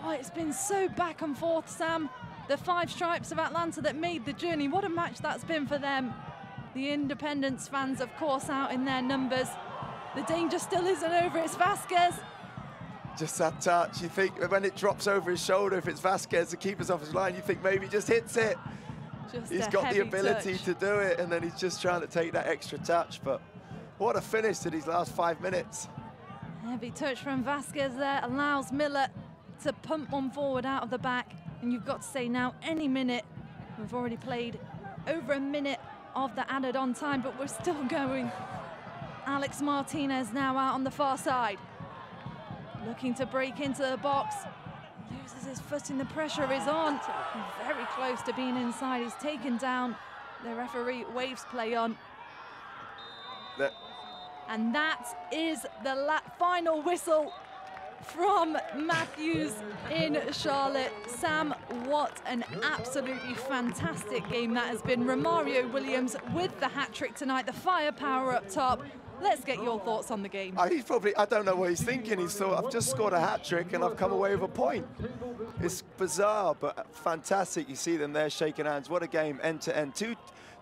Oh, it's been so back and forth, Sam. The 5 stripes of Atlanta that made the journey. What a match that's been for them. The Independence fans, of course, out in their numbers. The danger still isn't over. It's Vasquez. Just that touch. You think when it drops over his shoulder, if it's Vasquez, the keeper's off his line, you think maybe he just hits it. He's got the ability to do it, and then he's just trying to take that extra touch. But what a finish to these last 5 minutes. Heavy touch from Vasquez there allows Miller to pump one forward out of the back. And you've got to say now, any minute, we've already played over a minute of the added on time, but we're still going. Alex Martinez now out on the far side. Looking to break into the box. Loses his footing, the pressure is on. Very close to being inside. He's taken down. The referee waves play on. And that is the final whistle from Matthews in Charlotte. Sam, what an absolutely fantastic game that has been. Romario Williams with the hat-trick tonight, the firepower up top. Let's get your thoughts on the game. He's probably, I don't know what he's thinking. He's thought, I've just scored a hat-trick and I've come away with a point. It's bizarre, but fantastic. You see them there shaking hands. What a game, end to end.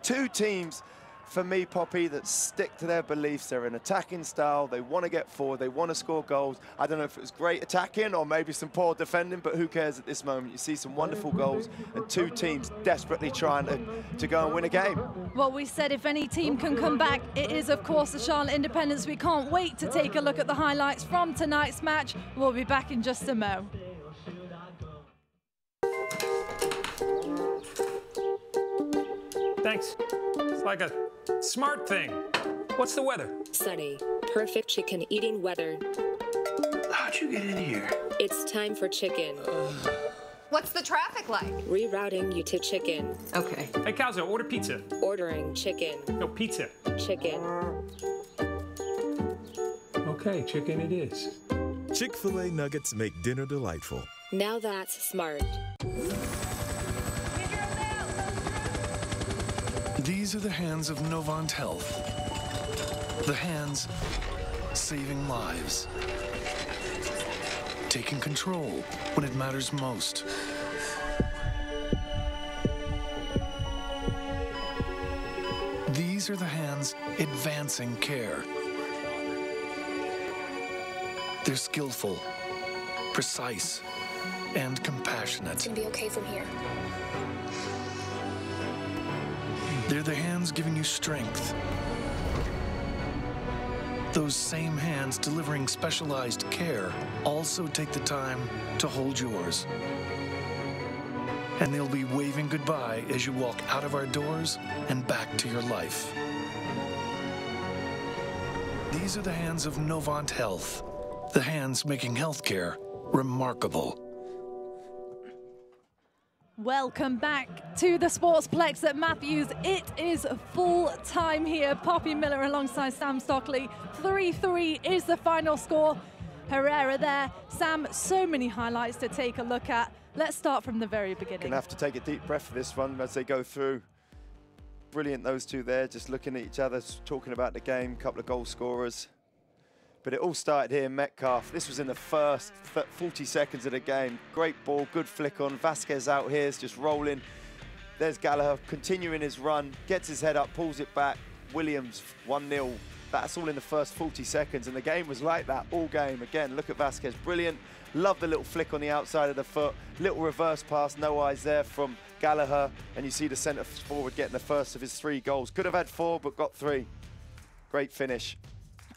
Two teams, for me, Poppy, that stick to their beliefs. They're an attacking style. They want to get forward. They want to score goals. I don't know if it was great attacking or maybe some poor defending, but who cares at this moment? You see some wonderful goals and two teams desperately trying to go and win a game. Well, we said if any team can come back, it is, of course, the Charlotte Independents. We can't wait to take a look at the highlights from tonight's match. We'll be back in just a mo. Thanks. It's like a smart thing. What's the weather? Sunny. Perfect chicken eating weather. How'd you get in here? It's time for chicken. What's the traffic like? Rerouting you to chicken. Okay. Hey, Calzo, order pizza. Ordering chicken. No, pizza. Chicken. Okay, chicken it is. Chick-fil-A nuggets make dinner delightful. Now that's smart. These are the hands of Novant Health. The hands saving lives. Taking control when it matters most. These are the hands advancing care. They're skillful, precise, and compassionate. It's gonna be okay from here. They're the hands giving you strength. Those same hands delivering specialized care also take the time to hold yours. And they'll be waving goodbye as you walk out of our doors and back to your life. These are the hands of Novant Health, the hands making healthcare remarkable. Welcome back to the Sportsplex at Matthews. It is full time here. Poppy Miller alongside Sam Stockley. 3-3 is the final score. Herrera there. Sam, so many highlights to take a look at. Let's start from the very beginning. Gonna have to take a deep breath for this one as they go through. Brilliant, those two there, just looking at each other, talking about the game, couple of goal scorers. But it all started here in Metcalf. This was in the first 40 seconds of the game. Great ball, good flick on. Vasquez out here is just rolling. There's Gallaher continuing his run, gets his head up, pulls it back. Williams 1-0. That's all in the first 40 seconds, and the game was like that all game. Again, look at Vasquez, brilliant. Love the little flick on the outside of the foot. Little reverse pass, no eyes there from Gallaher, and you see the centre forward getting the first of his 3 goals. Could have had 4, but got 3. Great finish.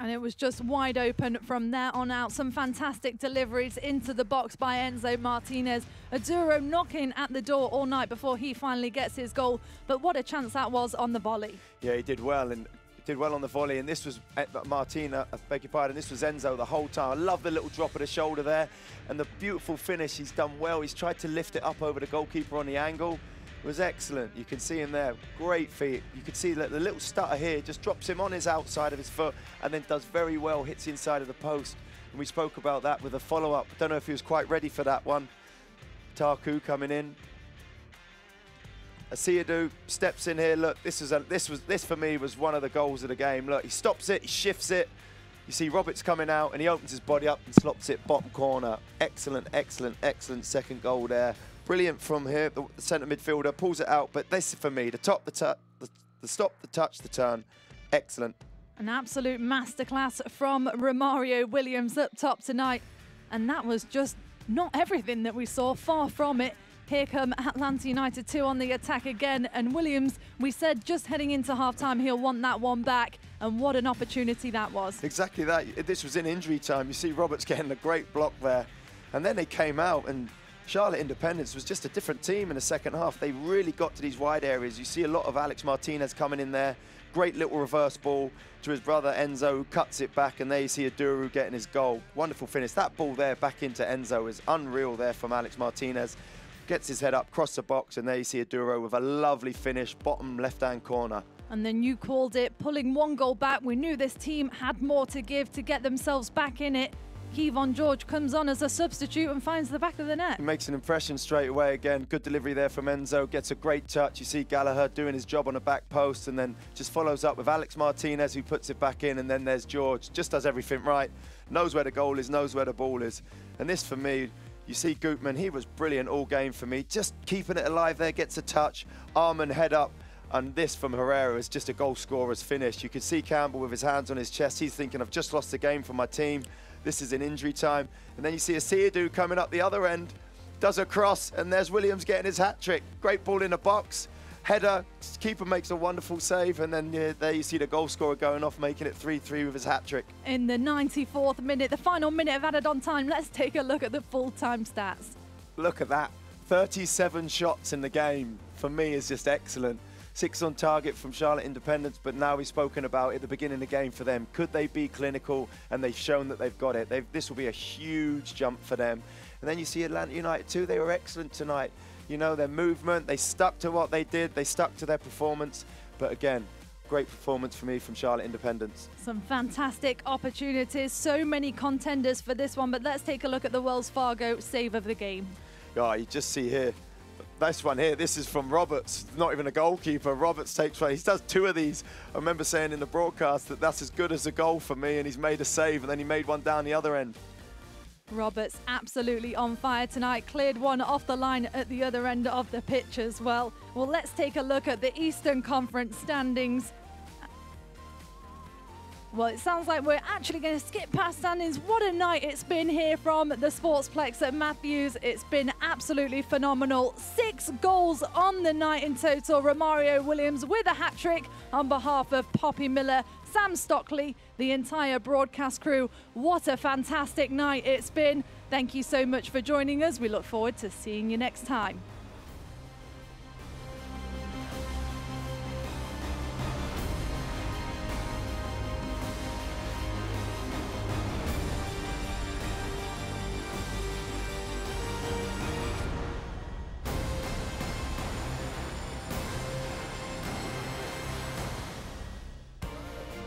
And it was just wide open from there on out. Some fantastic deliveries into the box by Enzo Martinez. Adoro knocking at the door all night before he finally gets his goal. But what a chance that was on the volley. Yeah, he did well, and did well on the volley. And this was Martina, I beg your pardon, this was Enzo the whole time. I love the little drop of the shoulder there. And the beautiful finish, he's done well. He's tried to lift it up over the goalkeeper on the angle. It was excellent. You can see him there, great feet. You can see that the little stutter here just drops him on his outside of his foot and then does very well, hits the inside of the post. And we spoke about that with a follow-up. Don't know if he was quite ready for that one. Tarku coming in. Asiadu steps in here. Look, this for me was one of the goals of the game. Look, he stops it, he shifts it. You see Roberts coming out and he opens his body up and slops it bottom corner. Excellent, excellent, excellent second goal there. Brilliant from here, the centre midfielder pulls it out, but this for me, the stop, the touch, the turn, excellent. An absolute masterclass from Romario Williams up top tonight. And that was just not everything that we saw, far from it. Here come Atlanta United 2 on the attack again. And Williams, we said just heading into half-time, he'll want that one back. And what an opportunity that was. Exactly that. This was in injury time. You see Roberts getting a great block there. And then they came out and Charlotte Independence was just a different team in the second half. They really got to these wide areas. You see a lot of Alex Martinez coming in there. Great little reverse ball to his brother Enzo, who cuts it back, and there you see Adoro getting his goal. Wonderful finish. That ball there back into Enzo is unreal there from Alex Martinez. Gets his head up, cross the box, and there you see Adoro with a lovely finish, bottom left-hand corner. And then you called it, pulling 1 goal back. We knew this team had more to give to get themselves back in it. Kevon George comes on as a substitute and finds the back of the net. He makes an impression straight away again. Good delivery there from Enzo. Gets a great touch. You see Gallaher doing his job on the back post and then just follows up with Alex Martinez, who puts it back in, and then there's George. Just does everything right. Knows where the goal is, knows where the ball is. And this for me, you see Gutman, he was brilliant all game for me. Just keeping it alive there, gets a touch, arm and head up. And this from Herrera is just a goal scorer's finish. You can see Campbell with his hands on his chest. He's thinking, I've just lost the game for my team. This is in injury time. And then you see Asiadu coming up the other end, does a cross, and there's Williams getting his hat-trick. Great ball in the box. Header, keeper makes a wonderful save, and then there you see the goal scorer going off, making it 3-3 with his hat-trick. In the 94th minute, the final minute of added on time, let's take a look at the full-time stats. Look at that. 37 shots in the game, for me, is just excellent. 6 on target from Charlotte Independence, but now we've spoken about at the beginning of the game for them. Could they be clinical? And they've shown that they've got it. This will be a huge jump for them. And then you see Atlanta United too. They were excellent tonight. You know, their movement, they stuck to what they did. They stuck to their performance. But again, great performance for me from Charlotte Independence. Some fantastic opportunities. So many contenders for this one. But let's take a look at the Wells Fargo save of the game. Oh, you just see here. This one here, this is from Roberts, not even a goalkeeper. Roberts takes one. He does 2 of these. I remember saying in the broadcast that that's as good as a goal for me, and he's made a save, and then he made one down the other end. Roberts absolutely on fire tonight. Cleared one off the line at the other end of the pitch as well. Well, let's take a look at the Eastern Conference standings. Well, it sounds like we're actually going to skip past standings. What a night it's been here from the Sportsplex at Matthews. It's been absolutely phenomenal. 6 goals on the night in total. Romario Williams with a hat-trick on behalf of Poppy Miller, Sam Stockley, the entire broadcast crew. What a fantastic night it's been. Thank you so much for joining us. We look forward to seeing you next time.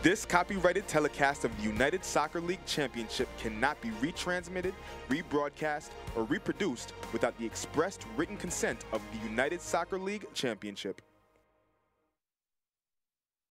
This copyrighted telecast of the United Soccer League Championship cannot be retransmitted, rebroadcast, or reproduced without the expressed written consent of the United Soccer League Championship.